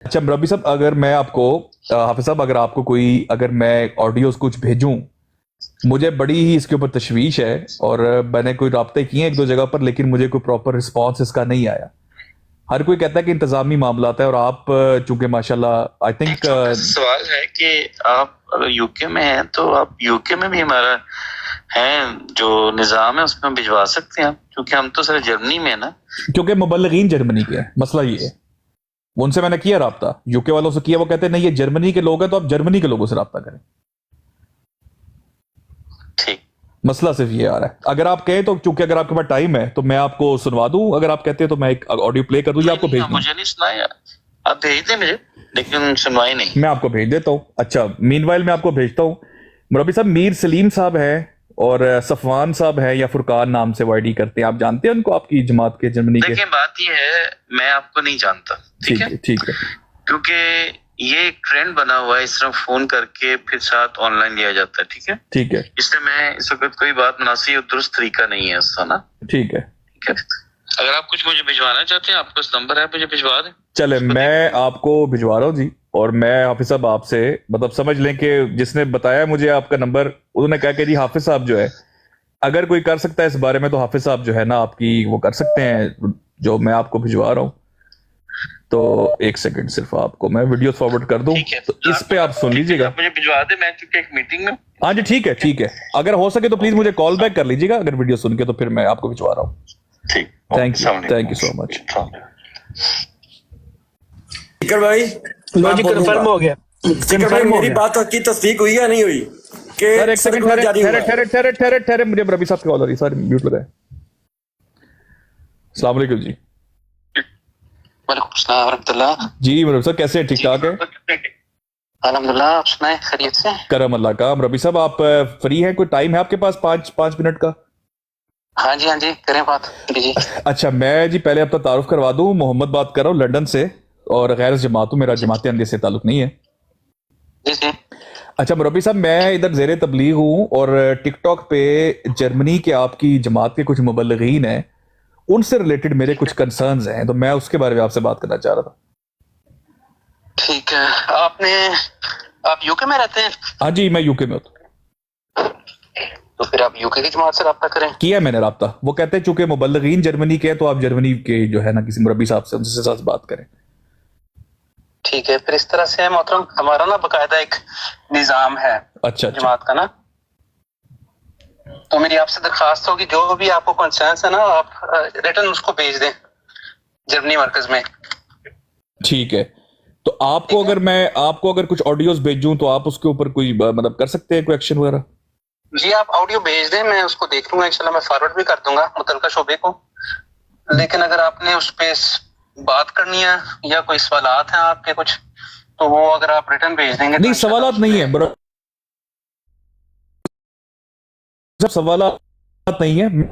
اچھا ربی صاحب، اگر میں آپ کو حافظ صاحب اگر آپ کو کوئی اگر میں آڈیوز کچھ بھیجوں، مجھے بڑی ہی اس کے اوپر تشویش ہے، اور میں نے کوئی رابطے کیے ہیں ایک دو جگہ پر، لیکن مجھے کوئی پراپر رسپانس اس کا نہیں آیا. ہر کوئی کہتا ہے کہ انتظامی معاملات ہے، اور آپ چونکہ ماشاءاللہ آئی تھنک سوال ہے کہ آپ اگر یو کے میں ہیں تو آپ یو کے میں بھی ہمارا ہے جو نظام ہے اس میں بھجوا سکتے ہیں آپ، کیونکہ ہم تو صرف جرمنی میں ہیں نا. کیونکہ مبلغین جرمنی کے ہیں، مسئلہ یہ ہے. ان سے میں نے کیا رابطہ، یو کے والوں سے کیا، وہ کہتے ہیں نہیں یہ جرمنی کے لوگ ہیں تو آپ جرمنی کے لوگوں سے رابطہ کریں. ٹھیک، مسئلہ صرف یہ آ رہا ہے. اگر آپ کہیں تو چونکہ اگر آپ کے پاس ٹائم ہے تو میں آپ کو سنوا دوں، اگر آپ کہتے ہیں تو میں ایک آڈیو پلے کر دوں یا آپ کو بھیج دوں. مجھے نہیں سنایا، آپ بھیج دیں مجھے، لیکن سنوائی نہیں. میں آپ کو بھیج دیتا ہوں. اچھا مین وائل میں آپ کو بھیجتا ہوں. مربی صاحب میر سلیم صاحب ہیں اور صفوان صاحب ہیں، یا فرقان نام سے وائڈی کرتے ہیں، آپ جانتے ہیں ان کو، آپ کی جماعت کے جرمنی کے؟ دیکھیں بات یہ ہے، میں آپ کو نہیں جانتا، ٹھیک ہے، ٹھیک ہے. کیونکہ یہ ایک ٹرینڈ بنا ہوا ہے، اس طرح فون کر کے پھر ساتھ آن لائن لیا جاتا ہے، ٹھیک ہے. ٹھیک ہے. اس لیے میں اس وقت کوئی بات مناسب اور درست طریقہ نہیں ہے اس کا نا. ٹھیک ہے. ٹھیک ہے، اگر آپ کچھ مجھے بھجوانا چاہتے ہیں آپ کا نمبر ہے، مجھے بھجوا دیں. چلے میں آپ کو بھجوا رہا ہوں جی. اور میں حافظ صاحب آپ سے مطلب سمجھ لیں کہ جس نے بتایا مجھے آپ کا نمبر، انہوں نے کہا کہ جی حافظ صاحب جو ہے اگر کوئی کر سکتا ہے اس بارے میں تو حافظ صاحب جو ہے نا آپ کی وہ کر سکتے ہیں، جو میں آپ کو بھجوا رہا ہوں. تو ایک سیکنڈ صرف آپ کو میں ویڈیو فارورڈ کر دوں، تو اس پہ آپ سن لیجیے گا. مجھے بھجوا دیں، میں چونکہ ایک میٹنگ میں. ہاں جی ٹھیک ہے. ٹھیک ہے، اگر ہو سکے تو پلیز مجھے کال بیک کر لیجیے گا اگر ویڈیو سن کے، تو پھر میں آپ کو بھجوا رہا ہوں. ٹھیک، تھینک یو سو مچ. فکر بھائی لو جی کنفرم ہو گیا. فکر بھائی میری بات کی تصدیق ہوئی یا نہیں ہوئی کہ سر ایک سیکنڈ ٹھہرے مجھے ربی صاحب کی کال آ رہی ہے. سر میوٹ لگائے. السلام علیکم جی. وعلیکم السلام ورحمۃ اللہ. جی ربی صاحب کیسے ہیں؟ ٹھیک ٹھاک ہے الحمدللہ، آپ سنائیں خیریت سے؟ کرم اللہ کا. ربی صاحب آپ فری ہیں؟ کوئی ٹائم ہے آپ کے پاس 5 منٹ کا؟ ہاں جی کریں بات. جی اچھا میں جی پہلے اپنا تعارف کروا دوں. محمد بات کر رہا ہوں لنڈن سے، اور غیر جماعت ہوں، میرا جماعت اندیز سے تعلق نہیں ہے. جی اچھا مربی صاحب میں ادھر زیر تبلیغ ہوں، اور ٹک ٹاک پہ جرمنی کے آپ کی جماعت کے کچھ مبلغین ہیں، ان سے ریلیٹڈ میرے کچھ کنسرنز ہیں، تو میں اس کے بارے میں آپ سے بات کرنا چاہ رہا تھا. ٹھیک ہے. آپ یو کے میں رہتے ہیں؟ ہاں جی میں یو کے میں ہوتا. تو پھر آپ یو کے کی جماعت سے رابطہ کریں. کیا میں نے رابطہ، وہ کہتے ہیں چونکہ مبلغین جرمنی کے ہیں تو آپ جرمنی کے جو ہے نا کسی مربی صاحب سے ان سے ساتھ بات کریں. ٹھیک ہے، پھر اس طرح سے محترم ہمارا نا باقاعدہ ایک نظام ہے اچھا جماعت کا نا. تو میری آپ سے درخواست ہوگی جو بھی آپ کو کنسرنس ہے نا آپ ریٹن اس کو بھیج دیں جرمنی مرکز میں. ٹھیک ہے. تو آپ کو اگر کچھ آڈیوز بھیجوں تو آپ اس کے اوپر کوئی مطلب کر سکتے ہیں کوئی ایکشن وغیرہ؟ جی آپ آڈیو بھیج دیں، میں اس کو دیکھ لوں گا انشاءاللہ، میں فارورڈ بھی کر دوں گا متعلقہ شعبے کو. لیکن اگر آپ نے اس پہ بات کرنی ہے یا کوئی سوالات ہیں آپ کے کچھ، تو وہ اگر آپ ریٹن بھیج دیں گے. نہیں سوالات نہیں ہیں برو، سوالات نہیں ہیں. میں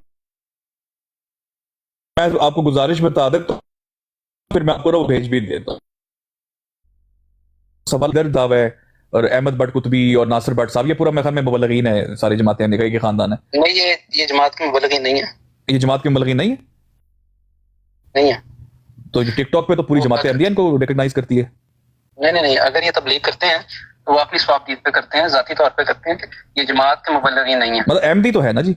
آپ کو گزارش بتا دیں تو پھر میں آپ کو بھیج بھی دیتا ہوں. سوال در دعوی اور احمد بٹ قطبی اور ناصر بٹ صاحب، یہ پورا میرے خیال میں مبلغین ہے، ساری جماعتیں دیکھا کہ خاندان ہے. نہیں یہ جماعت کے مبلغین نہیں ہے. یہ جماعت کے مبلغین نہیں نہیں ہے. تو یہ ٹک ٹاک پہ تو پوری جماعت احمدیہ ان کو ریکگنائز کرتی ہے. نہیں اگر یہ تبلیغ کرتے ہیں تو وہ اپنی ثوابدید پہ کرتے ہیں، ذاتی طور پہ کرتے ہیں. یہ جماعت کے مبلغین نہیں ہیں. مطلب احمدی تو ہے نا جی؟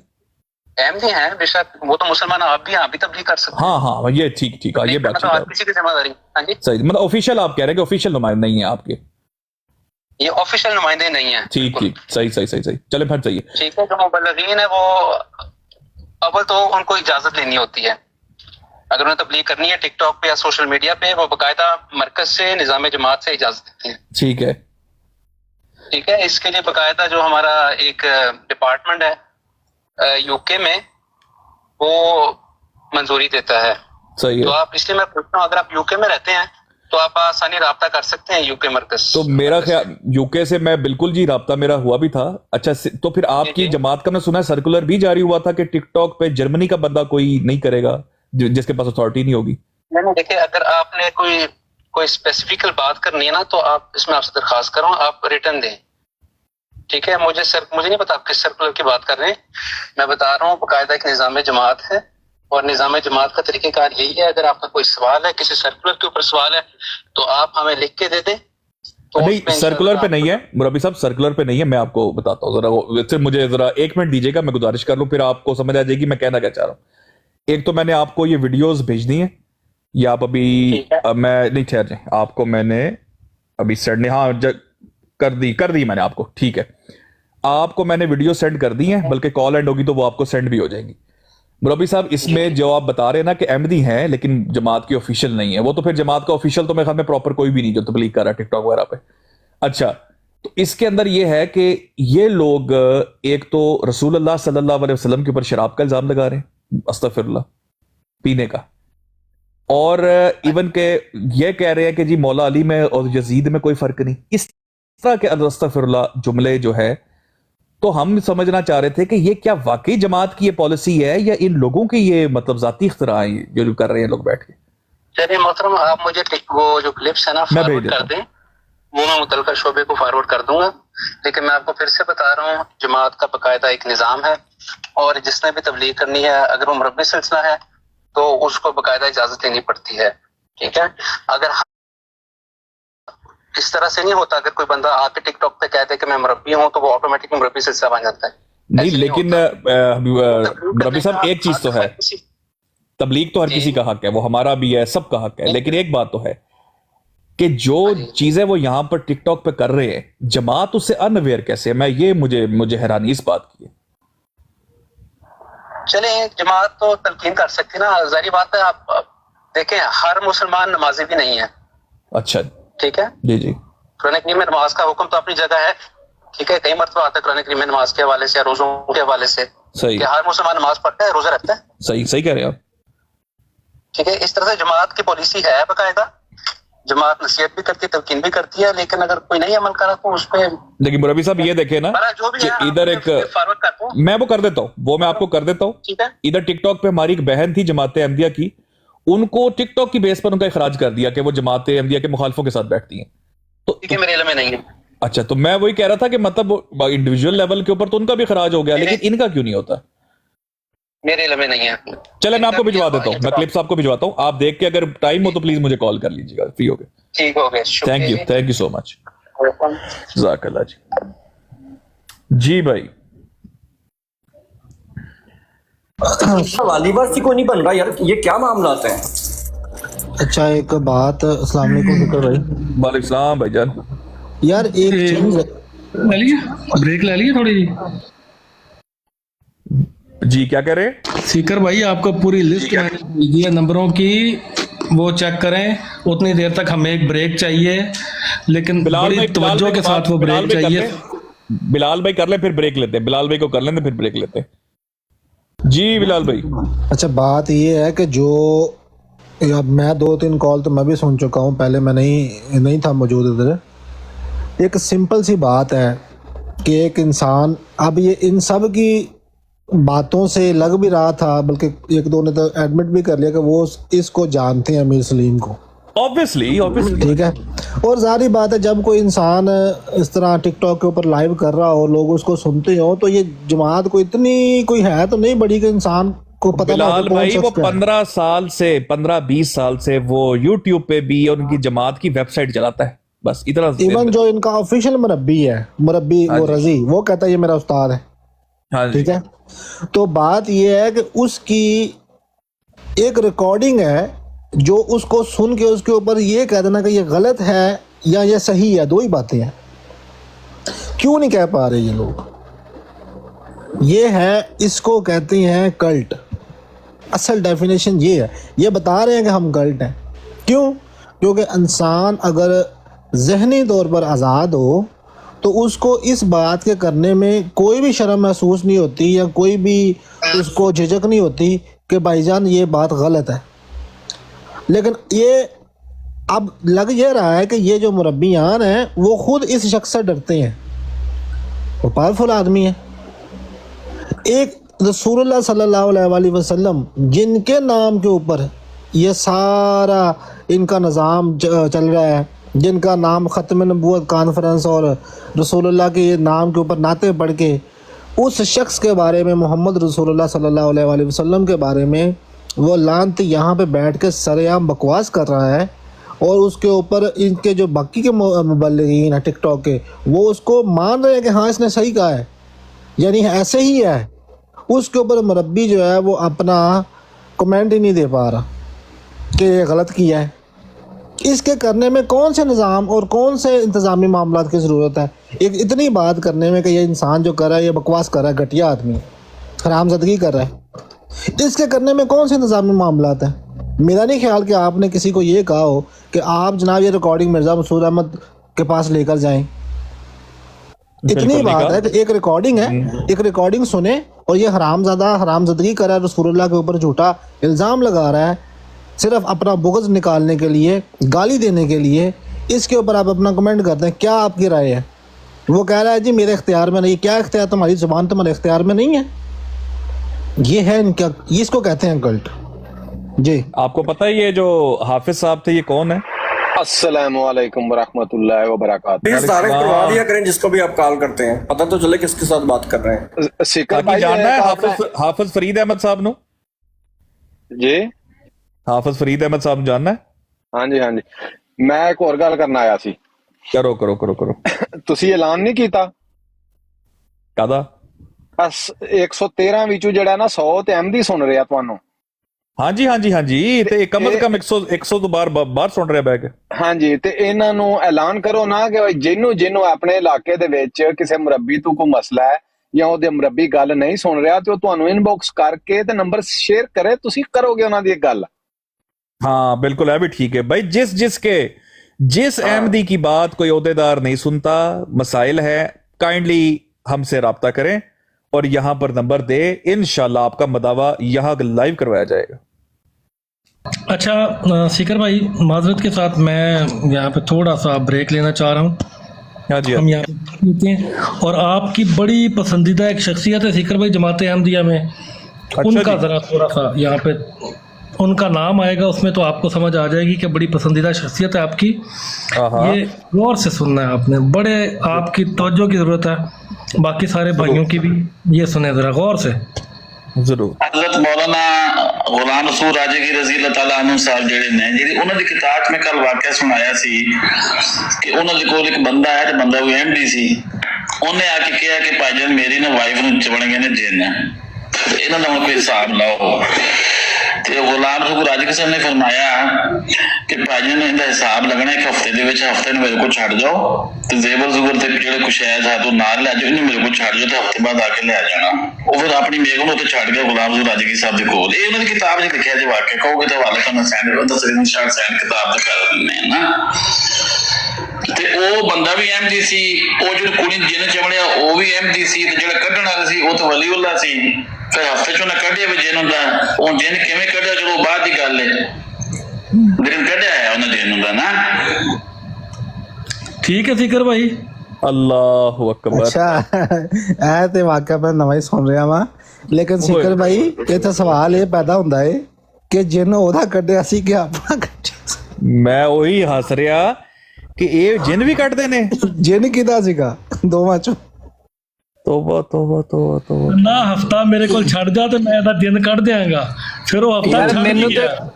احمدی ہیں بے شک، وہ تو مسلمان، آپ بھی تبلیغ کر سکتے ہیں. ہاں یہ ٹھیک یہ بات آپ کسی کی ذمہ داری. ہاں جی صحیح. مطلب آفیشیل آپ کہہ رہے ہیں کہ آفیشیل نمائندے نہیں ہیں آپ کے؟ یہ آفیشیل نمائندے نہیں ہیں. ٹھیک صحیح. چلے پھر صحیح ہے. ٹھیک ہے. جو مبلغین ہیں وہ اول تو ان کو اجازت لینی ہوتی ہے اگر انہیں تبلیغ کرنی ہے ٹک ٹاک پہ یا سوشل میڈیا پہ، وہ باقاعدہ مرکز سے نظام جماعت سے اجازت دیتے ہیں. ٹھیک ہے. اس کے لیے باقاعدہ جو ہمارا ایک ڈپارٹمنٹ ہے یو کے میں، وہ منظوری دیتا ہے. صحیح ہے. تو آپ اس لیے میں پوچھتا ہوں، اگر آپ یو کے میں رہتے ہیں تو آپ آسانی رابطہ کر سکتے ہیں یو کے مرکز. تو میرا خیال یو کے سے میں بالکل جی رابطہ میرا ہوا بھی تھا. اچھا تو پھر آپ کی جماعت کا میں سنا ہے سرکولر بھی جاری ہوا تھا کہ ٹک ٹاک پہ جرمنی کا بندہ کوئی نہیں کرے گا جس کے پاس اتھارٹی نہیں ہوگی. نہیں دیکھیں، اگر آپ نے کوئی اسپیسیفکل بات کرنی ہے نا تو آپ اس میں آپ سے درخواست کروں آپ ریٹن دیں. ٹھیک ہے. مجھے نہیں پتا آپ کس سرکولر کی بات کر رہے ہیں. میں بتا رہا ہوں باقاعدہ ایک نظام جماعت ہے اور نظام جماعت کا طریقہ کار یہی ہے، اگر آپ کا کوئی سوال ہے، کسی سرکولر کے اوپر سوال ہے تو آپ ہمیں لکھ کے دے دیں. تو اس نہیں سرکولر پہ نہیں ہے مربی صاحب، سرکولر پہ نہیں ہے. میں آپ کو بتاتا ہوں ذرا، صرف مجھے ذرا 1 منٹ دیجیے گا، میں گزارش کر لوں، پھر آپ کو سمجھ آ جائے گی میں کہنا کیا چاہ رہا ہوں. ایک تو میں نے آپ کو یہ ویڈیوز بھیج دی ہیں، یہ آپ ابھی میں نہیں ٹھہر جائیں، آپ کو میں نے ابھی سینڈ ہاں کر دی میں نے آپ کو. ٹھیک ہے، آپ کو میں نے ویڈیو سینڈ کر دی ہیں، بلکہ کال اینڈ ہوگی تو وہ آپ کو سینڈ بھی ہو جائیں گی. مربی صاحب اس میں جو آپ بتا رہے ہیں نا کہ احمدی ہیں لیکن جماعت کی آفیشیل نہیں ہے، وہ تو پھر جماعت کا آفیشیل تو میرے خیال میں پراپر کوئی بھی نہیں جو تبلیغ کر رہا ہے ٹک ٹاک وغیرہ پہ. اچھا، تو اس کے اندر یہ ہے کہ یہ لوگ ایک تو رسول اللہ صلی اللہ علیہ وسلم کے اوپر شراب کا الزام لگا رہے ہیں، استغفر اللہ، پینے کا، اور ایون کہ یہ کہہ رہے ہیں کہ جی مولا علی میں اور یزید میں کوئی فرق نہیں. اس طرح کے استغفر اللہ جملے جو ہے، تو ہم سمجھنا چاہ رہے تھے کہ یہ کیا واقعی جماعت کی یہ پالیسی ہے یا ان لوگوں کی یہ مطلب ذاتی اختراع ہیں جو کر رہے ہیں لوگ بیٹھ کے. چلیے محترم، آپ مجھے وہ جو کلپس ہیں نا میں فارورڈ بھیج کر دیتا دیں، وہ میں متعلقہ شعبے کو فارورڈ کر دوں گا. لیکن میں آپ کو پھر سے بتا رہا ہوں، جماعت کا باقاعدہ ایک نظام ہے، اور جس نے بھی تبلیغ کرنی ہے اگر وہ مربی سلسلہ ہے تو اس کو باقاعدہ اجازت لینی پڑتی ہے. ٹھیک ہے، اگر اس طرح سے نہیں ہوتا، اگر کوئی بندہ آ کے ٹک ٹاک پہ کہتے کہ میں مربی ہوں تو وہ آٹومیٹکلی مربی سلسلہ بن جاتا ہے. نہیں لیکن مربی صاحب ایک چیز تو ہے، تبلیغ تو ہر کسی کا حق ہے، وہ ہمارا بھی ہے، سب کا حق ہے، لیکن ایک بات تو ہے کہ جو چیزیں وہ یہاں پر ٹک ٹاک پہ کر رہے ہیں، جماعت اس سے ان اویئر کیسے ہے؟ میں یہ مجھے حیرانی اس بات کی ہے. چلیں، جماعت تو تلقین کر سکتی نا، ظاہری بات ہے. آپ دیکھیں، ہر مسلمان نمازی بھی نہیں ہے. اچھا ٹھیک ہے، جی قرآن کریم میں نماز کا حکم تو اپنی جگہ ہے. ٹھیک ہے، کئی مرتبہ آتا ہے قرآن کریم میں نماز کے حوالے سے یا روزوں کے حوالے سے صحیح کہ ہر مسلمان نماز پڑھتا ہے، روزہ رکھتا ہے. صحیح کہہ رہے ہیں آپ. ٹھیک ہے، اس طرح سے جماعت کی پالیسی ہے باقاعدہ. جماعت نصیحت بھی کرتی ہے، تلقین بھی کرتی ہے، لیکن اگر کوئی نہیں عمل کرا تو اس پہ لیکن مربی صاحب یہ دیکھیں نا جو بھی کہ ہے ادھر ایک فارورڈ کرتا ہوں. میں وہ کر دیتا ہوں، وہ میں آپ کو کر دیتا ہوں. ٹھیک ہے، ادھر ٹک ٹاک پہ ہماری ایک بہن تھی جماعت احمدیہ کی، ان کو ٹک ٹاک کی بیس پر ان کا اخراج کر دیا کہ وہ جماعت احمدیہ کے مخالفوں کے ساتھ بیٹھتی ہیں. تو ٹھیک ہے، میرے علم میں نہیں ہے. اچھا، تو میں وہی کہہ رہا تھا کہ مطلب انڈیویجول لیول کے اوپر تو ان کا بھی اخراج ہو گیا، لیکن ان کا کیوں نہیں ہوتا؟ میرے علم میں نہیں ہے. چلے میں آپ کو بھجوا دیتا ہوں، میں کلپس آپ کو بھجواتا ہوں، آپ دیکھ کے اگر ٹائم ہو تو پلیز مجھے کال کر لیجیے گا فری ہو کے. ٹھیک ہو گیا، تھینک یو سو مچ، جزاک اللہ جی بھائی. والی بات کوئی نہیں بن رہا یار، یہ کیا معاملات ہیں؟ اچھا ایک بات، السلام علیکم ذکر بھائی. وعلیکم السلام بھائی جان. یار ایک چیز لے لیے بریک لے لیے تھوڑی جی کیا کہہ رہے ہیں؟ سیکر بھائی آپ کو پوری لسٹ میں نے دی ہے نمبروں کی، وہ چیک کریں. اتنی دیر تک ہمیں ایک بریک چاہیے، لیکن بڑی توجہ کے ساتھ وہ بریک چاہیے. بلال بھائی کر لیں پھر بریک لیتے ہیں، بلال بھائی کو کر لیں پھر بریک لیتے ہیں. جی بلال بھائی. اچھا بات یہ ہے کہ جو اب میں 2-3 کال تو میں بھی سن چکا ہوں، پہلے میں نہیں تھا موجود ادھر. ایک سمپل سی بات ہے کہ ایک انسان، اب یہ ان سب کی باتوں سے لگ بھی رہا تھا، بلکہ ایک دو نے تو ایڈمٹ بھی کر لیا کہ وہ اس کو جانتے ہیں، امیر سلیم کو. obviously ٹھیک ہے، اور ظاہری بات ہے جب کوئی انسان اس طرح ٹک ٹاک کے اوپر لائیو کر رہا ہو، لوگ اس کو سنتے ہوں، تو یہ جماعت کو اتنی کوئی ہے تو نہیں بڑی کہ انسان کو پتہ نہ ہو بلال بھائی وہ 15-20 سال سے وہ یوٹیوب پہ بھی ان کی جماعت کی ویب سائٹ چلاتا ہے، بس اتنا. ایون جو ان کا آفیشیل مربی ہے، مربی وہ رضی، وہ کہتا ہے یہ میرا استاد ہے. ٹھیک ہے، تو بات یہ ہے کہ اس کی ایک ریکارڈنگ ہے جو اس کو سن کے اس کے اوپر یہ کہہ دینا کہ یہ غلط ہے یا یہ صحیح ہے، دو ہی باتیں ہیں. کیوں نہیں کہہ پا رہے یہ لوگ؟ یہ ہے، اس کو کہتے ہیں کلٹ. اصل ڈیفینیشن یہ ہے، یہ بتا رہے ہیں کہ ہم کلٹ ہیں. کیوں؟ کیونکہ انسان اگر ذہنی طور پر آزاد ہو تو اس کو اس بات کے کرنے میں کوئی بھی شرم محسوس نہیں ہوتی یا کوئی بھی اس کو جھجک نہیں ہوتی کہ بھائی جان یہ بات غلط ہے. لیکن یہ اب لگ یہ رہا ہے کہ یہ جو مربیان ہیں وہ خود اس شخص سے ڈرتے ہیں، وہ پاورفل آدمی ہے. ایک رسول اللہ صلی اللہ علیہ وآلہ وسلم جن کے نام کے اوپر یہ سارا ان کا نظام چل رہا ہے، جن کا نام ختم نبوت کانفرنس اور رسول اللہ کے نام کے اوپر نعتیں پڑھ کے اس شخص کے بارے میں، محمد رسول اللہ صلی اللہ علیہ وآلہ وسلم کے بارے میں وہ लानती यहाँ पे बैठ के सरेआम बकवास कर रहा है, और उसके ऊपर इनके जो बाकी के मुबल्लिगीन हैं टिक टॉक के, वो उसको मान रहे हैं कि हाँ इसने सही कहा है, यानी ऐसे ही है। उसके ऊपर मुरब्बी जो है वो अपना कमेंट ही नहीं दे पा रहा कि ये गलत किया है। इसके करने में कौन से निज़ाम और कौन से इंतज़ामी मामलात की ज़रूरत है? एक इतनी बात करने में कि ये इंसान जो कर रहा है ये बकवास कर रहा है, घटिया आदमी हरामज़दगी कर रहा है, इसके करने में कौन से इंतज़ामी मामलात हैं? मेरा नहीं ख्याल कि आपने किसी को ये कहा हो कि आप जनाब ये रिकॉर्डिंग मिर्ज़ा मसूद अहमद के पास लेकर जाएं। इतनी बात है कि एक रिकॉर्डिंग है, एक रिकॉर्डिंग सुने, और ये हरामज़ादा हरामज़दगी कर रहा है, रसूलुल्लाह के ऊपर झूठा इल्ज़ाम लगा रहा है सिर्फ अपना बुग़्ज़ निकालने के लिए, गाली देने के लिए। इसके ऊपर आप अपना कमेंट करते हैं, क्या आपकी राय है? वो कह रहा है जी मेरे इख्तियार में नहीं। क्या इख्तियार? तुम्हारी ज़ुबान तुम्हारे इख्तियार में नहीं है। ये है इनका, इसको कहते हैं कल्ट। जी आपको पता है ये जो हाफिज साहब थे ये कौन है? अस्सलामु अलैकुम वरहमतुल्लाहि वबरकातुहू। प्लीज तारिक करवा दिया करें जिसको भी आप कॉल करते हैं, पता तो चले किसके साथ बात कर रहे हैं। सिकर ताकि भाई जानना है हाफिज फरीद अहमद साहब नो? जी हाफिज फरीद अहमद साहब जानना है? हाँ जी हाँ जी, मैं एक और गल करना आया सी। करो करो करो करो। ਤੁਸੀਂ ਐਲਾਨ ਨਹੀਂ ਕੀਤਾ? ਕਾਦਾ? ਬਸ 113 ਵਿੱਚੋਂ ਜਿਹੜਾ ਨਾ 100 ਤੇ ਅਹਿਮਦੀ ਸੁਣ ਰਿਹਾ ਤੁਹਾਨੂੰ। ਹਾਂਜੀ ਹਾਂਜੀ ਹਾਂਜੀ, ਤੇ ਕਮ ਸੇ ਕਮ 100 ਤੋਂ ਬਾਹਰ ਸੁਣ ਰਿਹਾ ਬੈਗ। ਹਾਂਜੀ, ਤੇ ਇਹਨਾਂ ਨੂੰ ਐਲਾਨ ਕਰੋ ਨਾ ਕਿ ਜਿਹਨੂੰ ਆਪਣੇ ਇਲਾਕੇ ਦੇ ਵਿੱਚ ਕਿਸੇ ਮੁਰੱਬੀ ਤੋਂ ਕੋਈ ਮਸਲਾ ਹੈ ਜਾਂ ਉਹਦੇ ਮੁਰੱਬੀ ਗੱਲ ਨਹੀਂ ਸੁਣ ਰਿਹਾ ਤੇ ਉਹ ਤੁਹਾਨੂੰ ਇਨਬਾਕਸ ਕਰਕੇ ਤੇ ਨੰਬਰ ਸ਼ੇਅਰ ਕਰੇ, ਤੁਸੀਂ ਕਰੋਗੇ ਉਹਨਾਂ ਦੀ ਇੱਕ ਗੱਲ। हाँ बिल्कुल है भी ठीक है भाई। जिस अहमदी की बात कोई ओहदेदार नहीं सुनता, मसाइल है, काइंडली हमसे राब्ता करें और यहां पर नंबर दे, इंशाल्लाह आपका मदावा यहां लाइव करवाया जाएगा। अच्छा सिकर भाई, माजरत के साथ मैं यहाँ पे थोड़ा सा ब्रेक लेना चाह रहा हूँ। हाँ जी, हम यहाँ पे लेते हैं, और आपकी बड़ी पसंदीदा एक शख्सियत है सिकर भाई जमात अहमदिया में, उनका जी। ज़रा थोड़ा सा यहाँ पे उनका नाम आएगा, उसमें तो आपको समझ आ जाएगी कि बड़ी पसंदीदा शख्सियत है आपकी। ये गौर से सुनना है आपने, बड़े आपकी तवज्जो की ज़रूरत है, बाकी सारे भाइयों की भी। ये सुने ज़रा गौर से। जरूर। हज़रत मौलाना गुलाम रसूल राजगी रज़ी अल्लाह तआला अन्हु साहब ਜਿਹੜੇ ਨੇ, ਜਿਹੜੀ ਉਹਨਾਂ ਦੀ ਕਿਤਾਬ में कल वाकया सुनाया ਸੀ ਕਿ ਉਹਨਾਂ ਦੇ ਕੋਲ ਇੱਕ ਬੰਦਾ ਹੈ ਤੇ ਬੰਦਾ ਉਹ ਐਮਡੀ ਸੀ। ਉਹਨੇ ਆ ਕੇ ਕਿਹਾ ਕਿ ਭਾਈਜਾਨ ਮੇਰੀ ਨਾ ਵਾਈਫ ਨੂੰ ਚਵਣ ਗਏ ਨੇ ਜਿੰਨ, ਇਹਨਾਂ ਦਾ ਹੁਣ ਕੋਈ ਹਿਸਾਬ ਲਾਓ। ਤੇ ਗੁਲਾਮ ਰਸੂਲ ਰਾਜਗੀ ਸਾਹਿਬ ਨੇ ਫਰਮਾਇਆ ਕਿ ਭਾਈਜਾਨ ਇਹਦਾ ਹਿਸਾਬ ਲੱਗਣਾ ਇੱਕ ਹਫਤੇ ਦੇ ਵਿੱਚ, ਹਫਤੇ ਨੂੰ ਮੇਰੇ ਕੋਲ ਛੱਡ ਜਾਓ ਤੇ ਜ਼ੇਵਰ ਜ਼ੁਬਰ ਤੇ ਜਿਹੜੇ ਕੁਛ ਹੈ ਸਾਧੂ ਨਾਲ ਲੈ ਜਾਓ, ਇਹਨੂੰ ਮੇਰੇ ਕੋਲ ਛੱਡ ਜਾਓ ਤੇ ਹਫਤੇ ਬਾਅਦ ਆ ਕੇ ਲੈ ਜਾਣਾ। ਉਹ ਫਿਰ ਆਪਣੀ ਬੇਗਮ ਨੂੰ ਉੱਥੇ ਛੱਡ ਗਿਆ ਗੁਲਾਮ ਰਸੂਲ ਰਾਜਗੀ ਸਾਹਿਬ ਦੇ ਕੋਲ। ਇਹ ਉਹਨਾਂ ਦੀ ਕਿਤਾਬ 'ਚ ਲਿਖਿਆ ਜੇ ਵਾਕਿਆ, ਕਹੋਗੇ ਤਾਂ ਹਵਾਲਾ ਤੁਹਾਨੂੰ ਸੈਂਡ ਦੱਸ ਦੇਣਾ, ਸ਼ਾਰਟ ਸੈਂਡ ਕਿਤਾਬ ਦਾ ਕਰ ਦਿੰਦੇ ਨਾ। ਤੇ ਉਹ ਬੰਦਾ ਵੀ ਅਹਿਮਦੀ ਸੀ, ਉਹ ਜਿਹੜੀ ਕੁੜੀ ਜਿਹਨੇ ਚਮੜਿਆ ਉਹ ਵੀ ਅਹਿਮਦੀ ਸੀ, ਤੇ ਜਿਹੜਾ ਕੱਢਣ ਵਾਲਾ ਸੀ ਉਹ ਤਾਂ ਵਲੀਉੱਲਾ ਸੀ। ਫਿਰ ਹਫਤੇ 'ਚ ਉਹਨੇ ਕੱਢਿਆ ਵੀ ਜਿੰਨ ਹੁੰਦਾ, ਉਹ ਜਿੰਨ ਕਿਵੇਂ ਕੱਢਿਆ ਚਲੋ ਬਾਅਦ ਦੀ ਗੱਲ ਹੈ, ਲੇਕਿਨ ਕੱਢਿਆ ਹੈ ਉਹਨੇ ਜਿੰਨ ਹੁੰਦਾ ਨਾ। ठीक है सिकर भाई। अल्लाहु अकबर। अच्छा ਇਹ ਤੇ ਵਾਕਿਆ ਮੈਂ ਨਵਾਂ ਹੀ ਸੁਣ ਰਿਹਾ ਵਾਂ, ਲੇਕਿਨ ਸਿਕਰ ਭਾਈ ਇੱਥੇ ਸਵਾਲ ਇਹ ਪੈਦਾ ਹੁੰਦਾ ਹੈ ਕਿ ਜਿੰਨ ਉਹਦਾ ਕੱਢਿਆ ਸੀ ਕਿ ਆਪਣਾ ਕੱਢਿਆ ਸੀ। ਮੈਂ ਉਹੀ ਹੱਸ ਰਿਹਾ ਕਿ ਇਹ ਜਿੰਨ ਵੀ ਕੱਢਦੇ ਨੇ। ਜਿੰਨ ਕਿਹਦਾ ਸੀਗਾ ਦੋਵਾਂ ਚੋਂ? ਤੋਬਾ ਤੋਬਾ ਤੋਬਾ ਤੋਬਾ। ਨਾ ਹਫਤਾ ਮੇਰੇ ਕੋਲ ਛੱਡ ਜਾ ਤੇ ਮੈਂ ਇਹਦਾ ਦਿਨ ਕੱਢ ਦਿਆਂਗਾ। ਫਿਰ ਉਹ ਹਫਤਾ ਛੱਡ ਗਿਆ।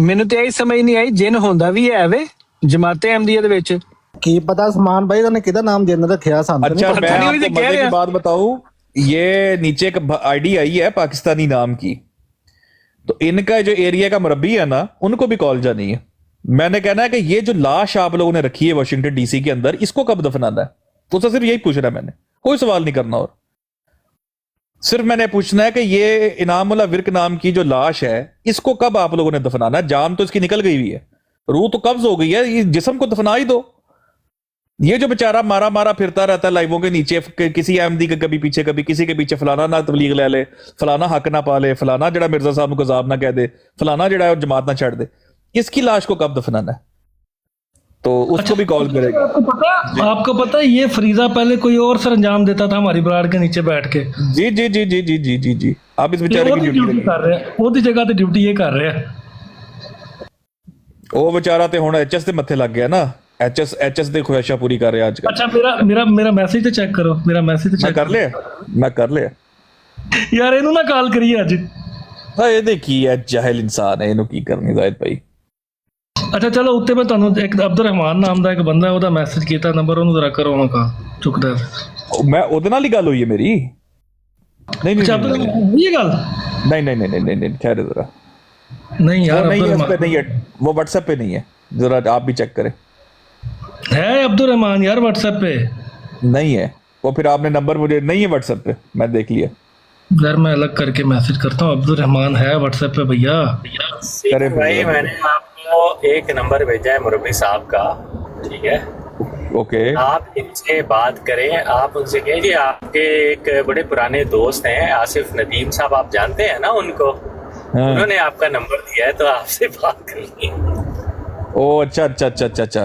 ਮੈਨੂੰ ਤੇ ਇਹ ਸਮਝ ਨਹੀਂ ਆਈ, ਜਿੰਨ ਹੁੰਦਾ ਵੀ ਹੈ ਵੇ ਜਮਾਤ ਅਹਿਮਦੀਆ ਦੇ ਵਿੱਚ? ਕੀ ਪਤਾ ਸਮਾਨ ਭਾਈ ਉਹਨੇ ਕਿਹਦਾ ਨਾਮ ਜਿੰਨ ਰੱਖਿਆ ਸਾਨੂੰ अच्छा मैं आपको मजे की बात बताऊं, ये नीचे एक आईडी आई है पाकिस्तानी नाम की, तो इनका जो एरिया का मुरब्बी है ना, उनको भी कॉल जानी है। मैंने कहना है कि ये जो लाश आप लोगों ने रखी है वाशिंगटन डीसी के अंदर, इसको कब दफनाना है? तो सिर्फ यही पूछना है मैंने, कोई सवाल नहीं करना। और सिर्फ मैंने पूछना है कि ये इनामुल्लाह विर्क नाम की जो लाश है, इसको कब आप लोगों ने दफनाना है? जान तो इसकी निकल गई हुई है, रूह तो कब्ज हो गई है, ये जिस्म को दफना ही दो। ये जो बेचारा मारा मारा फिरता रहता है लाइवों के नीचे, किसी अहमदी के कभी पीछे कभी किसी के पीछे, फलाना ना तबलीग ले ले, फलाना हक ना पाले, फलाना जड़ा मिर्जा साहब को गजाब ना कह दे, फलाना जड़ा है जमात ना छड़ दे। इसकी लाश को कब दफनाना है? तो उसको भी कॉल करेगा। आपको पता है ये फरीजा पहले कोई और सरंजाम देता था हमारी ब्राड़ के नीचे बैठ के। जी जी जी जी जी जी जी जी आप इस बेचारे की ड्यूटी कर रहे हैं, ਉਹਦੀ ਜਗ੍ਹਾ ਤੇ ਡਿਊਟੀ ਇਹ ਕਰ ਰਿਹਾ। ਉਹ ਵਿਚਾਰਾ ਤੇ ਹੁਣ ਐਚਐਸ ਦੇ ਮੱਥੇ ਲੱਗ ਗਿਆ ਨਾ, ਐਚਐਸ ਦੇ ਖੁਆਇਸ਼ਾਂ ਪੂਰੀ ਕਰ ਰਿਹਾ ਅੱਜ ਕੱਲ। ਅੱਛਾ ਮੇਰਾ ਮੈਸੇਜ ਤੇ ਚੈੱਕ ਕਰੋ, ਮੇਰਾ ਮੈਸੇਜ ਤੇ ਮੈਂ ਕਰ ਲਿਆ। ਯਾਰ ਇਹਨੂੰ ਨਾ ਕਾਲ ਕਰੀਏ ਅੱਜ। ਇਹ ਦੇਖੀ ਹੈ ਜਾਹਿਲ ਇਨਸਾਨ ਹੈ, ਇਹਨੂੰ ਕੀ ਕਰਨੀ ਜ਼ਾਹਿਦ ਭਾਈ। ਅੱਛਾ ਚਲੋ ਉੱਤੇ ਮੈਂ ਤੁਹਾਨੂੰ ਇੱਕ ਅਬਦੁਰ ਰਹਿਮਾਨ ਨਾਮ ਦਾ ਇੱਕ ਬੰਦਾ ਉਹਦਾ ਮੈਸੇਜ ਕੀਤਾ ਨੰਬਰ, ਉਹਨੂੰ ਜ਼ਰਾ ਕਰੋ ਉਹਨਾਂ ਕਾ ਚੁੱਕਦਾ। ਮੈਂ ਉਹਦੇ ਨਾਲ ਹੀ ਗੱਲ ਹੋਈ ਹੈ ਮੇਰੀ। नहीं नहीं अच्छा नहीं नहीं ये गल नहीं नहीं नहीं नहीं नहीं ठहरे जरा, नहीं यार वो नहीं है, अब्दुल उस पे नहीं है, वो व्हाट्सएप पे नहीं है, जरा आप भी चेक करें। है अब्दुल रहमान यार व्हाट्सएप पे नहीं है वो, फिर आपने नंबर मुझे नहीं है व्हाट्सएप पे, मैं देख लिया यार, मैं अलग करके मैसेज करता हूँ। अब्दुल रहमान है व्हाट्सएप पे भैया। करे भाई मैंने आपको एक नंबर भेजा है मुरब्बी साहब का, ठीक है, ओके। आप इनसे बात करें, आप उनसे कहें कि आपके एक बड़े पुराने दोस्त हैं आसिफ नदीम साहब, आप जानते हैं ना उनको, हाँ। उन्होंने आपका नंबर दिया है तो आपसे बात करनी है। ओ अच्छा अच्छा अच्छा अच्छा अच्छा,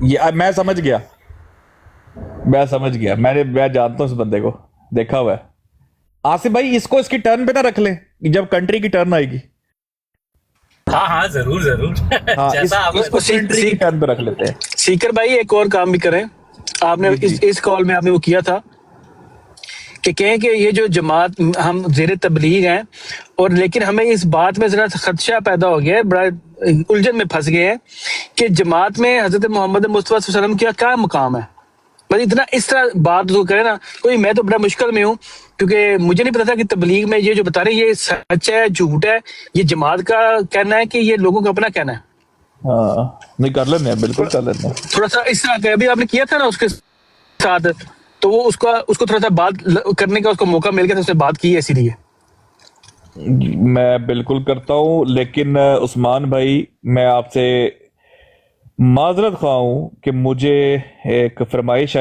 ये अब मैं समझ गया, मैं जानता हूँ इस बंदे को, देखा हुआ है। आसिफ भाई इसको इसकी टर्न पे ना रख ले, जब कंट्री की टर्न आएगी। हाँ हाँ जरूर जरूर हाँ, जैसा आप इसको कंट्री की टर्न पे रख लेते हैं। सीकर भाई एक और काम भी करें, आपने इस कॉल में आपने वो किया था कि कहें कि ये जो जमात हम ज़ेर तबलीग हैं, और लेकिन हमें इस बात में ज़रा खदशा पैदा हो गया है, बड़ा उलझन में फंस गए हैं कि जमात में हज़रत मोहम्मद मुस्तफ़ा सल्लल्लाहु अलैहि वसल्लम का क्या मकाम है। बस इतना इस तरह बात तो करे ना कोई, मैं तो बड़ा मुश्किल में हूँ क्योंकि मुझे नहीं पता था कि तबलीग में ये जो बता रहे हैं ये सच है झूठ है, ये जमात का कहना है कि ये लोगों का अपना कहना है। हाँ नहीं कर लेते हैं, बिल्कुल कर लेते हैं। थोड़ा सा इस तरह का अभी आपने किया था ना उसके साथ, तो वो उसको थोड़ा सा बात करने का उसको मौका मिल गया था, उसने बात की है इसीलिए। मैं बिल्कुल करता हूँ, लेकिन उस्मान भाई मैं आपसे माजरत ख्वाह हूँ कि मुझे एक फरमाइश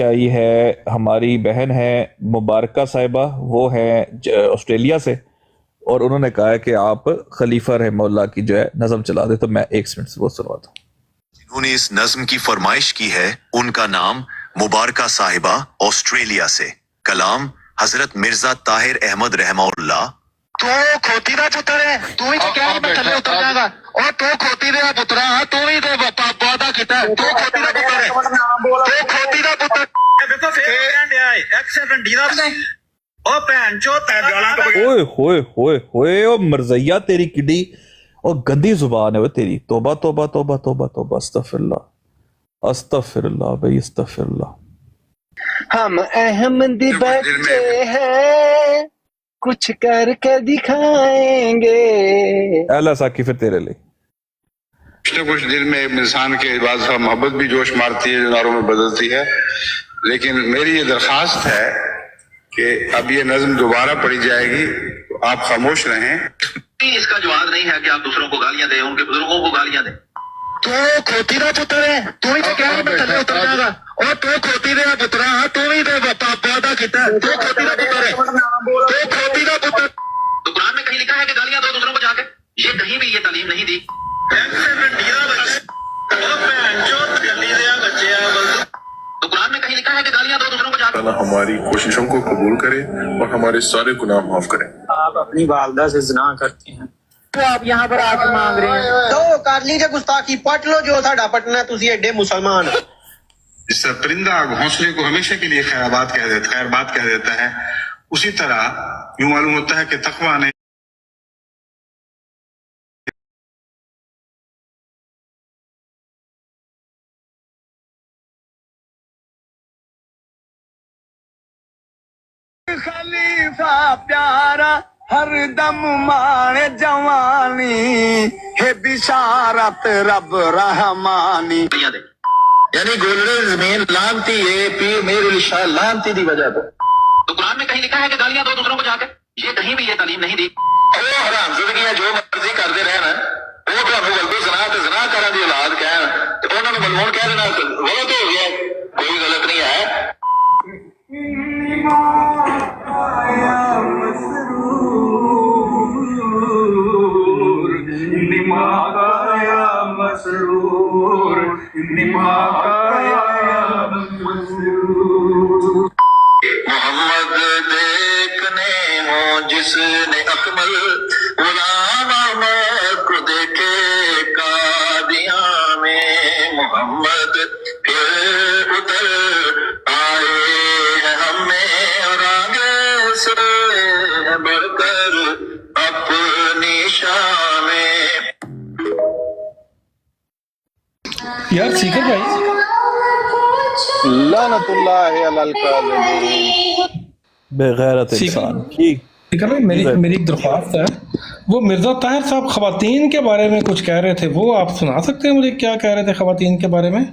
आई है, हमारी बहन है मुबारका साहिबा, वो है ऑस्ट्रेलिया से, और उन्होंने कहा है कि आप खलीफा रहमहुल्लाह की जो है नज़म चला दे, तो मैं एक मिनट से वो सुनवाता हूँ। जिन्होंने इस नज़म की फरमाइश की है उनका नाम मुबारका साहिबा, ऑस्ट्रेलिया से। कलाम हजरत मिर्जा ताहिर अहमद रहमहुल्लाह। तू खोती दा पुत्र है, तू ही क्या मैं थल्ले उतर जाएगा, और तू खोती दे पुत्रा, तू ही तो पापा दा किता, तू खोती दा पुत्र है, तू खोती दा पुत्र। देखो फिर कहन दिया है एक्सीडेंट दी दा ओ भैन चो तै गालां तो ओए होए होए होए, ओ मरज़ैया तेरी किडी और गंदी जुबान है वो तेरी, तौबा तौबा तौबा तौबा तौबा, अस्तगफिरुल्लाह अस्तगफिरुल्लाह भाई अस्तगफिरुल्लाह। हम अहमदी बच्चे हैं, कुछ करके दिखाएंगे। अल्लाह साकी फिर तेरे लिए कुछ न कुछ दिल में इंसान के बाद मोहब्बत भी जोश मारती है, जो नारों में बदलती है। लेकिन मेरी ये दरखास्त है कि अब ये नज्म दोबारा पढ़ी जाएगी तो आप खामोश रहें। इसका जवाब नहीं है कि आप दूसरों को गालियां दें, उनके बुजुर्गों को गालियां दें। तू खोती दा पुत्र है, तू ही तो क्या मैं थल्ले उतर जाएगा, और तू खोती दे पुत्रा, तू ही तो पापा दा किता, तू खोती दा पुत्र है, तू खोती दा पुत्र। तो कुरान में कहीं लिखा है कि गालियां दो दूसरों को जाके, ये कहीं भी ये तालीम नहीं दी। तो कुरान में कहीं लिखा है कि गालियां दो दूसरों को जाके। अल्लाह हमारी कोशिशों को कबूल करे और हमारे सारे गुनाह माफ करे। आप अपनी वालदा से ज़िना करते हैं तो आप यहाँ पर आके मांग रहे हैं, तो कर लीजिए गुस्ताखी, पट लो जो साडा पटना, तुसी एडे मुसलमान। जिस तरह परिंदा घोंसले को हमेशा के लिए खैर बात कह देता है, उसी तरह यूं मालूम होता है कि तकवा ने खलीफा प्यारा हर दम माने जवानी है, बिशारत रब रहमानी। यानी गोलरे जमीन लानती है, पीर मेरे शाह लानती दी वजह तो। तो कुरान में कहीं लिखा है कि गालियां दो दूसरों को जाके, ये कहीं भी ये तालीम नहीं दी। वो हराम जिंदगी जो मर्जी करते रहना, वो तो गलती जना करने की औलाद कहन, तो उन्होंने मलमून कह देना गलत हो गया, कोई गलत नहीं है। मोहम्मद देखने हो जिसने अकमल, गुलाम अहमद को देखे कादिया में। मोहम्मद फिर उतर आए हैं हमें, और आगे से बढ़कर यार सीकर भाई, लानतुल्लाह अलल काज़िबीन। बेगैरत इंसान। ठीक, सीकर भाई, मेरी एक दरख्वास्त है। वो मिर्जा ताहिर साहब खवातीन के बारे में कुछ कह रहे थे, वो आप सुना सकते हैं मुझे क्या कह रहे थे खवातीन के बारे में?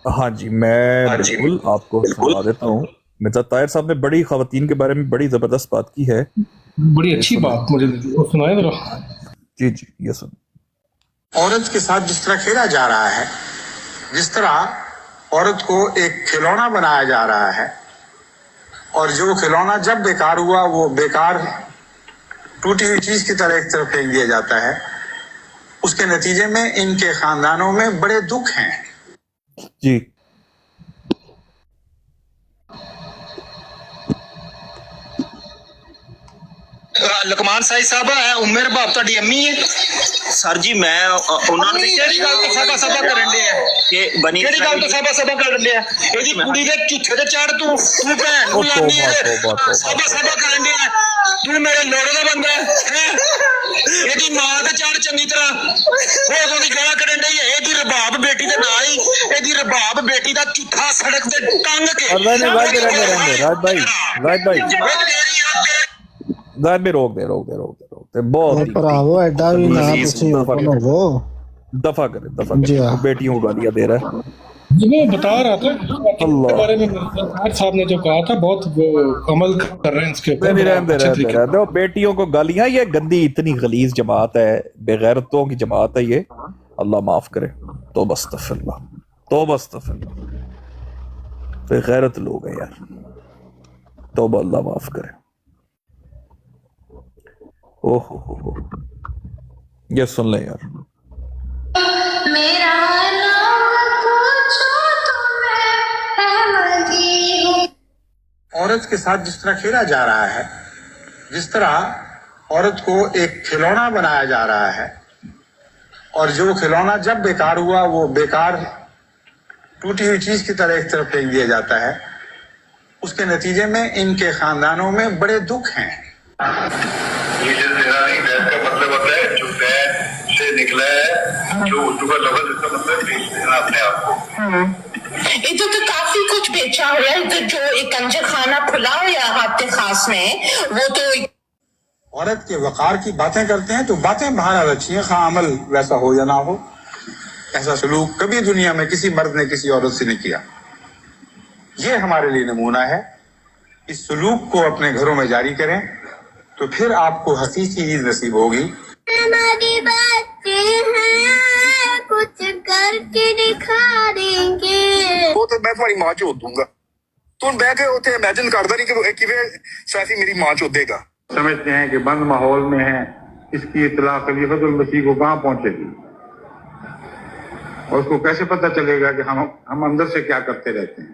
हाँ जी, मैं बिल्कुल आपको सुना देता हूँ। मिर्जा ताहिर साहब ने बड़ी खवातीन के बारे में बड़ी जबरदस्त बात की है। बड़ी अच्छी बात, मुझे वो सुनाए जरा। जी जी, ये सुन। औरत के साथ जिस तरह खेला जा रहा है, जिस तरह औरत को एक खिलौना बनाया जा रहा है, और जो खिलौना जब बेकार हुआ वो बेकार टूटी हुई चीज की तरह एक तरफ फेंक दिया जाता है, उसके नतीजे में इनके खानदानों में बड़े दुख हैं। जी, ਲਕਮਾਨ ਸਾਈ ਸਾਹਿਬ ਹੈ ਉਮਰ ਬਾਪ ਤੁਹਾਡੀ ਅੰਮੀ ਹੈ ਸਰ ਜੀ ਮੈਂ ਉਹਨਾਂ ਨੂੰ ਕਿਹੜੀ ਗੱਲ ਤੋਂ ਸਾਬਾ ਸਾਬਾ ਕਰਨ ਦੇ ਆ ਕਿ ਬਣੀ ਕਿਹੜੀ ਗੱਲ ਤੋਂ ਸਾਬਾ ਸਾਬਾ ਕਰਨ ਦੇ ਆ ਇਹਦੀ ਕੁੜੀ ਦੇ ਝੂਠੇ ਤੇ ਚੜ ਤੂੰ ਭੈਣ ਨੂੰ ਲਾਨੀ ਸਾਬਾ ਸਾਬਾ ਕਰਨ ਦੇ ਆ ਤੂੰ ਮੇਰੇ ਲੋੜੇ ਦਾ ਬੰਦਾ ਹੈ ਇਹਦੀ ਮਾਂ ਤੇ ਚੜ ਚੰਗੀ ਤਰ੍ਹਾਂ ਉਹ ਉਹਦੀ ਗਾਲਾਂ ਕੱਢਣ ਡਈ ਹੈ ਇਹਦੀ ਰਬਾਬ ਬੇਟੀ ਦੇ ਨਾਲ ਹੀ ਇਹਦੀ ਰਬਾਬ ਬੇਟੀ ਦਾ ਝੂਠਾ ਸੜਕ ਤੇ ਟੰਗ ਕੇ राज में रोक दे बहुत ही भरावो एडा भी ना पूछी वो दफा करे जी हाँ। बेटियों को गालियां दे रहा है। जी मैं बता रहा था के बारे में मिर्जा ताहिर साहब ने जो कहा था, बहुत वो अमल कर रहे हैं इसके ऊपर। रहने दो बेटियों को गालियां, ये गंदी इतनी गलीज जमात है, बेगैरतों की जमात है ये, अल्लाह माफ करे। तौबा अस्तगफिरुल्लाह, बेगैरत लोग हैं यार, तौबा, अल्लाह माफ करे। ओहो हो, ये सुन ले यार। मेरा नाम पूछो तो मैं अहमदी हूँ। औरत के साथ जिस तरह खेला जा रहा है, जिस तरह औरत को एक खिलौना बनाया जा रहा है, और जो खिलौना जब बेकार हुआ वो बेकार टूटी हुई चीज की तरह एक तरफ फेंक दिया जाता है, उसके नतीजे में इनके खानदानों में बड़े दुख हैं। ये जो निरानी बैत का मतलब होता है जो बैत से निकला है, जो उर्दू का लफ्ज, इसका मतलब बेच देना अपने आप को। इधर तो काफी कुछ बेचा हुआ है, इधर जो एक कंजर खाना खुला हुआ है हाथ खास में, वो तो औरत के वकार की बातें करते हैं तो बातें बहरहाल अच्छी हैं, खा अमल वैसा हो या ना हो। ऐसा सलूक कभी दुनिया में किसी मर्द ने किसी औरत से नहीं किया। ये हमारे लिए नमूना है। इस सलूक को अपने घरों में जारी करें तो फिर आपको हकीकी ईद नसीब होगी। हमारी बातें हैं कुछ करके दिखा देंगे। वो तो मैं तुम्हारी मां चोद दूंगा। तुम बह के उसे इमेजिन करता नहीं कि किवें सैफी मेरी मां चोदेगा। समझते हैं कि बंद माहौल में है, इसकी इत्तला खलीफतुल मसीह को कहाँ पहुंचेगी और उसको कैसे पता चलेगा कि हम अंदर से क्या करते रहते हैं।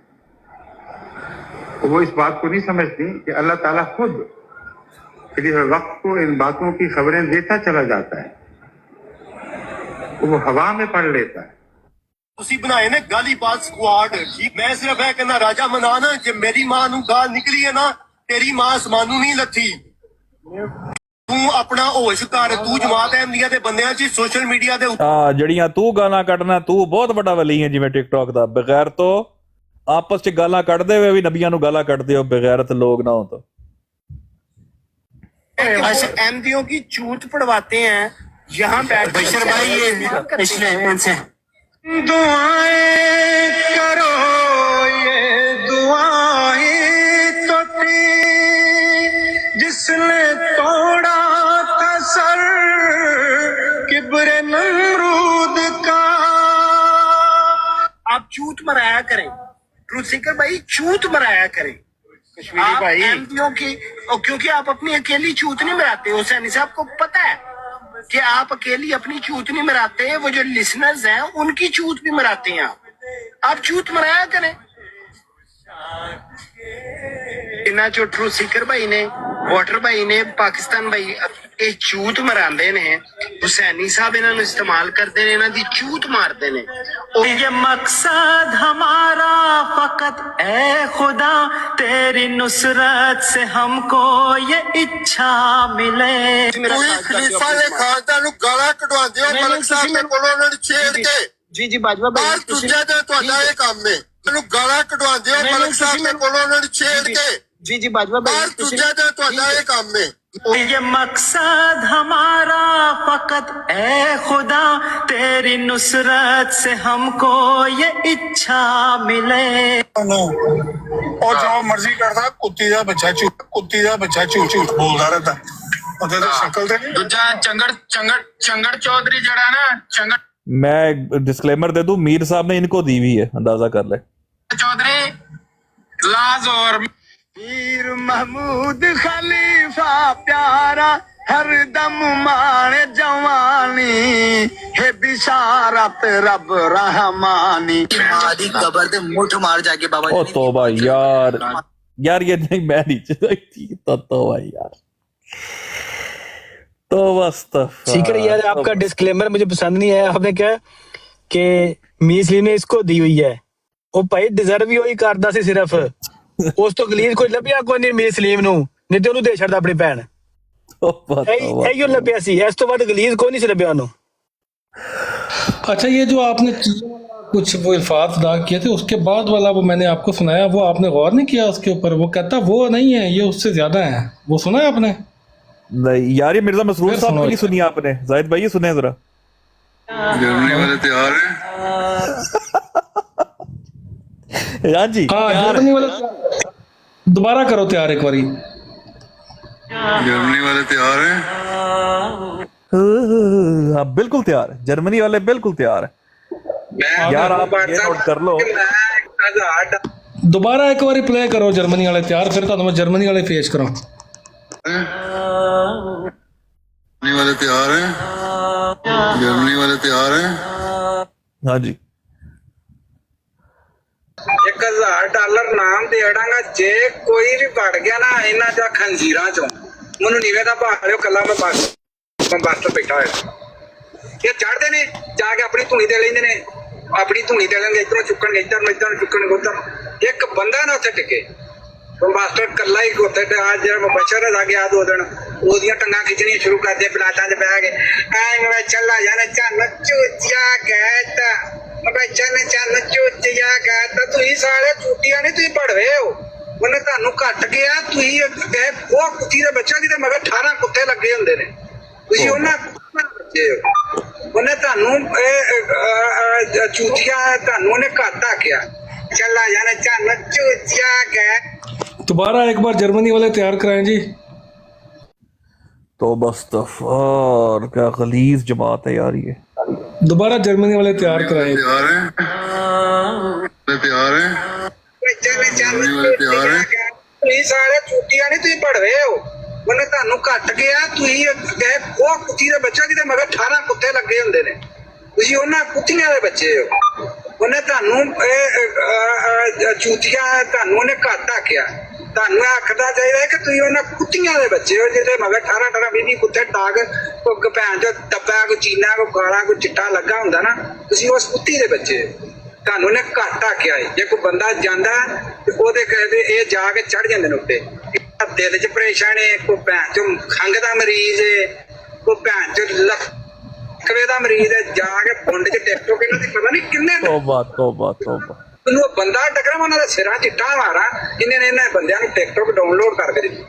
तो वो इस बात को नहीं समझती कि अल्लाह ताला खुद वक्त को इन बातों की खबरें देता चला जाता है, वो हवा में पढ़ लेता है। ਤੁਸੀਂ ਬਣਾਏ ਨੇ ਗਾਲੀ ਬਾਤ ਸਕੁਆਡ ਠੀਕ। ਮੈਂ ਸਿਰਫ ਇਹ ਕਹਿੰਦਾ ਰਾਜਾ ਮਨਾਣਾ ਜੇ ਮੇਰੀ ਮਾਂ ਨੂੰ ਗਾਲ ਨਿਕਲੀ ਹੈ ਨਾ, ਤੇਰੀ ਮਾਂ ਅਸਮਾਨੋਂ ਨਹੀਂ ਲੱਥੀ। ਤੂੰ ਆਪਣਾ ਹੋਸ਼ ਕਰ, ਤੂੰ ਜਮਾਤ ਅਹਿਮਦੀਆ ਦੇ ਬੰਦਿਆਂ 'ਚ ਸੋਸ਼ਲ ਮੀਡੀਆ ਦੇ ਜਿਹੜੀਆਂ ਤੂੰ ਗਾਲਾਂ ਕੱਢਣਾ, ਤੂੰ ਬਹੁਤ ਵੱਡਾ ਵਲੀ ਹੈ ਜਿਵੇਂ ਟਿਕਟੌਕ ਦਾ। ਬਗੈਰ ਤੋਂ ਆਪਸ 'ਚ ਗਾਲਾਂ ਕੱਢਦੇ ਹੋਏ ਵੀ ਨਬੀਆਂ ਨੂੰ ਗਾਲਾਂ ਕੱਢਦੇ ਹੋ, ਬਗੈਰਤ ਲੋग ना हो तो। अहमदियों की चूत पड़वाते हैं यहाँ बैठ। बशर भाई ये पिछले से दुआएं करो, ये दुआएं तो थी जिसने तोड़ा था सर किब्र नमरूद का। आप चूत मराया करें, ट्रूथ सीकर भाई, चूत मराया करें कश्मीरी भाई एमपीओ की, और क्योंकि आप अपनी अकेली चूत नहीं मराते हो सैनी साहब को पता है कि आप अकेली अपनी चूत नहीं मराते, वो जो लिसनर्स हैं उनकी चूत भी मराते हैं। आप चूत मराया करें। इन्ना जो ट्रू सीकर भाई ने, वाटर भाई ने, पाकिस्तान भाई ये चूत मरांदे ने, हुसैनी साहब इन्होंने इस्तेमाल करते ने, इन्हों दी चूत मारते ने। ये मकसद हमारा फकत ए खुदा तेरी नुसरत से हमको ये इच्छा मिले। खलीफा ने खानदान गाला कटवांदे हो, मलिक साहब ने कोलों ने छेड़ के ਜੀ ਜੀ ਬਾਜਵਾ ਭਾਈ ਦੂਜਾ ਤੇ ਤੁਹਾਡਾ ਇਹ ਕੰਮ ਹੈ ਮੈਨੂੰ ਗਾਲਾਂ ਕਢਵਾਉਂਦੇ ਹੋ ਮਲਕ ਸਾਹਿਬ ਦੇ ਕੋਲੋਂ ਉਹਨਾਂ ਨੂੰ ਛੇੜ ਕੇ जी जी बाजवा भाई ਦੂਜਾ ਤੇ ਤੁਹਾਡਾ ਇਹ ਕੰਮ ਹੈ ये मकसद हमारा फकत ए खुदा तेरी नुसरत से हमको ये इच्छा मिले और जो मर्जी करता कुत्ती का बच्चा झूठ बोलता रहता ਉਹਦੇ ਤੇ ਸ਼ਕਲ ਤੇ दूजा चंगड़ चौधरी जड़ा ना चंगड़ मैं डिस्क्लेमर दे दूं, मीर साहब ने इनको दी हुई है, अंदाजा कर ले। चौधरी लाजोर मीर महमूद खलीफा प्यारा हर दम माने जवानी है बिशारत रब रहमानी मादी कबर दे मुठ मार जाके बाबा ओ तौबा यार ये नहीं, मैं नहीं चाहती तो तौबा यार, तौबा। सीकर यार आपका डिस्क्लेमर मुझे पसंद नहीं है। आपने क्या कि मीसली ने इसको दी हुई है, वो भाई डिजर्व ही वही करदा सी, सिर्फ ਉਸ ਤੋਂ ਗਲੀਜ਼ ਕੋਈ ਲੱਭਿਆ ਕੋਈ ਨਹੀਂ ਮੀਰ ਸਲੀਮ ਨੂੰ, ਨਹੀਂ ਤੇ ਉਹਨੂੰ ਦੇ ਛੱਡਦਾ ਆਪਣੀ ਭੈਣ। ਇਹੋ ਲੱਭਿਆ ਸੀ, ਇਸ ਤੋਂ ਬਾਅਦ ਗਲੀਜ਼ ਕੋਈ ਨਹੀਂ ਸੀ ਲੱਭਿਆ ਉਹਨੂੰ। अच्छा, ये जो आपने कुछ वो अल्फाज अदा किए थे उसके बाद वाला वो मैंने आपको सुनाया, वो आपने गौर नहीं किया उसके ऊपर? वो कहता वो नहीं है, ये उससे ज्यादा है। वो सुना है आपने? नहीं यार, ये मिर्जा मसरूर साहब की नहीं सुनी आपने? जाहिद भाई ये सुने जरा। जर्मनी वाले तैयार हैं? हाँ जी, जर्मनी वाले दोबारा करो तैयार एक बारी। जर्मनी वाले तैयार हैं? हाँ बिल्कुल तैयार है, जर्मनी वाले बिल्कुल तैयार है यार। आप ये नोट कर लो, दोबारा एक बारी प्ले करो जर्मनी वाले तैयार, फिर तो मैं जर्मनी वाले पेश करो। जर्मनी वाले तैयार हैं? जर्मनी वाले तैयार हैं? हाँ जी। $1000 ਨਾਮ ਦੇੜਾਂਗਾ ਜੇ ਕੋਈ ਵੀ ਵੜ ਗਿਆ ਨਾ ਇਹਨਾਂ ਦਾ ਖੰਜੀਰਾਂ ਚੋਂ, ਮੈਨੂੰ ਨੀਵੇਂ ਦਾ ਭਾਲਿਓ ਕੱਲਾ ਮੈਂ ਬਸ ਬੈਠਾ ਹੋਇਆ। ਇਹ ਚੜਦੇ ਨੇ ਜਾ ਕੇ ਆਪਣੀ ਧੂਣੀ ਤੇ ਲੈਂਦੇ ਨੇ, ਆਪਣੀ ਧੂਣੀ ਤੇ ਲੈਣਗੇ, ਇੱਧਰੋਂ ਚੁੱਕਣਗੇ, ਇੱਧਰ ਨੂੰ ਚੁੱਕਣਗੇ, ਉੱਧਰ। ਇੱਕ ਬੰਦਾ ਨਾ ਉੱਥੇ ਟਿਕੇ, ਮਾਸਟਰ ਕੱਲਾ ਹੀ ਉੱਥੇ ਅੱਜ ਬਚਰ ਦਾ ਗਿਆ 2 ਦਿਨ, ਉਹਦੀਆਂ ਟੰਗਾਂ ਖਿੱਚਣੀਆਂ ਸ਼ੁਰੂ ਕਰਦੇ ਪਲਾਟਾਂ 'ਚ ਬਹਿ ਕੇ, ਐ ਮੈਂ ਚੱਲਾ ਜਾਣਾ ਚੰਨ ਚੂਚਿਆ ਕਹਿਤਾ ਚੰਨ ਚੂਚਿਆ ਕਹਿਤਾ। ਤੁਸੀਂ ਸਾਰੇ ਚੂਟੀਆਂ ਨਹੀਂ, ਤੁਸੀਂ ਭੜਵੇ ਹੋ। ਉਹਨੇ ਤੁਹਾਨੂੰ ਘੱਟ ਗਿਆ, ਤੁਸੀਂ ਉਹ ਕੁੱਤੀ ਦੇ ਬੱਚਾ ਕਿਤੇ ਮਗਰ 18 ਕੁੱਤੇ ਲੱਗੇ ਹੁੰਦੇ ਨੇ, ਤੁਸੀਂ ਉਹਨਾਂ ਬੱਚੇ ਹੋ। ਉਹਨੇ ਤੁਹਾਨੂੰ ਚੂਤੀਆਂ ਤੁਹਾਨੂੰ ਉਹਨੇ ਘੱਟ ਆਖਿਆ, ਚੱਲਾ ਜਾਣਾ ਚੰਨ ਚੂਚਿਆ ਕਹਿ। दोबारा एक बार जर्मनी वाले तैयार कराएं जी। तो बस्तफार क्या गलीज जमात है यार ये। दोबारा जर्मनी वाले तैयार कराएं। तैयार हैं? तैयार हैं? ਤੁਸੀਂ ਸਾਰੇ ਚੂਟੀਆਂ ਨਹੀਂ, ਤੁਸੀਂ ਭੜਵੇ ਹੋ। ਉਹਨੇ ਤੁਹਾਨੂੰ ਘੱਟ ਗਿਆ, ਤੁਸੀਂ ਉਹ ਕੁੱਤੀ ਦੇ ਬੱਚਾ ਕਿਤੇ ਮਗਰ 18 ਕੁੱਤੇ ਲੱਗੇ ਹੁੰਦੇ ਨੇ, ਤੁਸੀਂ ਉਹਨਾਂ ਕੁੱਤੀਆਂ ਦੇ ਬੱਚੇ ਹੋ। ਉਹਨੇ ਤੁਹਾਨੂੰ ਚੂਤੀਆਂ ਤੁਹਾਨੂੰ ਉਹਨੇ ਘੱਟ ਆਖਿਆ, ਤੁਹਾਨੂੰ ਆਖਦਾ ਚਾਹੀਦਾ ਕਿ ਤੁਸੀਂ ਉਹਨਾਂ ਕੁੱਤੀਆਂ ਦੇ ਬੱਚੇ ਹੋ ਜਿਹਦੇ ਮਗਰ 18 20 ਕੁੱਤੇ ਟਾਗ ਕੋਈ ਭੈਣ ਚੋ ਡੱਬਾ, ਕੋਈ ਚੀਨਾ, ਕੋਈ ਕਾਲਾ, ਕੋਈ ਚਿੱਟਾ ਲੱਗਾ ਹੁੰਦਾ ਨਾ, ਤੁਸੀਂ ਉਸ ਕੁੱਤੀ ਦੇ ਬੱਚੇ ਹੋ। ਤੁਹਾਨੂੰ ਉਹਨੇ ਘੱਟ ਆਖਿਆ। ਜੇ ਕੋਈ ਬੰਦਾ ਜਾਂਦਾ ਤੇ ਉਹਦੇ ਕਹਿੰਦੇ ਇਹ ਜਾ ਕੇ ਚੜ ਜਾਂਦੇ ਨੇ ਉੱਤੇ, ਦਿਲ 'ਚ ਪਰੇਸ਼ਾਨ ਹੈ, ਕੋਈ ਭੈਣ ਚੋ ਖੰਘ ਦਾ ਮਰੀਜ਼ ਹੈ, ਕੋਈ ਭੈਣ ਚੋ ਲੱਕਵੇ ਦਾ ਮਰੀਜ਼ ਹੈ, ਜਾ ਕੇ ਫੁੰਡ 'ਚ ਟਿਕਟੋਕ ਇਹਨਾਂ ਦੀ ਪਤਾ ਨਹੀਂ ਕਿੰਨੇ ਮੈਨੂੰ ਉਹ ਬੰਦਾ ਟਕਰਾ, ਉਹਨਾਂ ਦੇ ਸਿਰਾਂ 'ਚ ਇੱਟਾਂ ਮਾਰਾਂ। ਇਹਨਾਂ ਬੰਦਿਆਂ ਨੂੰ ਟਿਕਟੋਕ ਡਾਊਨਲੋਡ ਕਰਕੇ ਦਿੱਤੀ।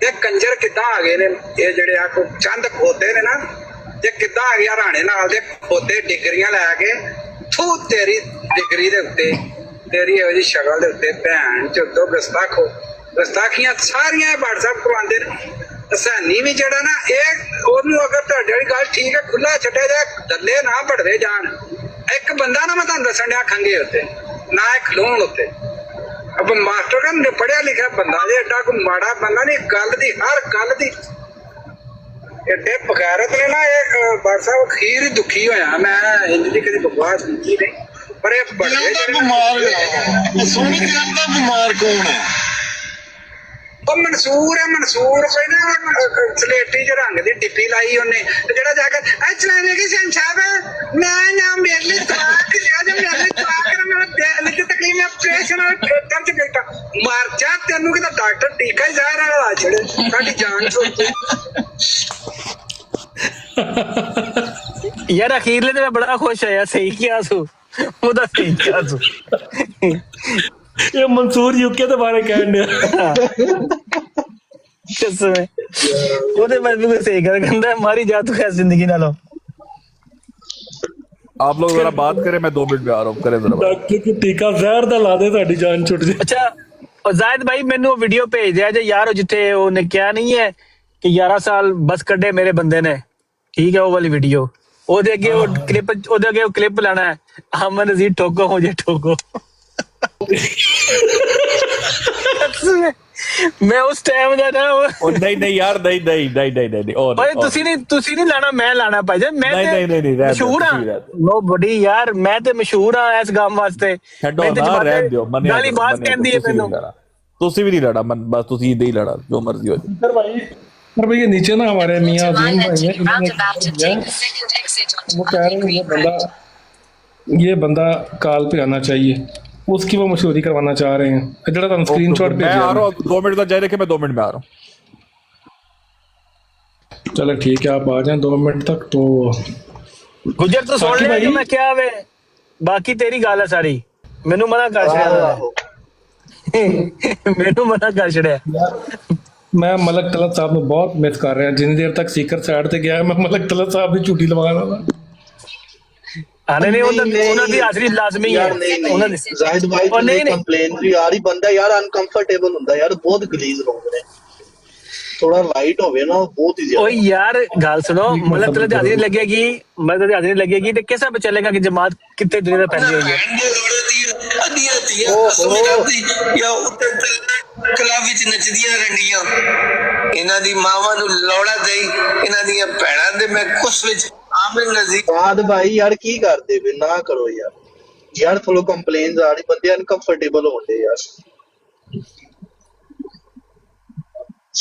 ਇਹ ਕੰਜਰ ਕਿੱਦਾਂ ਆ ਗਏ ਨੇ, ਇਹ ਜਿਹੜੇ ਆ ਕੋਈ ਚੰਦ ਖੋਤੇ ਨੇ ਨਾ, ਇਹ ਕਿੱਦਾਂ ਆ ਗਿਆ ਰਾਣੇ ਨਾਲ ਦੇ ਖੋਤੇ ਡਿਗਰੀਆਂ ਲੈ ਕੇ, ਥੂ ਤੇਰੀ ਡਿਗਰੀ ਦੇ ਉੱਤੇ, ਤੇਰੀ ਇਹੋ ਜਿਹੀ ਸ਼ਕਲ ਦੇ ਉੱਤੇ ਭੈਣ ਚੋਦੋ ਗੁਸਤਾਖੀਆਂ ਸਾਰੀਆਂ WhatsApp ਕਰਵਾਉਂਦੇ ਨੇ। ਹਸੈਨੀ ਵੀ ਜਿਹੜਾ ਨਾ, ਇਹ ਉਹਨੂੰ ਅਗਰ ਤੁਹਾਡੀ ਵਾਲੀ ਗੱਲ ਠੀਕ ਹੈ, ਖੁੱਲਾ ਛੱਡਿਆ ਜਾ, ਦੱਲੇ ਨਾ ਭੜਵੇ ਜਾਣ। ਇੱਕ ਬੰਦਾ ਨਾ ਮੈਂ ਤੁਹਾਨੂੰ ਦੱਸਣ ਡਿਆ ਖੰਗੇ ਉੱਤੇ ਨਾ ਇਹ ਖਲੋਣ ਉੱਤੇ। ਅਬ ਮਾਸਟਰ ਕਹਿੰਦੇ ਪੜਿਆ ਲਿਖਿਆ ਬੰਦਾ ਜੇ ਏਡਾ ਕੋਈ ਮਾੜਾ ਬੰਦਾ ਨਹੀਂ, ਗੱਲ ਦੀ ਹਰ ਗੱਲ ਦੀ ਏਡੇ ਬਗੈਰਤ ਨੇ ਨਾ। ਇਹ WhatsApp ਅਖੀਰ ਹੀ ਦੁਖੀ ਹੋਇਆ ਮੈਂ, ਇੰਜ ਦੀ ਕਦੀ ਬਕਵਾਸ ਕੀਤੀ ਨਹੀਂ, ਪਰ ਇਹ ਬੜੇ ਬਿਮਾਰ ਸੋਹਣੀ ਕਿਰਨ ਦਾ ਬਿਮਾਰ ਕੌਣ ਹੈ? ਉਹ ਮਨਸੂਰ ਹੈ, ਮਨਸੂਰ ਪਹਿਲਾਂ ਸਲੇਟੀ ਚ ਰੰਗ ਦੀ ਟਿੱਪੀ ਲਾਈ ਉਹਨੇ, ਜਿਹੜਾ ਜਾ ਕੇ ਚਲਾਣੇ ਕੀ ਸੈਨ ਸਾਹਿਬ ਮੈਂ ਨਾ ਮੇਰੇ ਲਈ ਤਲਾਕ ਲਿਆ, ਜੇ ਮੇਰੇ ਲਈ ਤਲਾਕ ਕਰ, ਮੇਰਾ ਦਿਲ ਚ ਤਕਲੀਫ, ਮੈਂ ਆਪਰੇਸ਼ਨ ਕਰ ਚ ਬੈਠਾ ਮਰ ਜਾ, ਤੈਨੂੰ ਕਿਤੇ ਡਾਕਟਰ ਟੀਕਾ ਹੀ ਜ਼ਹਿਰ ਵਾਲਾ ਲਾ ਛੜੇ, ਸਾਡੀ ਜਾਨ ਸੋਚੀ। ਯਾਰ ਅਖੀਰਲੇ ਤੇ ਮੈਂ ਬੜਾ ਖੁਸ਼ ਹੋਇਆ, ਸਹੀ ਕਿਹਾ ਸੂ, ਉਹਦਾ ਸਹੀ ਕਿਹਾ ਸੂ। ਇਹ ਮਨਸੂਰ ਯੂਕੇ ਦੇ ਬਾਰੇ ਕਹਿਣ ਡਿਆ। ਉਹਦੇ ਬਾਰੇ ਬਿਲਕੁਲ ਸਹੀ ਗੱਲ ਕਹਿੰਦਾ, ਮਾਰੀ ਜਾ तू है जिंदगी नालों। आप लोग जरा बात करें, मैं 2 मिनट में आ रहा हूँ, करें जरा बात। ਡਾਕਟਰ ਕੋ ਟੀਕਾ ਜ਼ਹਿਰ ਦਾ ਲਾ ਦੇ, ਤੁਹਾਡੀ ਜਾਨ ਛੁੱਟ ਜੇ। ਅੱਛਾ ਉਹ ਜ਼ਾਹਿਦ ਭਾਈ ਮੈਨੂੰ ਉਹ ਵੀਡੀਓ ਭੇਜ ਦਿਆ ਜੇ ਯਾਰ, ਉਹ ਜਿੱਥੇ ਉਹਨੇ ਕਿਹਾ ਨਹੀਂ ਹੈ ਕਿ 11 ਸਾਲ ਬਸ ਕੱਢੇ ਮੇਰੇ ਬੰਦੇ ਨੇ, ਠੀਕ ਹੈ ਉਹ ਵਾਲੀ ਵੀਡੀਓ। ਉਹਦੇ ਅੱਗੇ ਉਹ ਕਲਿੱਪ, ਉਹਦੇ ਅੱਗੇ ਉਹ ਕਲਿੱਪ ਲਾਣਾ ਹੈ, ਅਮਨ ਅਜ਼ੀਜ਼ ਠੋਕੋ ਮੁਝੇ ਠੋਕੋ। ਮੈਂ ਉਸ ਟਾਈਮ ਦਾ ਨਾ नहीं यार, नहीं ਓਏ ਤੁਸੀਂ ਨਹੀਂ ਲਾਣਾ, ਮੈਂ ਲਾਣਾ ਭਾਈ ਜਾਨ। ਮੈਂ ਤੇ ਮਸ਼ਹੂਰ ਹਾਂ, ਨੋ ਬੜੀ ਯਾਰ, ਮੈਂ ਤੇ ਮਸ਼ਹੂਰ ਹਾਂ ਇਸ ਕੰਮ ਵਾਸਤੇ। ਗਾਲੀ ਬਾਤ ਕਹਿੰਦੀ ਹੈ ਮੈਨੂੰ। ਤੁਸੀਂ ਵੀ ਨਹੀਂ ਲੜਾ ਮਨ, ਬਸ ਤੁਸੀਂ ਇਦਾਂ ਹੀ ਲੜਾ, ਜੋ ਮਰਜ਼ੀ ਹੋ ਜਾਏ। पर भाई ये नीचे ना हमारे मियाँ अजीम भाई है, वो कह रहे हैं ये बंदा काल पे आना चाहिए, उसकी वो मशहूरी करवाना चाह रहे हैं। जरा तुम स्क्रीनशॉट मैं आ रहा हूँ, 2 मिनट तक जाए रखे, मैं 2 मिनट में आ रहा हूँ। चलो ठीक है, आप आ जाएं 2 मिनट तक। तो गुजर तो सुन ले कि मैं क्या वे, बाकी तेरी गाल है सारी, मैनू मना कर छड़िया, मैनू मना कर छड़िया। मैं मलक तलत साहब ਨੂੰ ਬਹੁਤ ਮਿਸ ਕਰ ਰਿਹਾ, ਜਿੰਨੀ ਦੇਰ ਤੱਕ ਸੀਕਰ ਸਾਈਡ ਤੇ ਗਿਆ ਮੈਂ ਮਲਕ ਤਲਤ ਸਾਹਿਬ ਦੀ ਝੂਠੀ ਲਵਾ ਰਹਾ ਆਨੇ ਨਹੀਂ, ਉਹਨਾਂ ਦੀ ਹਾਜ਼ਰੀ ਲਾਜ਼ਮੀ ਹੈ। ਉਹਨਾਂ ਦੀ ਜ਼ਾਹਿਦ ਭਾਈ ਦੀ ਕੰਪਲੇਨ ਵੀ ਆ ਰਹੀ, ਬੰਦਾ ਯਾਰ ਅਨਕੰਫਰਟੇਬਲ ਹੁੰਦਾ ਯਾਰ, ਬਹੁਤ ਗਲੀਜ਼ ਲੋਕ ਨੇ, ਥੋੜਾ ਲਾਈਟ ਹੋਵੇ ਨਾ ਬਹੁਤ ਹੀ ਜ਼ਿਆਦਾ। ਓਏ ਯਾਰ ਗੱਲ ਸੁਣੋ, ਮਲਕ ਤਲਤ ਹਾਜ਼ਰੀ ਲੱਗੇਗੀ, ਮਲਕ ਦੀ ਹਾਜ਼ਰੀ ਲੱਗੇਗੀ ਤੇ ਕਿਸਾ ਪਤਾ ਚੱਲੇਗਾ ਕਿ ਜਮਾਤ ਕਿੱਥੇ ਦੁਨੀਆ ਦਾ ਫੈਲੀ ਹੋਈ ਹੈ। ਕਲੱਬ ਵਿੱਚ ਨੱਚਦੀਆਂ ਰੰਡੀਆਂ, ਇਹਨਾਂ ਦੀ ਮਾਵਾਂ ਨੂੰ ਲੋੜਾ ਦੇਈ, ਇਹਨਾਂ ਦੀਆਂ ਭੈਣਾਂ ਦੇ ਮੈਂ ਕੁਸ ਵਿੱਚ ਆਮਿਰ ਨਜ਼ੀਰ। ਬਾਦ ਭਾਈ ਯਾਰ ਕੀ ਕਰਦੇ ਵੇ, ਨਾ ਕਰੋ ਯਾਰ, ਯਾਰ ਥੋੜਾ ਕੰਪਲੇਨਸ ਆ ਰਹੀ, ਬੰਦੇ ਅਨਕੰਫਰਟੇਬਲ ਹੋਣਦੇ ਯਾਰ।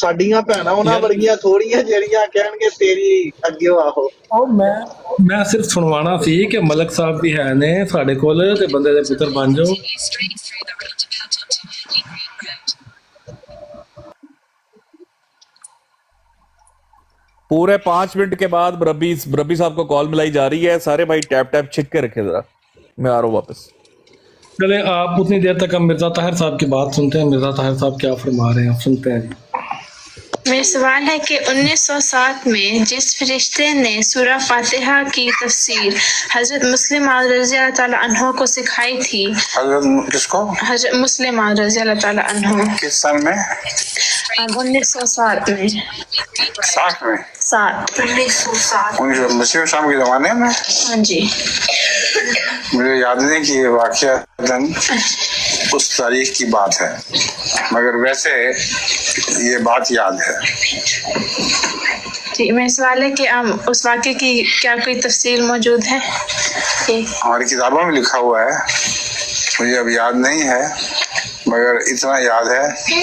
ਸਾਡੀਆਂ ਭੈਣਾਂ ਉਹਨਾਂ ਵਰਗੀਆਂ ਥੋੜੀਆਂ ਜਿਹੜੀਆਂ ਕਹਿਣਗੇ ਤੇਰੀ ਅੱਗੇ ਆਹੋ। ਉਹ ਮੈਂ ਸਿਰਫ ਸੁਣਵਾਣਾ ਸੀ ਕਿ ਮਲਕ ਸਾਹਿਬ ਵੀ ਹੈ ਨੇ ਸਾਡੇ ਕੋਲ, ਤੇ ਬੰਦੇ ਦੇ ਪੁੱਤਰ ਬਣ ਜਾਓ। पूरे 5 मिनट के बाद रब्बी साहब को कॉल मिलाई जा रही है। सारे भाई टैप छिक के रखे जरा, मैं आ रहा हूँ वापस। चले आप उतनी देर तक हम मिर्जा ताहिर साहब की बात सुनते हैं, मिर्जा ताहिर साहब क्या फरमा रहे हैं, सुनते हैं जी। मेरा सवाल है कि 1907 में जिस फरिश्ते ने सूरह फातिहा की तफसीर हजरत मुस्लिम रज़ी अल्लाह ताला अन्हु को सिखाई थी, हजरत किसको? हजरत मुस्लिम रज़ी अल्लाह ताला अन्हु, किस साल में? 1907 में। 60 में? 1907 मसीह शाम के जमाने में? हाँ जी। मुझे याद नहीं कि ये वाक़या उस तारीख की बात है, मगर वैसे ये बात याद है। ठीक, मेरा सवाल है कि उस वाक़े की क्या कोई तफसील मौजूद है? हमारी किताबों में लिखा हुआ है, मुझे अब याद नहीं है, मगर इतना याद है कि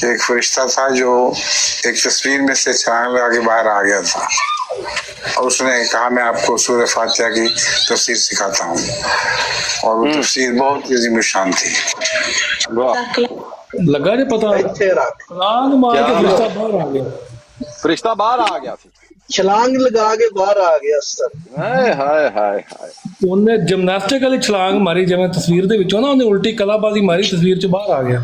एक फरिश्ता था जो एक तस्वीर में से छलांग लगा के बाहर आ गया था, और उसने कहा मैं आपको सूरह फातिहा की तफसीर सिखाता हूँ, और वो तफसीर बहुत ही अजीम शान थी। लगा जो पता छलांग मार के फरिश्ता बाहर आ गया, फरिश्ता बाहर आ गया ਸੀ, ਛਲਾਂਗ ਲਗਾ ਕੇ ਬਾਹਰ ਆ ਗਿਆ ਸਰ। ਹਾਏ ਹਾਏ ਹਾਏ ਹਾਏ, ਉਹਨੇ ਜਿਮਨਾਸਟਿਕ ਵਾਲੀ ਛਲਾਂਗ ਮਾਰੀ, ਜਿਵੇਂ ਤਸਵੀਰ ਦੇ ਵਿੱਚੋਂ ਨਾ ਉਹਨੇ ਉਲਟੀ ਕਲਾਬਾਜ਼ੀ ਮਾਰੀ, ਤਸਵੀਰ ਚ ਬਾਹਰ ਆ ਗਿਆ।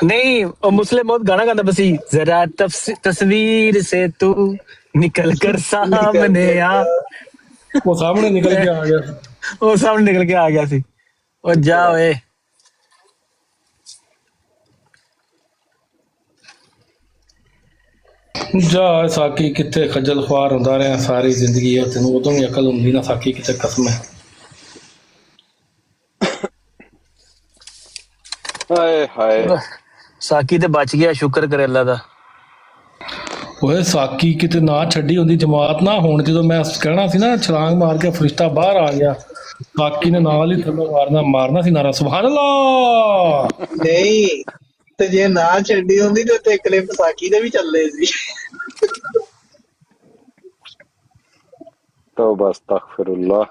नहीं वो मुस्लिम बहुत गाना गाता बसी, जरा तस्वीर से तू निकल कर सामने आ, वो सामने निकल के आ गया, वो सामने निकल के आ गया सी। ओ जा ओए, ਜਾ ਸਾਕੀ ਕਿੱਥੇ ਖੱਜਲ ਖੁਆਰ ਹੁੰਦਾ ਰਿਹਾ ਸਾਰੀ ਜ਼ਿੰਦਗੀ, ਆ ਤੈਨੂੰ ਉਦੋਂ ਵੀ ਅਕਲ ਹੁੰਦੀ ਨਾ ਸਾਕੀ, ਕਿਤੇ ਕਸਮ ਹੈ। ਹਾਏ ਹਾਏ, ਸਾਕੀ ਤੇ ਬਚ ਗਿਆ, ਸ਼ੁਕਰ ਕਰੇ ਅੱਲਾ ਦਾ। ਓਏ ਸਾਕੀ ਕਿਤੇ ਨਾ ਛੱਡੀ ਹੁੰਦੀ ਜਮਾਤ ਨਾ ਹੁਣ, ਜਦੋਂ ਮੈਂ ਕਹਿਣਾ ਸੀ ਨਾ ਛਲਾਂਗ ਮਾਰ ਕੇ ਫਰਿਸ਼ਤਾ ਬਾਹਰ ਆ ਗਿਆ, ਸਾਕੀ ਨੇ ਨਾਲ ਹੀ ਥੱਲੇ ਮਾਰਨਾ ਸੀ ਨਾਰਾ ਸੁਭਾਨ ਅੱਲਾਹ। ਨਹੀਂ ਤੇ ਜੇ ਨਾ ਛੱਡੀ ਹੁੰਦੀ ਤੇ ਕਲਿੱਪ ਸਾਕੀ ਦੇ ਵੀ ਚੱਲੇ ਸੀ। ਤੌਬਾ ਅਸਤਗਫਿਰullah।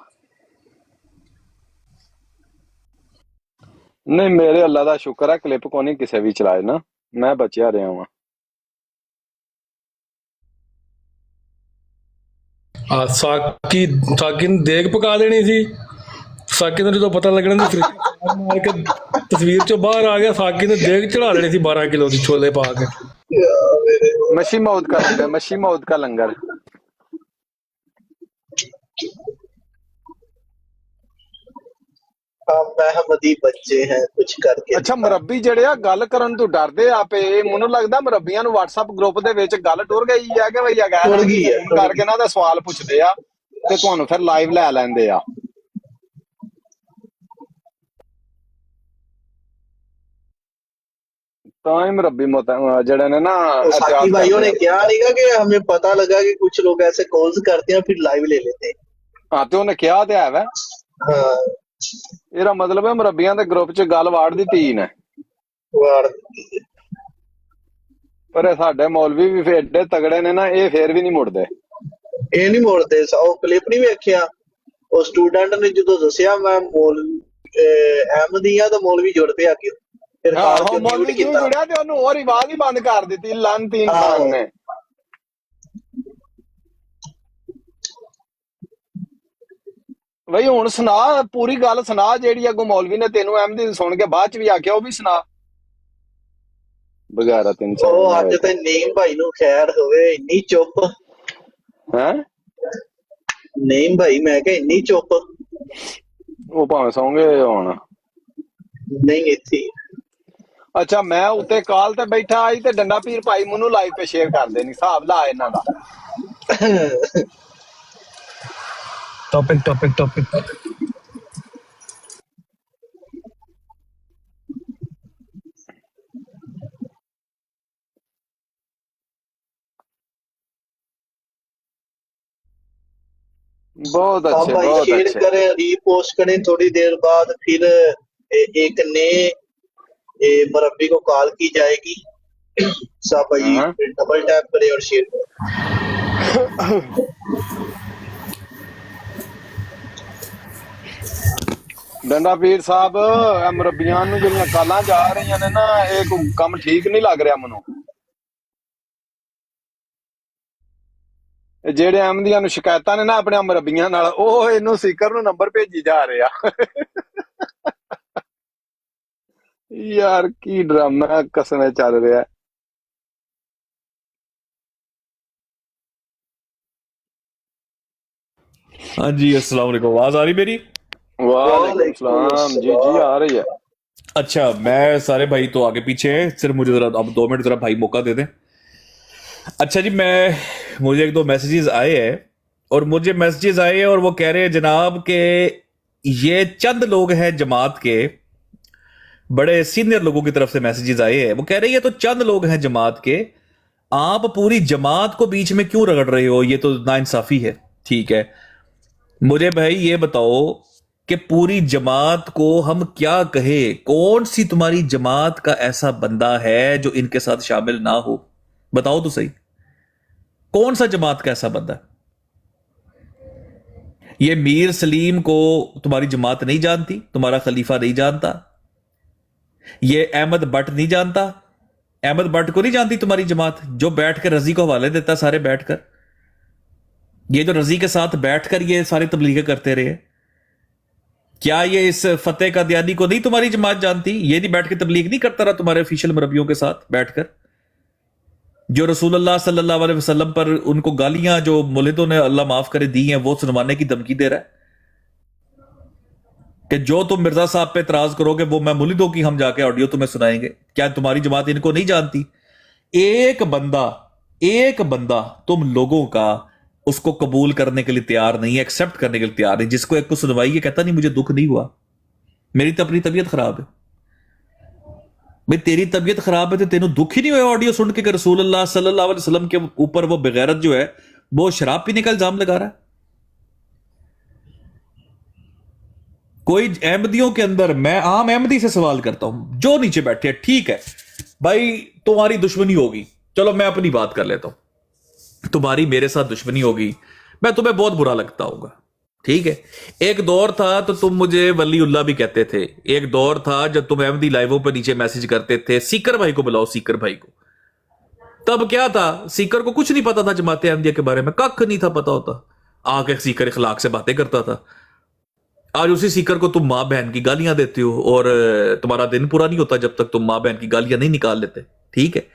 ਨਹੀਂ ਮੇਰੇ ਅੱਲਾ ਦਾ ਸ਼ੁਕਰ ਹੈ ਕਲਿੱਪ ਕੋ ਨਹੀਂ ਕਿਸੇ ਵੀ ਚਲਾਏ ਨਾ, ਮੈਂ ਬਚਿਆ ਰਿਹਾ ਹਾਂ। ਸਾਕੀ ਨੇ ਦੇਗ ਪਕਾ ਦੇਣੀ ਸੀ। ਸਾਕੀ ਨੂੰ ਜਦੋਂ ਪਤਾ ਲੱਗਣਾ ਸੀ ਮਾਰ ਕੇ ਤਸਵੀਰ ਚੋਂ ਬਾਹਰ ਆ ਗਿਆ, ਸਾਕੀ ਨੇ ਦੇਗ ਚੜਾ ਦੇਣੀ ਸੀ 12 ਕਿਲੋ ਦੀ ਛੋਲੇ ਪਾ ਕੇ। मच्छी मौत का लंगर। ਅਹਿਮਦੀ ਬੱਚੇ ਹੈ ਕੁਝ ਕਰਕੇ। ਅੱਛਾ ਮੁਰੱਬੀ ਜਿਹੜੇ ਆ ਗੱਲ ਕਰਨ ਤੋਂ ਡਰਦੇ ਆਪੇ, ਮੈਨੂੰ ਲੱਗਦਾ ਮੁਰੱਬੀਆਂ ਨੂੰ WhatsApp ਗਰੁੱਪ ਦੇ ਵਿੱਚ ਗੱਲ ਟੁਰ ਗਈ ਆ ਕਿ ਭਈਆ ਕਰਕੇ ਇਹਨਾਂ ਦਾ ਸਵਾਲ ਪੁੱਛਦੇ ਆ ਤੇ ਤੁਹਾਨੂੰ ਫਿਰ ਲਾਈਵ ਲੈ ਲੈਂਦੇ ਆ। ਤਾਂ ਹੀ ਮੁਰੱਬੀ ਜਿਹੜੇ ਨੇ ना साकी भाइयों ने क्या लिखा कि हमें पता लगा कि कुछ लोग ऐसे कॉल्स करते हैं फिर लाइव ले लेते हैं। हाँ तो उन्हें क्या तो है ਇਹਦਾ ਮਤਲਬ ਹੈ ਮੁਰੱਬੀਆਂ ਦੇ ਗਰੁੱਪ 'ਚ ਗੱਲ ਵਾੜ ਦਿੱਤੀ ਨੇ। ਪਰ ਇਹ ਸਾਡੇ ਮੌਲਵੀ ਵੀ ਏਡੇ ਤਗੜੇ ਨੇ ਨਾ, ਇਹ ਫੇਰ ਵੀ ਨਹੀਂ ਮੁੜਦੇ। ਇਹ ਨਹੀਂ ਮੁੜਦੇ। ਉਹ ਕਲਿੱਪ ਨਹੀਂ ਵੇਖਿਆ ਉਹ ਸਟੂਡੈਂਟ ਨੇ ਜਦੋਂ ਦੱਸਿਆ ਮੈਂ ਅਹਿਮਦੀ ਆ ਤਾਂ ਮੌਲਵੀ ਜੁੜ ਪਿਆ ਕਿ ਫਿਰ ਮੌਲਵੀ ਕਿਉਂ ਜੁੜਿਆ ਤੇ ਉਹਨੂੰ ਹੋਰ ਆਵਾਜ਼ ਹੀ ਬੰਦ ਕਰ ਦਿੱਤੀ ਲਾਨਤੀ ਇਨਸਾਨ ਨੇ। ਬਈ ਹੁਣ ਸੁਣਾ ਪੂਰੀ ਗੱਲ ਸੁਣਾ ਜਿਹੜੀ ਅੱਗੋਂ ਮੌਲਵੀ ਨੇ ਤੈਨੂੰ ਅਹਿਮਦੀ ਸੁਣ ਕੇ ਬਾਅਦ ਚ ਵੀ ਆਖਿਆ, ਉਹ ਵੀ ਸੁਣਾ। ਬਗੈਰਾ ਤਿੰਨ ਉਹ ਅੱਜ ਤੇ ਨੀਮ ਭਾਈ ਨੂੰ ਖੈਰ ਹੋਵੇ ਇੰਨੀ ਚੁੱਪ ਹੈ। ਨੀਮ ਭਾਈ ਮੈਂ ਕਿਹਾ ਇੰਨੀ ਚੁੱਪ, ਉਹ ਭਾਵੇਂ ਸੌਂਗੇ ਹੁਣ ਨਹੀਂ ਇੱਥੇ। ਅੱਛਾ ਮੈਂ ਉੱਤੇ ਕਾਲ ਤੇ ਬੈਠਾ ਆਈ ਤੇ ਡੰਡਾ ਪੀਰ ਭਾਈ ਮੈਨੂੰ ਲਾਈਵ ਤੇ ਸ਼ੇਅਰ ਕਰ ਦੇਣੀ, ਹਿਸਾਬ ਲਾ ਇਹਨਾਂ ਦਾ। टॉपिक बहुत अच्छे भाई बहुत शेयर अच्छे। करें रीपोस्ट करें, थोड़ी देर बाद फिर एक नए मुरब्बी को कॉल की जाएगी। सब भाई डबल टैप करें और शेयर करें। ਡੰਡਾ ਪੀਰ ਸਾਹਿਬ ਮੁਰੱਬੀਆਂ ਨੂੰ ਜਿਹੜੀਆਂ ਕਾਲਾਂ ਜਾ ਰਹੀਆਂ ਨੇ ਨਾ, ਇਹ ਕੰਮ ਠੀਕ ਨਹੀਂ ਲੱਗ ਰਿਹਾ ਮੈਨੂੰ। ਜਿਹੜੇ ਅਹਿਮਦੀਆਂ ਨੂੰ ਸ਼ਿਕਾਇਤਾਂ ਨੇ ਨਾ ਆਪਣੇ ਮੁਰੱਬੀਆਂ ਨਾਲ, ਉਹ ਇਹਨੂੰ ਸੀਕਰ ਨੂੰ ਨੰਬਰ ਭੇਜੀ ਜਾ ਰਹੇ ਆ। ਯਾਰ ਕੀ ਡਰਾਮਾ ਕਸਮੇ ਚੱਲ ਰਿਹਾ। हाँ जी, अस्सलाम वालेकुम। आवाज आ रही मेरी? वालेकुम जी जी आ रही है। अच्छा, मैं सारे भाई तो आगे पीछे हैं, सिर्फ मुझे जरा अब 2 मिनट जरा भाई मौका दे दें। अच्छा जी, मुझे 1-2 मैसेजेस आए हैं और वो कह रहे हैं जनाब के ये चंद लोग हैं जमात के, बड़े सीनियर लोगों की तरफ से मैसेजेस आए हैं। वो कह रहे हैं ये तो चंद लोग हैं जमात के, आप पूरी जमात को बीच में क्यों रगड़ रहे हो, ये तो नाइंसाफी है। ठीक है, मुझे भाई ये बताओ कि पूरी जमात को हम क्या कहे, कौन सी तुम्हारी जमात का ऐसा बंदा है जो इनके साथ शामिल ना हो? बताओ तो सही, कौन सा जमात का ऐसा बंदा? ये मीर सलीम को तुम्हारी जमात नहीं जानती, तुम्हारा खलीफा नहीं जानता, ये अहमद बट नहीं जानता, अहमद बट को नहीं जानती तुम्हारी जमात, जो बैठ कर रजी को हवाले देता सारे बैठकर, ये जो रजी के साथ बैठकर ये सारे तबलीग करते रहे। क्या ये इस फतेह का दियानी को नहीं तुम्हारी जमात जानती? ये नहीं बैठ के तबलीग नहीं करता रहा तुम्हारे ऑफिशियल मुरब्बियों के साथ बैठकर, जो रसूलुल्लाह सल्लल्लाहु अलैहि वसल्लम पर उनको गालियां जो मुलिदों ने अल्लाह माफ करे दी हैं वो सुनवाने की धमकी दे रहा है कि जो तुम मिर्जा साहब पे इतराज करोगे वो मैं मुलिदों की हम जाके ऑडियो तुम्हें सुनाएंगे। क्या तुम्हारी जमात इनको नहीं जानती? एक बंदा तुम लोगों का उसको कबूल करने के लिए तैयार नहीं है, एक्सेप्ट करने के लिए तैयार नहीं। जिसको एक को सुनवाई है कहता नहीं मुझे दुख नहीं हुआ, मेरी तो अपनी तबीयत खराब है। भाई तेरी तबीयत खराब है तो तेनों दुख ही नहीं हुआ ऑडियो सुन के कि रसूलुल्लाह सल्लल्लाहु अलैहि वसल्लम के ऊपर वो बेगैरत जो है वो शराब पीने का इल्जाम लगा रहा है। कोई अहमदियों के अंदर, मैं आम अहमदी से सवाल करता हूं जो नीचे बैठे हैं, ठीक है भाई तुम्हारी दुश्मनी होगी, चलो मैं अपनी बात कर लेता हूं, तुम्हारी मेरे साथ दुश्मनी होगी, मैं तुम्हें बहुत बुरा लगता होगा, ठीक है। एक दौर था तो तुम मुझे वलीउल्लाह भी कहते थे, एक दौर था जब तुम अहमदी लाइवों पर नीचे मैसेज करते थे सीकर भाई को बुलाओ, सीकर भाई को। तब क्या था, सीकर को कुछ नहीं पता था जमात अहमदिया के बारे में, कख नहीं था पता होता। आके सीकर इखलाक से बातें करता था। आज उसी सीकर को तुम माँ बहन की गालियां देते हो और तुम्हारा दिन पूरा नहीं होता जब तक तुम माँ बहन की गालियां नहीं निकाल लेते। ठीक है,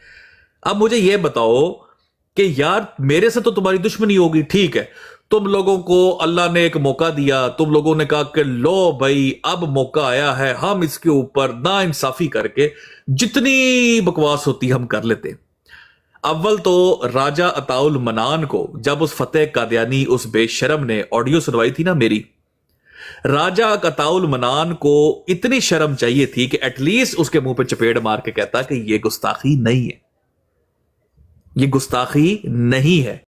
अब मुझे यह बताओ कि यार मेरे से तो तुम्हारी दुश्मनी होगी, ठीक है, तुम लोगों को अल्लाह ने एक मौका दिया, तुम लोगों ने कहा कि लो भाई अब मौका आया है, हम इसके ऊपर नाइंसाफी करके जितनी बकवास होती हम कर लेते हैं। अव्वल तो राजा अताउल मनान को जब उस फतेह कादियानी उस बेशरम ने ऑडियो सुनवाई थी ना मेरी, राजा अताउल मनान को इतनी शर्म चाहिए थी कि एटलीस्ट उसके मुंह पे चपेट मार के कहता कि ये गुस्ताखी नहीं है, ये गुस्ताखी नहीं है।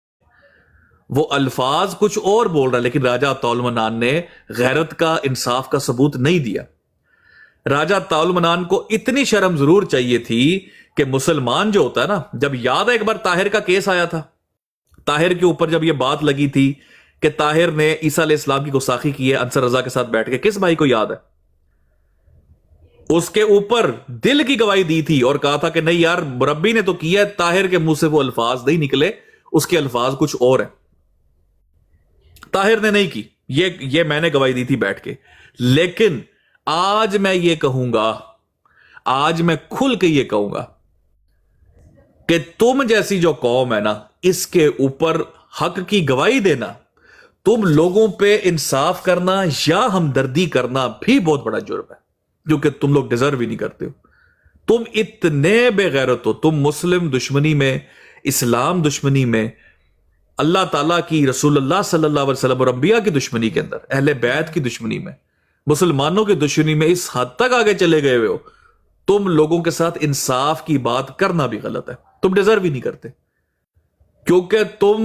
वो अल्फाज कुछ और बोल रहा है, लेकिन राजा अताउल मनान ने गैरत का, इंसाफ का सबूत नहीं दिया। राजा अताउल मनान को इतनी शर्म जरूर चाहिए थी कि मुसलमान जो होता है ना, जब याद है एक बार ताहिर का केस आया था, ताहिर के ऊपर जब ये बात लगी थी कि ताहिर ने ईसा अलैहिस्सलाम की गुस्ताखी की है अंसर रजा के साथ बैठ के, किस भाई को याद है? उसके ऊपर दिल की गवाही दी थी और कहा था कि नहीं यार मुरब्बी ने तो किया है, ताहिर के मुंह से वो अल्फाज नहीं निकले, उसके अल्फाज कुछ और है। ताहिर ने नहीं की, ये मैंने गवाही दी थी बैठ के। लेकिन आज मैं ये कहूंगा, आज मैं खुल के ये कहूंगा कि तुम जैसी जो कौम है ना, इसके ऊपर हक की गवाही देना, तुम लोगों पे इंसाफ करना या हमदर्दी करना भी बहुत बड़ा जुर्म है, क्योंकि तुम लोग डिजर्व ही नहीं करते हो। तुम इतने बेगैरत हो, तुम मुस्लिम दुश्मनी में, इस्लाम दुश्मनी में, अल्लाह ताला की, रसूलुल्लाह सल्लल्लाहु अलैहि वसल्लम और अंबिया की दुश्मनी के अंदर, अहले बैत की दुश्मनी में, मुसलमानों की दुश्मनी में इस हद तक आगे चले गए हो, तुम लोगों के साथ इंसाफ की बात करना भी गलत है। तुम डिजर्व ही नहीं करते, क्योंकि तुम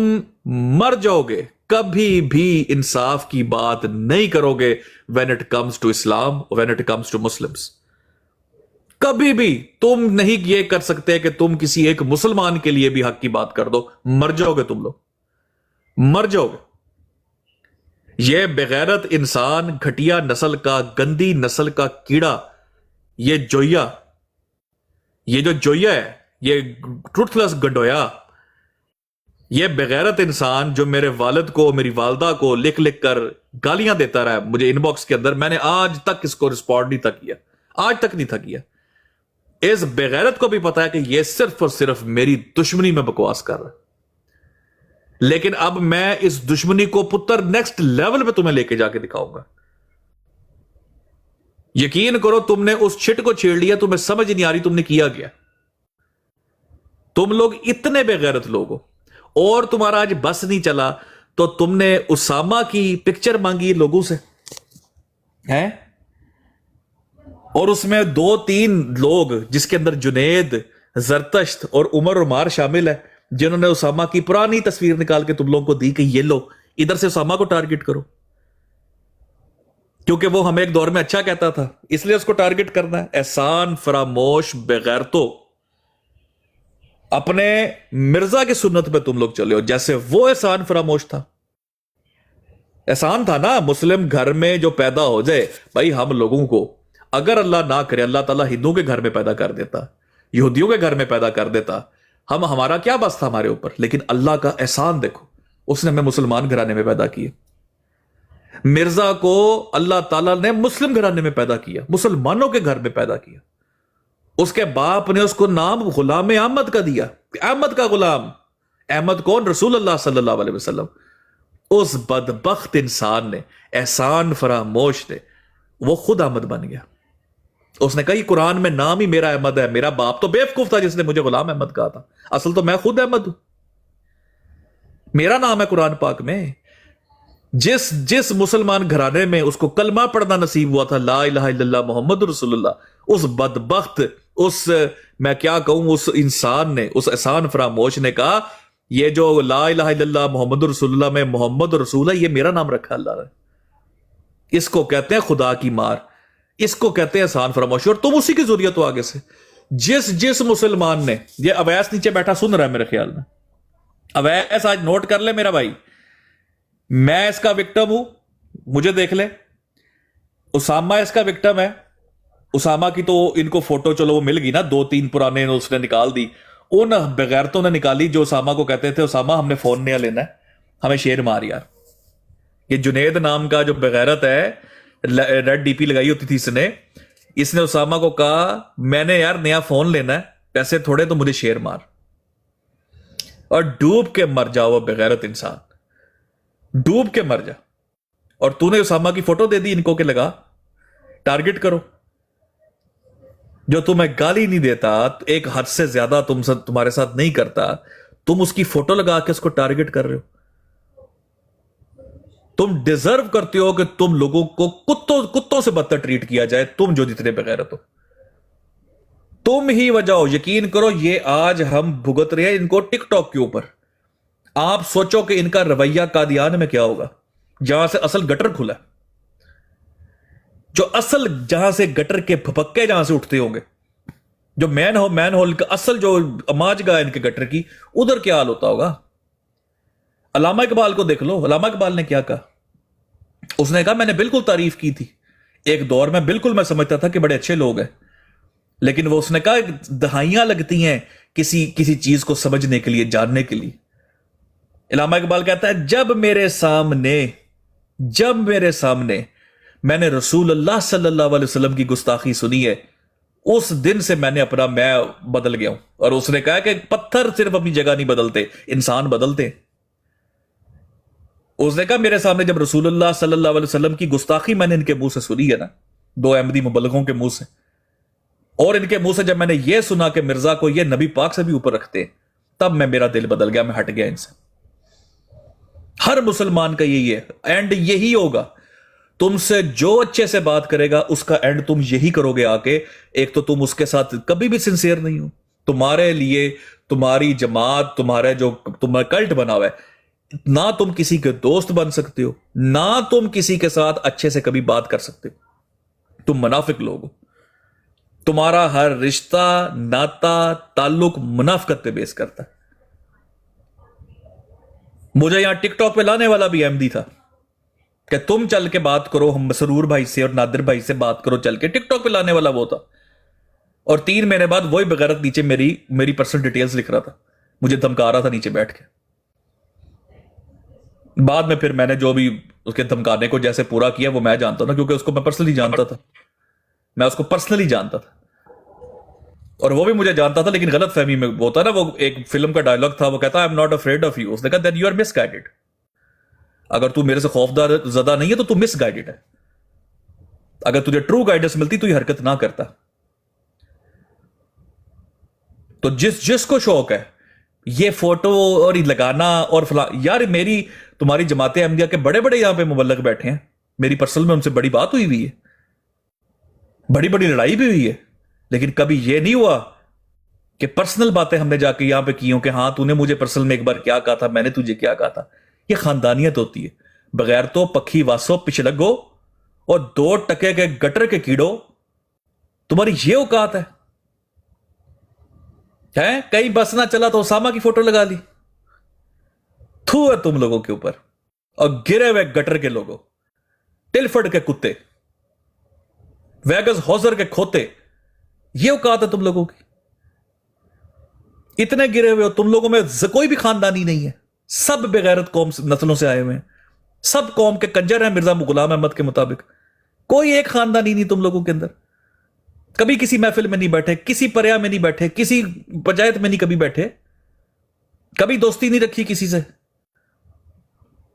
मर जाओगे, कभी भी इंसाफ की बात नहीं करोगे when it comes to Islam, when it comes to Muslims. कभी भी तुम नहीं ये कर सकते कि तुम किसी एक मुसलमान के लिए भी हक की बात कर दो, मर जाओगे तुम लोग, मर जाओगे। ये बेगैरत इंसान, घटिया नस्ल का, गंदी नस्ल का कीड़ा, ये जोया, ये जो जोया है, ये ट्रुथलेस गंडोया, ये बेगैरत इंसान जो मेरे वालिद को, मेरी वालदा को लिख लिख कर गालियां देता रहा मुझे इनबॉक्स के अंदर, मैंने आज तक इसको रिस्पॉन्ड नहीं था किया, आज तक नहीं था किया। इस बेगैरत को भी पता है कि ये सिर्फ और सिर्फ मेरी दुश्मनी में बकवास कर रहा है। लेकिन अब मैं इस दुश्मनी को पुत्र नेक्स्ट लेवल पे तुम्हें लेके जाके दिखाऊंगा। यकीन करो, तुमने उस छिट को छेड़ लिया, तुम्हें समझ नहीं आ रही तुमने किया क्या। तुम लोग इतने बेगैरत लोग हो, और तुम्हारा आज बस नहीं चला तो तुमने उसामा की पिक्चर मांगी लोगों से, हैं? और उसमें 2-3 लोग, जिसके अंदर जुनेद, जरतश्त और उमर उमार शामिल है, जिन्होंने उसामा की पुरानी तस्वीर निकाल के तुम लोगों को दी कि ये लो, इधर से उसामा को टारगेट करो, क्योंकि वो हमें एक दौर में अच्छा कहता था, इसलिए उसको टारगेट करना है। एहसान फरामोश बेगैरतो, अपने मिर्जा की सुन्नत पे तुम लोग चले हो, जैसे वो एहसान फरामोश था। एहसान था ना मुस्लिम घर में जो पैदा हो जाए। भाई हम लोगों को अगर अल्लाह ना करे, अल्लाह ताला हिंदुओं के घर में पैदा कर देता, यहूदियों के घर में पैदा कर देता, हमारा क्या बस था हमारे ऊपर। लेकिन अल्लाह का एहसान देखो, उसने हमें मुसलमान घराने में पैदा किए। मिर्जा को अल्लाह ताला ने मुस्लिम घराने में पैदा किया, मुसलमानों के घर में पैदा किया। उसके बाप ने उसको नाम गुलाम अहमद का दिया, अहमद का गुलाम। अहमद कौन? रसूलुल्लाह सल्लल्लाहु अलैहि वसल्लम। उस बदबख्त इंसान ने, एहसान फरामोश ने, वो खुद अहमद बन गया। उसने कहा कुरान में नाम ही मेरा अहमद है, मेरा बाप तो बेवकूफ था जिसने मुझे गुलाम अहमद कहा था, असल तो मैं खुद अहमद हूं, मेरा नाम है कुरान पाक में। जिस मुसलमान घराने में उसको कलमा पढ़ना नसीब हुआ था, ला इलाहा इल्लल्लाह मुहम्मद रसूलुल्लाह, उस बदबख्त, उस मैं क्या कहूं, उस इंसान ने, उस एहसान फरामोश ने कहा ये जो ला इलाहा इल्लल्लाह मुहम्मद रसूलुल्लाह में मोहम्मद रसूल है, ये मेरा नाम रखा अल्लाह ने। इसको कहते हैं खुदा की मार, इसको कहते हैं एहसान फरामोशी। और तुम उसी की जरूरत हो आगे से। जिस मुसलमान ने, ये अवैस नीचे बैठा सुन रहा है मेरे ख्याल में, अवैस आज नोट कर ले मेरा भाई, मैं इसका विक्टिम हूं, मुझे देख ले। उसामा इसका विक्टिम है। उसामा की तो इनको फोटो चलो वो मिल गई ना, 2-3 पुराने उसने निकाल दी, उन बेगैरतों ने निकाली जो उसामा को कहते थे उसामा हमने फोन नया लेना है, हमें शेर मार यार, یہ جنید نام کا جو بغیرت ہے، ریڈ ڈی پی لگائی ہوتی تھی اس نے اسامہ کو کہا میں نے یار نیا فون لینا ہے، پیسے تھوڑے تو مجھے شیئر مار، اور ڈوب کے مر جاؤ وہ بغیرت انسان، ڈوب کے مر جا۔ اور تو نے اسامہ کی فوٹو دے دی ان کو کہ لگا ٹارگٹ کرو، جو تمہیں گالی نہیں دیتا، ایک حد سے زیادہ تمہارے ساتھ نہیں کرتا، تم اس کی فوٹو لگا کے اس کو ٹارگٹ کر رہے ہو۔ تم ڈیزرو کرتے ہو کہ تم لوگوں کو کتوں سے بدتر ٹریٹ کیا جائے، تم جو جتنے بغیرت ہو، تم ہی وجہ ہو۔ یقین کرو یہ آج ہم بھگت رہے ہیں ان کو ٹک ٹاک کے اوپر، آپ سوچو کہ ان کا رویہ قادیان میں کیا ہوگا، جہاں سے اصل گٹر کھلا ہے، جو اصل جہاں سے گٹر کے پھپکے جہاں سے اٹھتے ہوں گے، جو مین ہول کا اصل جو اماج گاہ ان کے گٹر کی، ادھر کیا حال ہوتا ہوگا۔ علامہ اقبال کو دیکھ لو، علامہ اقبال نے کیا کہا، اس نے کہا میں نے بالکل تعریف کی تھی ایک دور میں، بالکل میں سمجھتا تھا کہ بڑے اچھے لوگ ہیں، لیکن وہ اس نے کہا دہائیاں لگتی ہیں کسی چیز کو سمجھنے کے لیے، جاننے کے لیے۔ علامہ اقبال کہتا ہے جب میرے سامنے میں نے رسول اللہ صلی اللہ علیہ وسلم کی گستاخی سنی ہے، اس دن سے میں نے اپنا میں بدل گیا ہوں۔ اور اس نے کہا کہ پتھر صرف اپنی جگہ نہیں بدلتے، انسان بدلتے ہیں۔ اس نے کہا میرے سامنے جب رسول اللہ صلی اللہ علیہ وسلم کی گستاخی میں نے ان کے منہ سے سنی ہے نا، دو احمدی مبلغوں کے منہ سے، اور ان کے منہ سے جب میں نے یہ سنا کہ مرزا کو یہ نبی پاک سے بھی اوپر رکھتے ہیں، تب میرا دل بدل گیا، میں ہٹ گیا ان سے۔ ہر مسلمان کا یہی ہے، اینڈ یہی ہوگا۔ تم سے جو اچھے سے بات کرے گا اس کا اینڈ تم یہی کرو گے آ کے، ایک تو تم اس کے ساتھ کبھی بھی سنسیئر نہیں ہو، تمہارے لیے تمہاری جماعت، تمہارے جو تمہارا کلٹ بنا ہوا ہے، نہ تم کسی کے دوست بن سکتے ہو، نہ تم کسی کے ساتھ اچھے سے کبھی بات کر سکتے ہو، تم منافق لوگ ہو۔ تمہارا ہر رشتہ، ناتا، تعلق منافقت پہ بیس کرتا ہے۔ مجھے یہاں ٹک ٹاک پہ لانے والا بھی احمدی تھا کہ تم چل کے بات کرو، ہم مسرور بھائی سے اور نادر بھائی سے بات کرو چل کے، ٹک ٹاک پہ لانے والا وہ تھا۔ اور 3 مہینے بعد وہی بغیرت نیچے میری پرسنل ڈیٹیلز لکھ رہا تھا، مجھے دھمکا رہا تھا نیچے بیٹھ کے۔ بعد میں پھر میں نے جو بھی اس کے دھمکانے کو جیسے پورا کیا وہ میں جانتا تھا، کیونکہ اس کو میں پرسنلی جانتا تھا، میں اس کو پرسنلی جانتا تھا، اور وہ بھی مجھے جانتا تھا، لیکن غلط فہمی میں ہوتا نا، وہ ایک فلم کا ڈائلاگ تھا، وہ کہتا I am not afraid of you، اس نے کہا then you are misguided، اگر تو میرے سے خوف زدہ نہیں ہے تو مس گائیڈڈ ہے، اگر تجھے ٹرو گائیڈنس ملتی تو یہ حرکت نہ کرتا۔ تو جس کو شوق ہے یہ فوٹو اور لگانا اور یار میری تمہاری جماعت احمدیہ کے بڑے بڑے یہاں پہ مبلغ بیٹھے ہیں، میری پرسنل میں ان سے بڑی بات ہوئی ہے، بڑی بڑی لڑائی بھی ہوئی ہے، لیکن کبھی یہ نہیں ہوا کہ پرسنل باتیں ہم نے جا کے یہاں پہ کی ہوں کہ ہاں تو نے مجھے پرسنل میں ایک بار کیا کہا تھا، میں نے تجھے کیا کہا تھا۔ یہ خاندانیت ہوتی ہے۔ بغیر تو پکھی واسو پچھلگو اور 2 ٹکے کے گٹر کے کیڑو، تمہاری یہ اوقات ہے کہیں بس نہ چلا تو اسامہ کی فوٹو لگا لی، تھو ہے تم لوگوں کے اوپر، اور گرے ہوئے گٹر کے لوگوں، ٹلفرڈ کے کتے، ویگز ہوزر کے کھوتے، یہ اوقات ہے تم لوگوں کی۔ اتنے گرے ہوئے ہو، تم لوگوں میں کوئی بھی خاندانی نہیں ہے، سب بغیرت قوم نسلوں سے آئے ہوئے ہیں، سب قوم کے کنجر ہیں مرزا غلام احمد کے مطابق، کوئی ایک خاندانی نہیں تم لوگوں کے اندر۔ کبھی کسی محفل میں نہیں بیٹھے، کسی پریا میں نہیں بیٹھے، کسی پنچایت میں نہیں کبھی بیٹھے، کبھی دوستی نہیں رکھی کسی سے،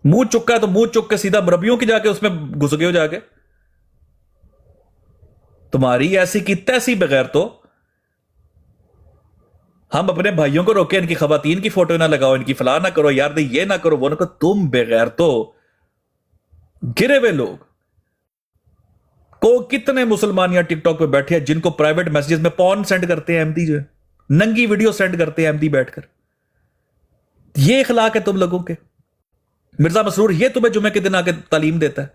منہ چکا ہے تو منہ چک کے سیدھا مربیوں کی جا کے اس میں گھس گئے ہو جا کے۔ تمہاری ایسی کی تیسی بغیر تو ہم اپنے بھائیوں کو روکے ان کی خواتین کی فوٹو نہ لگاؤ، ان کی فلاں نہ کرو، یار یہ نہ کرو وہ نہ کرو، تم بغیر تو گرے ہوئے لوگ کو کتنے مسلمان یہاں ٹک ٹاک پہ بیٹھے ہیں جن کو پرائیویٹ میسیجز میں پون سینڈ کرتے ہیں احمدی، جو ہے ننگی ویڈیو سینڈ کرتے ہیں احمدی بیٹھ کر۔ یہ اخلاق ہے تم لوگوں کے۔ مرزا مسرور یہ تمہیں جمعے کے دن آ کے تعلیم دیتا ہے،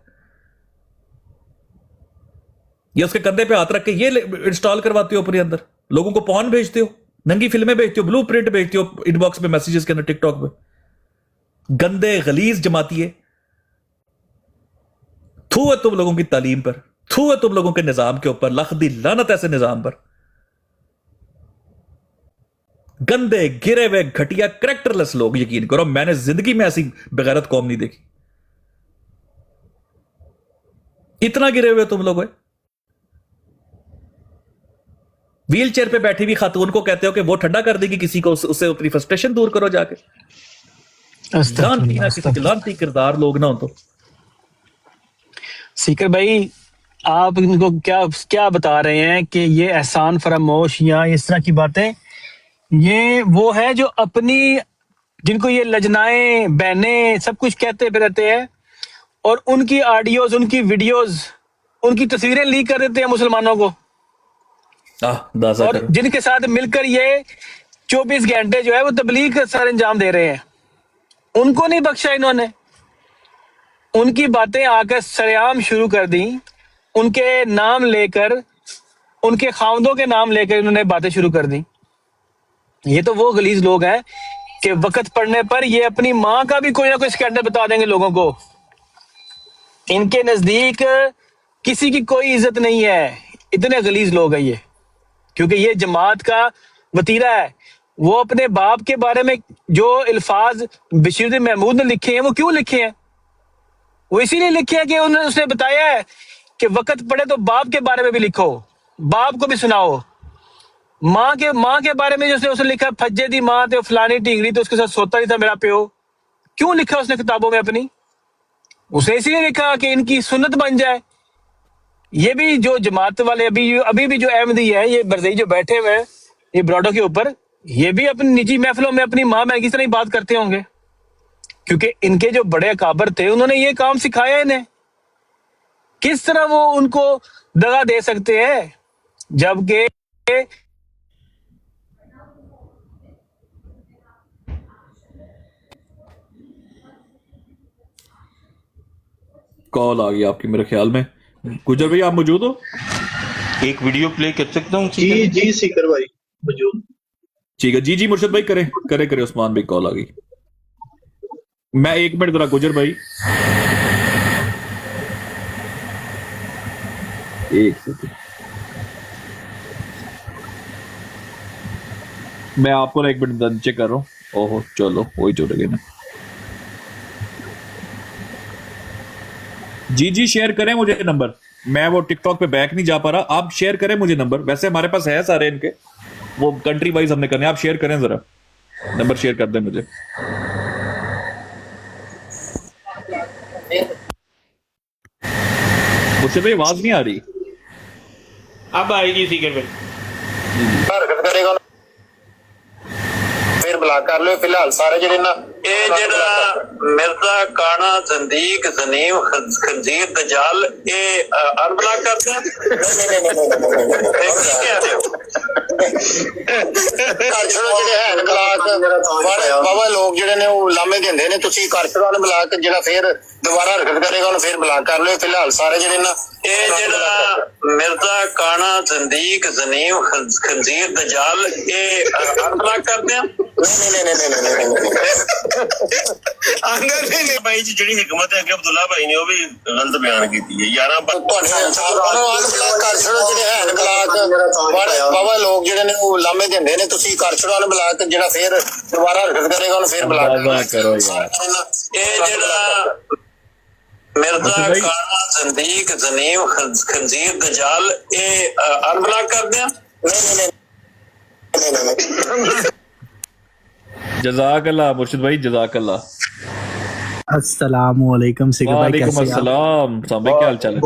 یہ اس کے کندھے پہ ہاتھ رکھ کے یہ انسٹال کرواتے ہو اپنے اندر، لوگوں کو پون بھیجتے ہو، ننگی فلمیں بھیجتے ہو، بلو پرنٹ بھیجتے ہو ان باکس پہ میسیجز کے اندر ٹک ٹاک پہ۔ گندے غلیظ جماعتیے، تھو ہے تم لوگوں کی تعلیم پر، تھو ہے تم لوگوں کے نظام کے اوپر، لخ دی لعنت ایسے نظام پر۔ گندے گرے ہوئے گھٹیا کریکٹر لیس لوگ، یقین کرو میں نے زندگی میں ایسی بغیرت قوم نہیں دیکھی۔ इतना गिरे हुए तुम लोग, व्हील चेयर पे बैठी हुई खातून को कहते हो कि वो ठंडा कर देगी किसी को, उससे अपनी फ्रस्ट्रेशन दूर करो जाके। लानती किरदार लोग ना हो तो। सीकर भाई आप इनको क्या क्या बता रहे हैं कि ये एहसान फरामोश या इस तरह की बातें, ये वो है जो अपनी, जिनको ये लजनाएं बहनें सब कुछ कहते पे रहते हैं, और उनकी ऑडियोज, उनकी वीडियोज, उनकी तस्वीरें लीक कर देते हैं मुसलमानों को, और जिनके साथ मिलकर ये 24 घंटे जो है वो तबलीग का सर अंजाम दे रहे हैं, उनको नहीं बख्शा इन्होंने। उनकी बातें आकर सरेआम शुरू कर दी, उनके नाम लेकर, उनके खामदों के नाम लेकर इन्होंने बातें शुरू कर दी। ये तो वो गलीज लोग हैं कि वक्त पड़ने पर ये अपनी माँ का भी कोई ना कोई स्कैंडल बता देंगे लोगों को। इनके नजदीक किसी की कोई इज्जत नहीं है, इतने गलीज लोग हैं ये, क्योंकि ये जमात का वतीरा है। वो अपने बाप के बारे में जो अल्फाज बशीरुद्दीन महमूद ने लिखे हैं, वो क्यों लिखे हैं? वो इसीलिए लिखे हैं कि उसने बताया है कि वक्त पड़े तो बाप के बारे में भी लिखो, बाप को भी सुनाओ। माँ के बारे में जो उसने लिखा, फज्जे दी माँ तो फलानी ढींगरी तो उसके साथ सोता नहीं था मेरा प्यो, क्यों लिखा उसने किताबों में अपनी? उसने इसीलिए लिखा कि इनकी सुन्नत बन जाए। ये भी जो जमात वाले अभी भी जो अहमदी है, ये बरदई जो बैठे हुए हैं ये ब्रॉडो के ऊपर, ये भी अपनी निजी महफिलों में अपनी माँ बहन की तरह ही बात करते होंगे, क्योंकि इनके जो बड़े अकाबर थे उन्होंने ये काम सिखाया इन्हें। किस तरह वो उनको दगा दे सकते हैं जबकि कॉल आ गई आपकी मेरे ख्याल में। गुजर भाई आप मौजूद हो? एक वीडियो प्ले कर सकता हूँ? जी सीकर भाई मौजूद। ठीक है, जी मुर्शद भाई करे उस्मान भाई कॉल आ गई। मैं 1 मिनट जरा गुजर भाई, एक सेकंड, मैं आपको ना 1 मिनट चेक कर रहा हूँ। ओहो चलो वही चले गए ना। जी शेयर करें मुझे नंबर, मैं वो टिकटॉक पे बैक नहीं जा पा रहा, आप शेयर करें मुझे नंबर। वैसे हमारे पास है सारे इनके, वो कंट्री वाइज हमने करने, आप शेयर करें जरा, नंबर शेयर कर दें मुझे। मुझसे भाई आवाज नहीं आ रही। अब आएगी सीकर भाई। हरकत करेगा फिर ब्लॉक कर लो। फिलहाल सारे ਜਿਹੜੇ ਨਾ ਇਹ ਜਿਹੜਾ ਮਿਰਜ਼ਾ ਕਾਣਾ ਜ਼ੰਦੀਕ ਜ਼ਨੀਮ ਖੰਜ਼ੀਰ ਦਜਾਲ ਇਹ ਅਨਬਲॉक ਕਰਦੇ ਆ। ਨਹੀਂ ਕੀ ਕਹਿ ਰਹੇ ਹੋ? ਕਰ ਛੋੜੋ ਜਿਹੜੇ ਹੈ ਬਲਾਕ ਬਾਬਾ ਲੋਕ ਜਿਹੜੇ ਨੇ ਉਹ ਲਾਮੇ ਦਿੰਦੇ ਨੇ, ਤੁਸੀਂ ਕਰ ਛੋੜੋ ਬਲਾਕ। ਜਿਹੜਾ ਫਿਰ ਦੁਬਾਰਾ ਹਰਕਤ ਕਰੇਗਾ ਉਹਨੂੰ ਫਿਰ ਬਲਾਕ ਕਰ ਲਓ। ਫਿਲਹਾਲ ਸਾਰੇ ਜਿਹੜੇ ਨਾ ਇਹ ਜਿਹੜਾ ਮਿਰਜ਼ਾ ਕਾਣਾ ਜ਼ੰਦੀਕ ਜ਼ਨੀਮ ਖੰਜ਼ੀਰ ਦਜਾਲ ਇਹ ਅਨਬਲॉक ਕਰਦੇ ਆ। ਭਾਈ ਜੀ ਜਿਹੜੀ ਹਕਮਤ ਹੈ ਕਿ ਅਬਦੁੱਲਾ ਭਾਈ ਨੇ ਉਹ ਵੀ ਗਲਤ ਬਿਆਨ ਕੀਤੀ ਹੈ। 11 ਕਰ ਛੋੜੋ ਜਿਹੜੇ ਹੈ ਬਲਾਕ ਬਾਬਾ ਲੋਕ ਜਿਹੜੇ ਨੇ ਉਹ ਲਾਮੇ ਦਿੰਦੇ ਨੇ, ਤੁਸੀਂ ਕਰ ਛੋੜੋ ਬਲਾਕ। ਜਿਹੜਾ ਫਿਰ ਦੁਬਾਰਾ ਹਰਕਤ ਕਰੇਗਾ ਉਹਨੂੰ ਫਿਰ ਬਲਾਕ ਕਰੋ ਯਾਰ। ਇਹ ਜਿਹੜਾ ਮਿਰਜ਼ਾ ਕਾਣਾ ਜ਼ੰਦੀਕ ਜ਼ਨੀਮ ਖੰਜ਼ੀਰ ਦਜਾਲ ਇਹ ਅਨਬਲॉक ਕਰਦੇ ਆ। जज़ाकल्लाह मुर्शिद भाई, जज़ाकल्लाह। अस्सलाम वालेकुम सिकर भाई, कैसे हैं? वालेकुम अस्सलाम साहब, क्या हाल चाल है?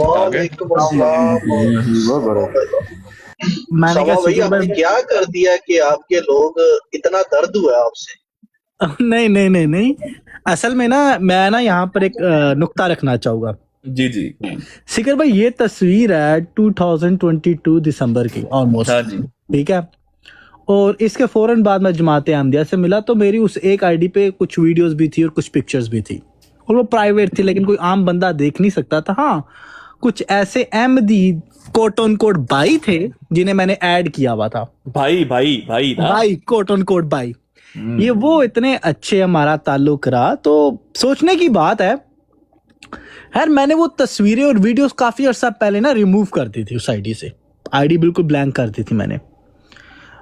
मैंने कहा सिकर भाई क्या कर दिया कि आपके लोग इतना दर्द हुआ आपसे? नहीं, असल में ना मैं ना यहाँ पर एक नुक्ता रखना चाहूंगा। जी सिकर भाई ये तस्वीर है 2022 दिसंबर की ऑलमोस्ट, हाँ जी, ठीक है। और इसके फौरन बाद मैं जमात अहमदिया से मिला तो मेरी उस एक आईडी पे कुछ वीडियोस भी थी और कुछ पिक्चर्स भी थी, और वो प्राइवेट थी, लेकिन कोई आम बंदा देख नहीं सकता था। हाँ, कुछ ऐसे अहमदी कोट ऑन कोट भाई थे जिन्हें मैंने ऐड किया हुआ था। भाई कोट ऑन कोट भाई, ये वो इतने अच्छे हमारा ताल्लुक रहा। तो सोचने की बात है यार, मैंने वो तस्वीरें और वीडियोस काफी अर्सा पहले ना रिमूव कर दी थी उस आईडी से, आईडी बिल्कुल ब्लैंक कर दी थी मैंने।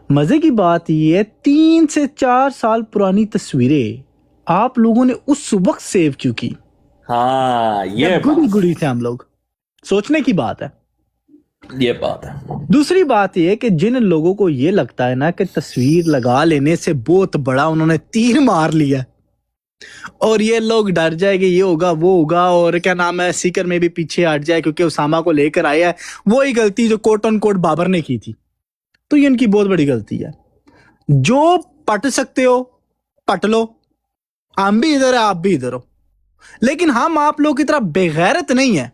मजे की बात ये है 3 से 4 साल पुरानी तस्वीरें आप लोगों ने उस वक्त सेव क्यों की? हाँ ये गुड़ी थे हम लोग, सोचने की बात है। ये बात है। दूसरी बात ये कि जिन लोगों को ये लगता है ना कि तस्वीर लगा लेने से बहुत बड़ा उन्होंने तीर मार लिया और ये लोग डर जाए कि ये होगा वो होगा, और क्या नाम है, सीकर में भी पीछे हट जाए क्योंकि उसामा को लेकर आया है, वही गलती जो कोट ऑन कोट बाबर ने की थी, तो ये इनकी बहुत बड़ी गलती है। जो पट सकते हो पट लो, हम भी इधर है आप भी इधर हो, लेकिन हम आप लोग की तरह बेगैरत नहीं है।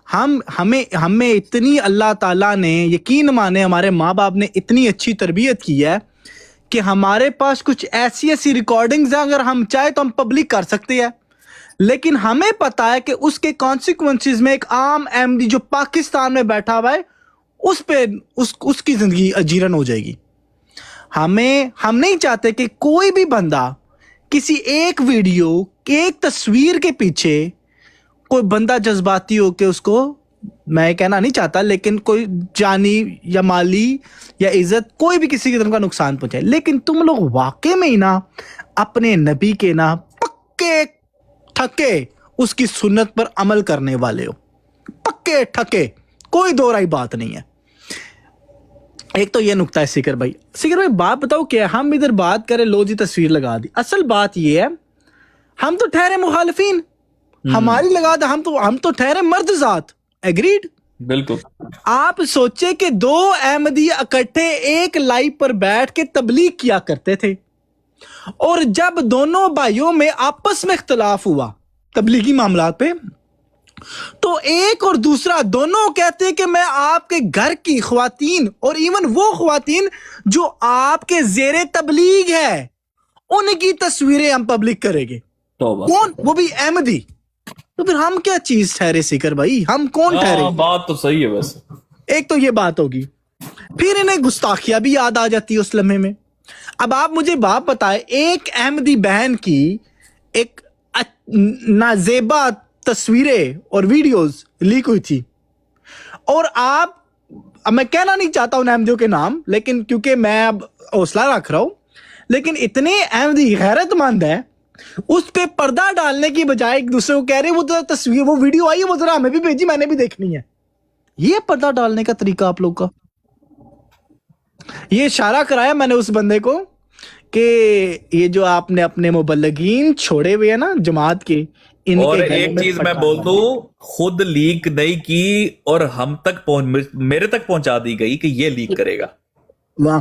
हमें इतनी अल्लाह ताला ने, यकीन माने हमारे माँ बाप ने इतनी अच्छी तरबियत की है कि हमारे पास कुछ ऐसी ऐसी रिकॉर्डिंग्स हैं, अगर हम चाहे तो हम पब्लिक कर सकते हैं, लेकिन हमें पता है कि उसके कॉन्सिक्वेंसेस में एक आम एमडी जो पाकिस्तान में बैठा हुआ है उस पे उसकी जिंदगी अजीरन हो जाएगी। हम नहीं चाहते कि कोई भी बंदा किसी एक वीडियो, एक तस्वीर के पीछे कोई बंदा जज्बाती हो के, उसको मैं कहना नहीं चाहता, लेकिन कोई जानी या माली या इज्जत कोई भी किसी की तरफ का नुकसान पहुंचाए। लेकिन तुम लोग वाकई में ही ना अपने नबी के ना पक्के ठके उसकी सुन्नत पर अमल करने वाले हो, पक्के ठके, कोई दो राय बात नहीं है। एक तो ये नुकता है सिकर भाई बात बताओ क्या है? हम इधर बात करें, लो जी तस्वीर लगा दी, असल बात ये है हम तो ठहरे मुखालिफिन, हमारी लगा दे, हम तो ठहरे मर्द जात। एग्रीड? बिल्कुल। आप सोचे कि दो अहमदी इकट्ठे एक लाइव पर बैठ के तबलीग किया करते थे, और जब दोनों भाइयों में आपस में इख्तलाफ हुआ तबलीगी मामलात पे, तो एक और दूसरा दोनों कहते हैं कि मैं आपके घर की ख्वातीन और इवन वो ख्वातीन जो आपके जेरे तबलीग है उनकी तस्वीरें हम पब्लिक करेंगे। कौन? वो भी अहमदी। तो फिर हम क्या चीज ठहरे सिकर भाई? हम कौन ठहरे? बात तो सही है वैसे। एक तो ये बात होगी, फिर इन्हें गुस्ताखियां भी याद आ जाती है उस लम्हे में। अब आप मुझे बात बताए, एक अहमदी बहन की एक नाजेबा तस्वीरें और वीडियोस लीक हुई थी, और अब मैं कहना नहीं चाहता हूं अहमदियों के नाम, लेकिन क्योंकि मैं अब हौसला रख रहा हूं, लेकिन इतने अहमदी गैरतमंद है, उस पे पर्दा डालने की बजाय एक दूसरे को कह रहे वो तो तस्वीर, वो वीडियो आई है, वो जरा हमें भी भेजी, मैंने भी देखनी है। ये पर्दा डालने का तरीका आप लोग का। ये इशारा कराया मैंने उस बंदे को कि ये जो आपने अपने मुबल्लिगीन छोड़े हुए हैं ना जमात के, और एक चीज मैं बोल दूं, खुद लीक नहीं की और हम तक मेरे तक पहुंचा दी गई कि ये लीक करेगा। वाह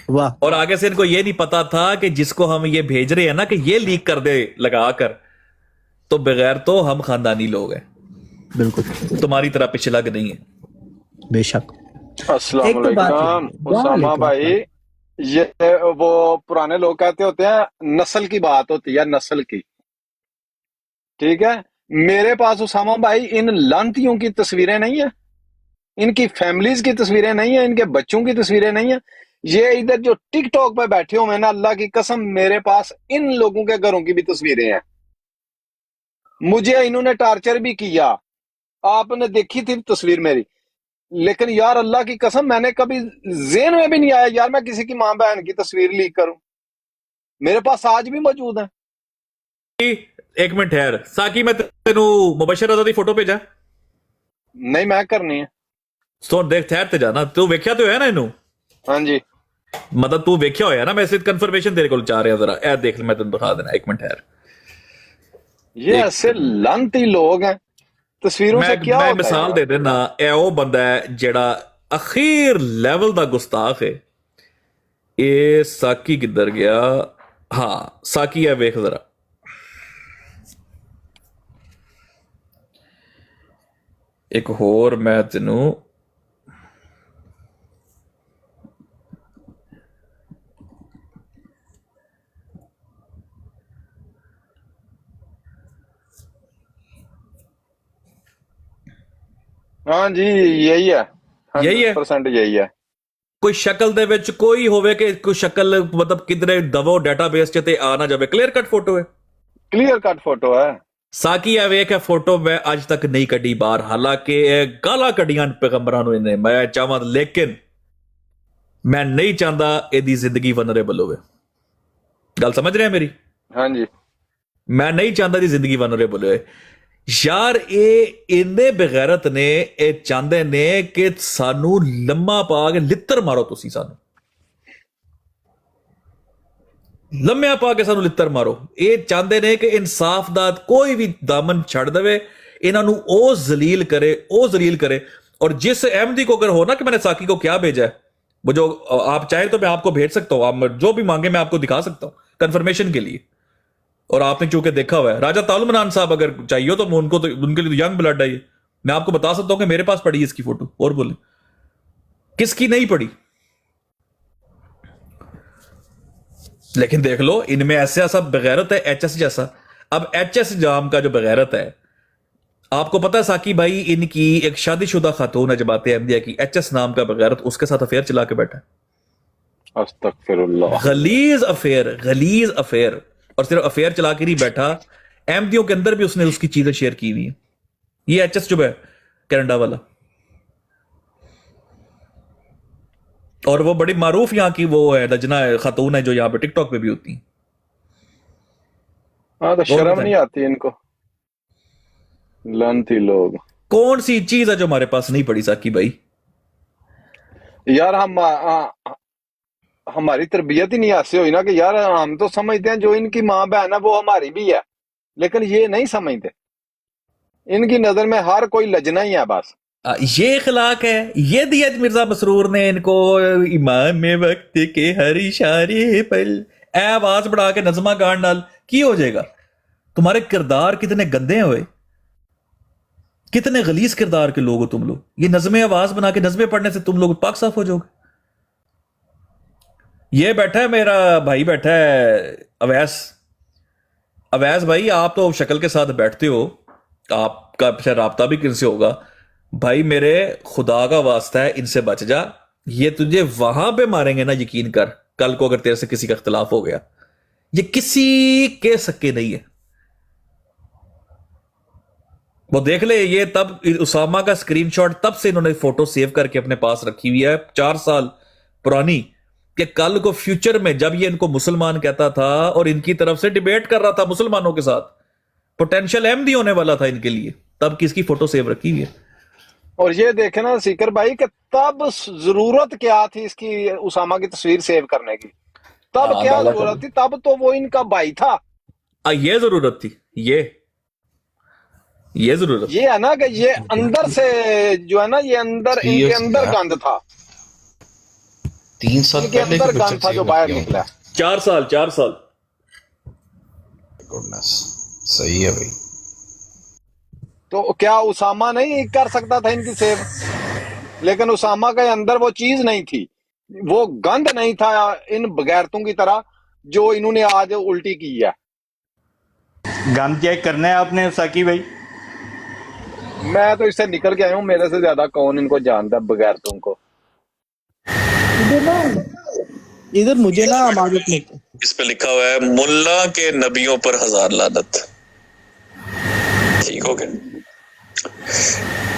वाह। और आगे से इनको ये नहीं पता था कि जिसको हम ये भेज रहे हैं ना कि ये लीक कर दे लगा कर, तो बगैर तो हम खानदानी लोग हैं, बिल्कुल तुम्हारी तरह पिछलग नहीं है। बेशक। अस्सलाम वालेकुम उसामा भाई, ये वो पुराने लोग कहते होते हैं नस्ल की बात होती है, नस्ल की, ठीक है। मेरे पास उसामा भाई इन लानतियों की तस्वीरें नहीं है, इनकी फैमिलीज की तस्वीरें नहीं है, इनके बच्चों की तस्वीरें नहीं है। ये इधर जो टिक टॉक पे बैठे हुए हैं ना, अल्लाह की कसम मेरे पास इन लोगों के घरों की भी तस्वीरें हैं। मुझे इन्होंने टार्चर भी किया, आपने देखी थी तस्वीर मेरी, लेकिन यार अल्लाह की कसम मैंने कभी ज़हन में भी नहीं आया यार मैं किसी की मां बहन की तस्वीर लीक करूं। मेरे पास आज भी मौजूद है। एक मिनट ठहर, साकी मैं तेनू मुबशर रज़ा दी फोटो भेजा? नहीं, मैं करनी है। तो देख ठहर ते जाना, तू वेख्या तो है ना इनू? हाँ जी, मतलब तू वेख्या होया ना, मैं सिर्फ कंफर्मेशन तेरे को चाह रहा जरा ए देख मैं तेन दिखा देना। एक मिनट ठहर, ये ऐसे लानती लोग हैं, तस्वीरों से क्या होता है? मिसाल दे देना, ए वो बंदा है जेड़ा अखीर लेवल दा गुस्ताख है। ये साकी किधर गया? हाँ साकी है, वेख जरा। एक होर मैं तेनू हाँ जी यही है, यही है, 100% यही है। कोई शक्ल दे विच कोई होवे कि कोई शक्ल मतलब किधरे दवो डेटाबेस च ते आ ना जावे, क्लियर कट फोटो है, क्लियर कट फोटो है। साकी है वेख है फोटो मैं अज तक नहीं कड्डी बाहर, हालांकि गाला कड्डियां पैगंबरां नूं इन्हें, मैं चाहवां, लेकिन मैं नहीं चाहता एदी जिंदगी वनरेबल होवे। गल समझ रहे हैं मेरी? हाँ जी। मैं नहीं चाहता दी जिंदगी वनरेबल होवे। ਯਾਰ ਇਹ ਇੰਨੇ ਬੇਗੈਰਤ ਨੇ, ਇਹ ਚਾਹੁੰਦੇ ਨੇ ਕਿ ਸਾਨੂੰ ਲੰਮਾ ਪਾ ਕੇ ਲਿੱਤਰ ਮਾਰੋ, ਤੁਸੀਂ ਸਾਨੂੰ ਲੰਮਿਆਂ ਪਾ ਕੇ ਸਾਨੂੰ ਲਿੱਤਰ ਮਾਰੋ। ਇਹ ਚਾਹੁੰਦੇ ਨੇ ਕਿ ਇਨਸਾਫ ਦਾ ਕੋਈ ਵੀ ਦਾਮਨ ਛੱਡ ਦੇਵੇ, इन्हों वो जलील करे। और जिस अहमदी को अगर हो ना कि मैंने साकी को क्या भेजा है, वो जो आप चाहे तो मैं आपको भेज सकता हूँ, आप जो भी मांगे मैं आपको दिखा सकता हूँ कंफर्मेशन के लिए। और आपने चूंकि देखा हुआ है राजा तालुमनान साहब, अगर चाहिए तो उनको तो उनके लिए तो यंग ब्लड है ये, मैं आपको बता सकता हूँ कि मेरे पास पड़ी है इसकी फोटो। और बोले किसकी नहीं पड़ी, लेकिन देख लो इनमें ऐसा बगैरत है एचएस जैसा। अब एचएस जाम का जो बगैरत है, आपको पता है साकी भाई, इनकी एक शादीशुदा खातून है जमात अहमदिया की, एचएस नाम का बगैरत, उसके साथ अफेयर चला के बैठा है। अस्तगफिरुल्लाह। गलीज अफेयर। और सिर्फ अफेयर चला के नहीं बैठा, अहमदियों के अंदर भी उसने उसकी चीजें शेयर की हुई हैं। ये एचएस जो है कनाडा वाला, और वो बड़ी मारूफ यहाँ की वो है लजना खातून है जो यहाँ पे टिकटॉक पे भी होती है। हाँ तो शर्म नहीं आती इनको, लंती लोग। कौन सी चीज है जो हमारे पास नहीं पड़ी साकी भाई? यार हमारी तरबियत ही नहीं ऐसे हुई ना कि यार हम तो समझते हैं जो इनकी माँ बहन है वो हमारी भी है, लेकिन ये नहीं समझते। इनकी नजर में हर कोई लजना ही है बस। ये इखलाक है, ये दिया मिर्जा मसरूर ने इनको, इमाम में वक्त के हर इशारे पर आवाज बढ़ा के नज़मा गान डाल की हो जाएगा। तुम्हारे किरदार कितने गंदे हुए, कितने गलीज किरदार के लोग हो तुम लोग। ये नज़में आवाज बना के नज़में पढ़ने से तुम लोग पाक साफ हो जाओगे। ये बैठा है मेरा भाई, बैठा है अवैस भाई, आप तो शक्ल के साथ बैठते हो, आपका शायद राब्ता भी किनसे होगा भाई। मेरे खुदा का वास्ता है इनसे बच जा, ये तुझे वहां पे मारेंगे ना, यकीन कर। कल को अगर तेरे से किसी का इख्तिलाफ हो गया, ये किसी के सक्के नहीं है। वो देख ले, ये तब उसामा का स्क्रीनशॉट तब से इन्होंने फोटो सेव करके अपने पास रखी हुई है 4 साल पुरानी, कि कल को फ्यूचर में जब ये इनको मुसलमान कहता था और इनकी तरफ से डिबेट कर रहा था मुसलमानों के साथ, पोटेंशियल अहमदी होने वाला था इनके लिए, तब किसकी फोटो सेव रखी हुई है। और ये देखे ना सीकर भाई कि तब जरूरत क्या थी इसकी उसामा की तस्वीर सेव करने की, तब क्या जरूरत थी? तब तो वो इनका भाई था। ये जरूरत थी, ये जरूरत ये है ना कि ये अंदर से जो है ना, ये अंदर इनके अंदर गंद था, 3 साल इनके अंदर गंद था जो बाहर निकला। 4 साल सही है भाई। तो क्या उसामा नहीं कर सकता था इनकी सेव? लेकिन उसामा के अंदर वो चीज नहीं थी, वो गंद नहीं था इन बगैरतों की तरह जो इन्होंने आज उल्टी की है। गंद चेक करना है आपने साकी भाई? मैं तो इससे निकल के आया हूँ, मेरे से ज्यादा कौन इनको जानता है बगैरतों को। इधर मुझे ना इस पे लिखा हुआ है मुल्ला के नबियों पर 1000 लानत। ठीक हो गया,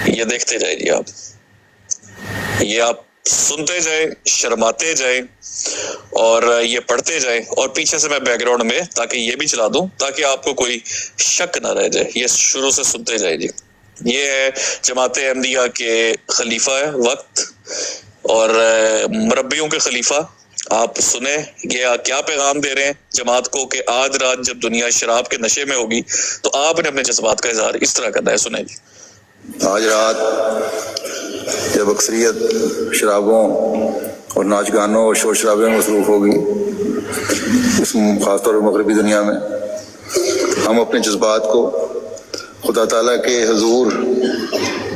ये देखते जाइए आप, ये आप सुनते जाए, शर्माते जाए और ये पढ़ते जाए, और पीछे से मैं बैकग्राउंड में ताकि ये भी चला दूं ताकि आपको कोई शक ना रह जाए। ये शुरू से सुनते जाए जी। ये है जमात अहमदिया के खलीफा है वक्त और मुरब्बियों के खलीफा। आप सुने ये क्या पैगाम दे रहे हैं जमात को कि आज रात जब दुनिया शराब के नशे में होगी तो आपने अपने जज्बात का इजहार इस तरह करना है। सुने जी। आज रात जब अक्सरियत शराबों और नाच गानों और शोर शराबे में मसरूफ होगी, इस खासतौर पर मगरबी दुनिया में, हम अपने जज्बात को खुदा ताला के हुजूर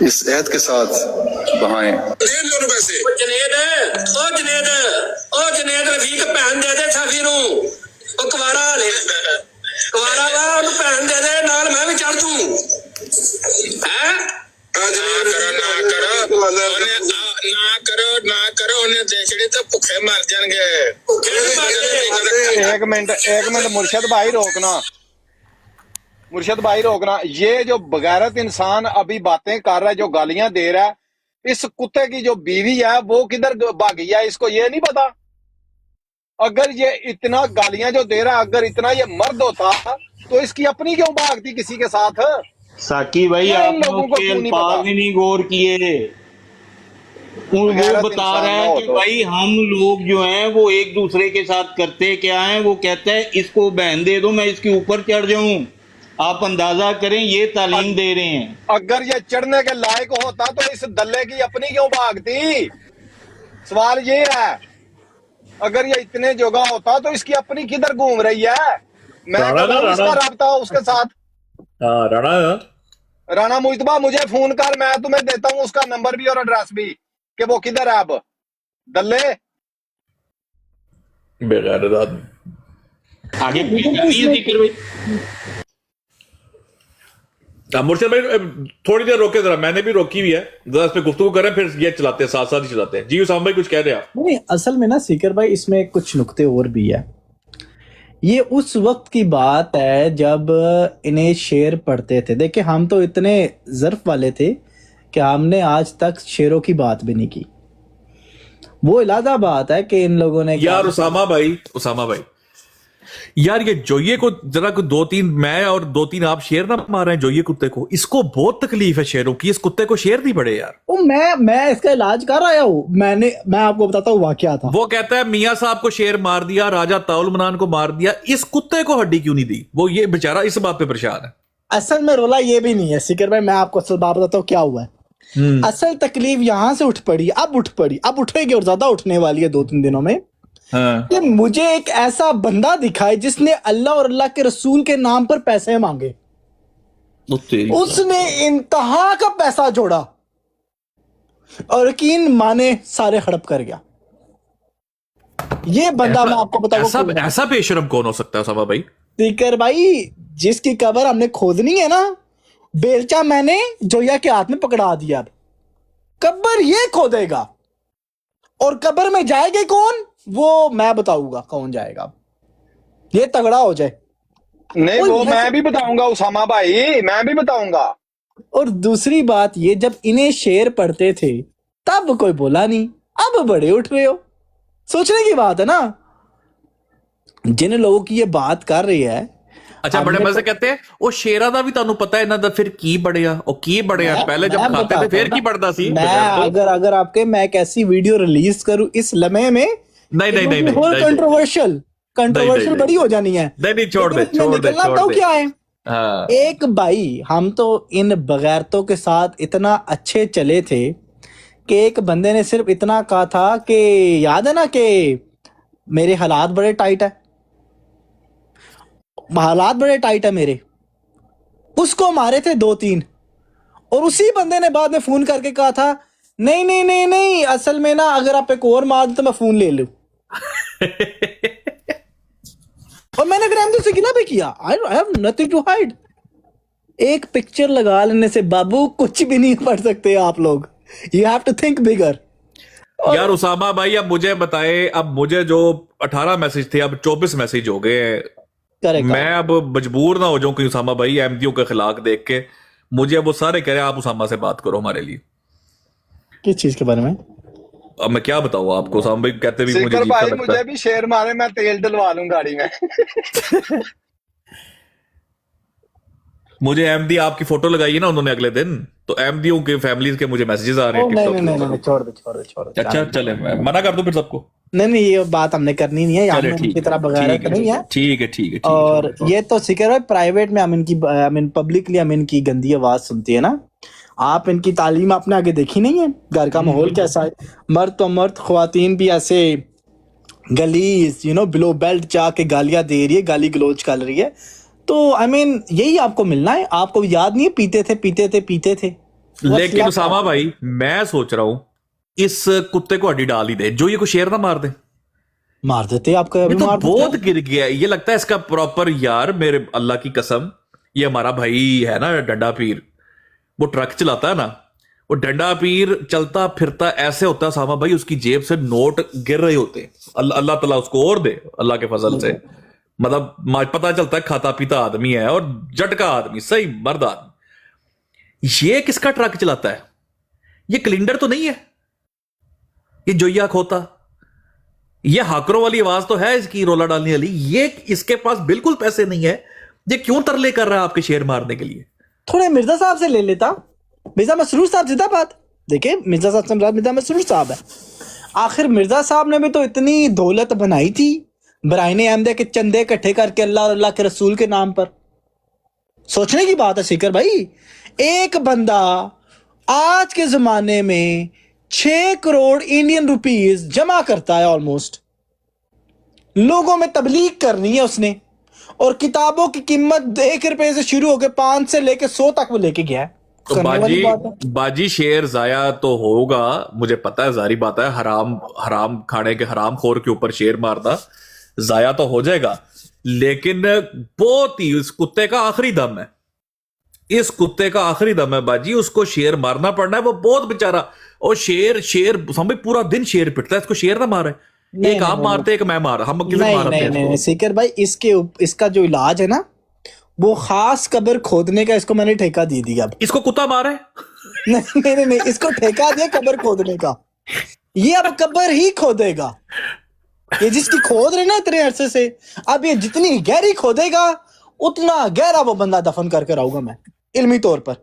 इस अहद के साथ बहाएं। एक मिनट मुर्शद भाई रोकना। ये जो बगैरत इंसान अभी बातें कर रहा है, जो गालियां दे रहा है, इस कुत्ते की जो बीवी है वो किधर भागी है, इसको ये नहीं पता? अगर ये इतना गालियां जो दे रहा है, अगर इतना ये मर्द होता तो इसकी अपनी क्यों भागती किसी के साथ? साकी भाई क्या इन आपने लोगों को उसके क्यों नहीं अल्फाज पता? ही नहीं गौर किए। वो गैरत बता इंसान रहा ना है हो कि तो। भाई हम लोग जो हैं वो एक दूसरे के साथ करते क्या हैं, वो कहता है इसको बहन दे दो मैं इसके ऊपर चढ़ जाऊं। आप अंदाजा करें ये तालीम दे रहे हैं। अगर ये चढ़ने के लायक होता तो इस दल्ले की अपनी क्यों भागती? सवाल ये है, अगर ये इतने जगह होता तो इसकी अपनी किधर घूम रही है? मैं राणा कब ना, इसका राणा। रब्ता उसके साथ। हाँ राणा, राणा मुइतबा मुझे फोन कर, मैं तुम्हें देता हूँ उसका नंबर भी और एड्रेस भी कि वो किधर है अब। दल्ले बेगैरत आदमी। आगे नहीं है जिक्र भाई। मुर्शिद भाई थोड़ी देर रोके जरा, मैंने भी रोकी हुई है, जरा इस पे गुफ्तगू करें फिर ये चलाते हैं, साथ साथ ही चलाते हैं। जी उसामा भाई कुछ कह रहे हैं आप? नहीं, असल में ना सीकर भाई इसमें कुछ नुक्ते और भी है। ये उस वक्त की बात है जब इन्हें शेर पढ़ते थे। देखिए हम तो इतने ज़र्फ वाले थे कि हमने आज तक शेरों की बात भी नहीं की। वो इलादा बात है कि इन लोगों ने यार उसामा भाई यार ये जोइये को जरा को 2-3 मैं और 2-3 आप शेर ना मार रहे हैं जोइये कुत्ते को, इसको बहुत तकलीफ है शेरों की, इस कुत्ते को शेर नहीं पड़े यार। ओ मैं इसका इलाज कर आया हूँ। मैं आपको बताता हूँ वाकया था। वो कहता है मियां साहब को शेर मार दिया, राजा ताउल मनान को मार दिया, इस कुत्ते को हड्डी क्यों नहीं दी? वो ये बेचारा इस बात पे परेशान है। असल में रोला ये भी नहीं है सीकर भाई, मैं आपको असल बात बताता हूँ क्या हुआ है। असल तकलीफ यहाँ से उठ पड़ी, अब उठेगी और ज्यादा उठने वाली है 2-3 दिनों में। कि मुझे एक ऐसा बंदा दिखाए जिसने अल्लाह और अल्लाह के रसूल के नाम पर पैसे मांगे। उसने इंतहा का पैसा जोड़ा और यकीन माने सारे हड़प कर गया। ये बंदा मैं आपको बताऊं, ऐसा बेशरम कौन हो सकता है उसामा भाई? सीकर भाई जिसकी कब्र हमने खोदनी है ना, बेलचा मैंने जोया के हाथ में पकड़ा दिया। अब कब्र ये खोदेगा और कब्र में जाएगा कौन वो मैं बताऊंगा कौन जाएगा। ये तगड़ा हो जाए। नहीं वो मैं भी बताऊंगा उसामा भाई, मैं भी बताऊंगा। और दूसरी बात ये, जब इन्हें शेर पढ़ते थे तब कोई बोला नहीं, अब बड़े उठ रहे हो। सोचने की बात है ना, जिन लोगों की ये बात कर रही है। अच्छा बड़े मजे कहते हैं वो शेरा दा भी तानू पता है ना दा फिर की बढ़िया और की बढ़िया पहले जब खाते थे फिर की बढ़ता सी। मैं अगर आपके मैं एक ऐसी वीडियो रिलीज करूं इस लम्हे में, नहीं कंट्रोवर्शियल बड़ी हो जानी है। नहीं छोड़ दे क्या है। हाँ। एक भाई हम तो इन बगैरतों के साथ इतना अच्छे चले थे कि एक बंदे ने सिर्फ इतना कहा था कि याद है ना कि मेरे हालात बड़े टाइट है मेरे, उसको मारे थे 2-3 और उसी बंदे ने बाद में फोन करके कहा था नहीं असल में ना अगर आप एक और मार दो तो मैं फोन ले लूं। और मैंने फिर अहमद से गिला भी किया। I have nothing to hide. एक पिक्चर लगा लेने से बाबू कुछ भी नहीं पढ़ सकते आप लोग। यू हैव टू थिंक बिगर। यार उसामा भाई अब मुझे बताए, अब मुझे जो 18 मैसेज थे अब 24 मैसेज हो गए हैं। मैं अब मजबूर ना हो जाऊं कि उसामा भाई अहमदियों के खिलाफ देख के मुझे अब वो सारे कह रहे हैं आप उसामा से बात करो हमारे लिए। किस चीज के बारे में? अब मैं क्या बताऊं आपको, उसामा भाई कहते भी मुझे भाई मुझे भी शेर मारे, मैं तेल डलवा लूं गाड़ी में। मुझे अहमदी आपकी फोटो लगाई है ना उन्होंने अगले दिन, तो अहमदियों के फैमिलीज के मुझे मैसेजेस आ रहे हैं। नहीं छोड़ दे। अच्छा चले मैं मना कर दूं फिर सबको? नहीं ये बात हमने करनी नहीं है, यहाँ की तरह बगैरत नहीं है। ठीक है। और ये तो सिक्योर है, प्राइवेट में हम इनकी पब्लिकली हम इनकी गंदी आवाज सुनती है ना। आप इनकी तालीम आपने आगे देखी नहीं है, घर का माहौल कैसा है, मर्द तो मर्द, ख्वातीन भी ऐसे गलीज बिलो बेल्ट जा के गालियां दे रही है, गाली गलोच कर रही है। तो यही आपको मिलना है। आपको याद नहीं है पीते थे। लेकिन उसामा भाई मैं सोच रहा हूं इस कुत्ते को हड्डी डाल ही दे, जो ये को शेर ना मार दे। मार देते आपका तो बहुत गिर गया, ये लगता है इसका प्रॉपर। यार मेरे अल्लाह की कसम, ये हमारा भाई है ना डंडा पीर, वो ट्रक चलाता है ना, वो डंडा पीर चलता फिरता ऐसे होता है सामा भाई, उसकी जेब से नोट गिर रहे होते हैं। अल्लाह ताला उसको और दे अल्लाह के फजल से, मतलब पता चलता है खाता पीता आदमी है और जटका आदमी, सही मर्द आदमी। ये किसका ट्रक चलाता है? ये कलिंडर तो नहीं है, ये जोया खोता, ये हाकरों वाली आवाज तो है इसकी रोला डालने वाली। ये इसके पास बिल्कुल पैसे नहीं है, ये क्यों तरले कर रहा है आपके शेर मारने के लिए? थोड़े मिर्जा साहब से ले लेता। मिर्जा मसरूर साहब जिंदाबाद। देखिए मिर्जा साहब से मुराद मिर्जा मसरूर साहब है। आखिर मिर्जा साहब ने भी तो इतनी दौलत बनाई थी बराइन अहमद के चंदे इकट्ठे करके अल्लाह और अल्लाह के रसूल के नाम पर। सोचने की बात है सीकर भाई, एक बंदा आज के जमाने में 6 करोड़ इंडियन रुपीस जमा करता है ऑलमोस्ट, लोगों में तबलीग करनी है उसने, और किताबों की कीमत 1 रुपए से शुरू होकर 5 से लेके 100 तक वो लेके गया है। तो बाजी शेयर जाया तो होगा, मुझे पता है, जारी बात है, हराम खाने के हराम खोर के ऊपर शेर मारना जाया तो हो जाएगा, लेकिन बहुत ही इस कुत्ते का आखिरी दम है, इस कुत्ते का आखिरी दम है बाजी, उसको शेर मारना पड़ना है। वो बहुत बेचारा, और शेर समझ पूरा दिन शेर पिटता है, इसको शेर ना मारे, एक आप मारते एक मैं मार, हम किसे मारते हैं? नहीं सीकर भाई, इसका जो इलाज है ना वो खास कब्र खोदने का, इसको मैंने ठेका दे दिया। इसको कुत्ता मारे? नहीं, इसको ठेका दिया कब्र खोदने का, ये अब कब्र ही खोदेगा। ये जिसकी खोद रहे ना इतने अरसे से, अब ये जितनी गहरी खोदेगा उतना गहरा वो बंदा दफन करके रहूंगा मैं, इल्मी तौर पर।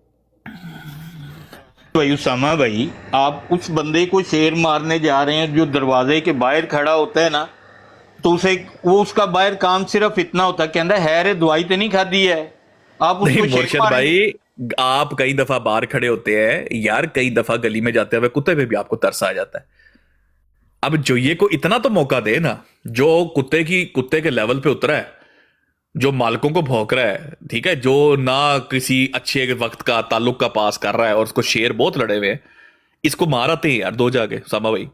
भाई उसामा भाई, आप उस बंदे को शेर मारने जा रहे हैं जो दरवाजे के बाहर खड़ा होता है ना, तो उसका बाहर काम सिर्फ इतना होता है, कहता है रे दवाई तो नहीं खादी है, आप उसको मुर्शिद भाई, आप कई दफा बाहर खड़े होते हैं यार, कई दफा गली में जाते हुए कुत्ते पे भी आपको तरस आ जाता है। अब जो ये को इतना तो मौका दे ना, जो कुत्ते के लेवल पे उतरा है, जो मालिकों को भौंक रहा है, ठीक है, जो ना किसी अच्छे वक्त का ताल्लुक का पास कर रहा है, और उसको शेर बहुत लड़े हुए हैं, इसको माराते हैं यार दो जाके सामा भाई।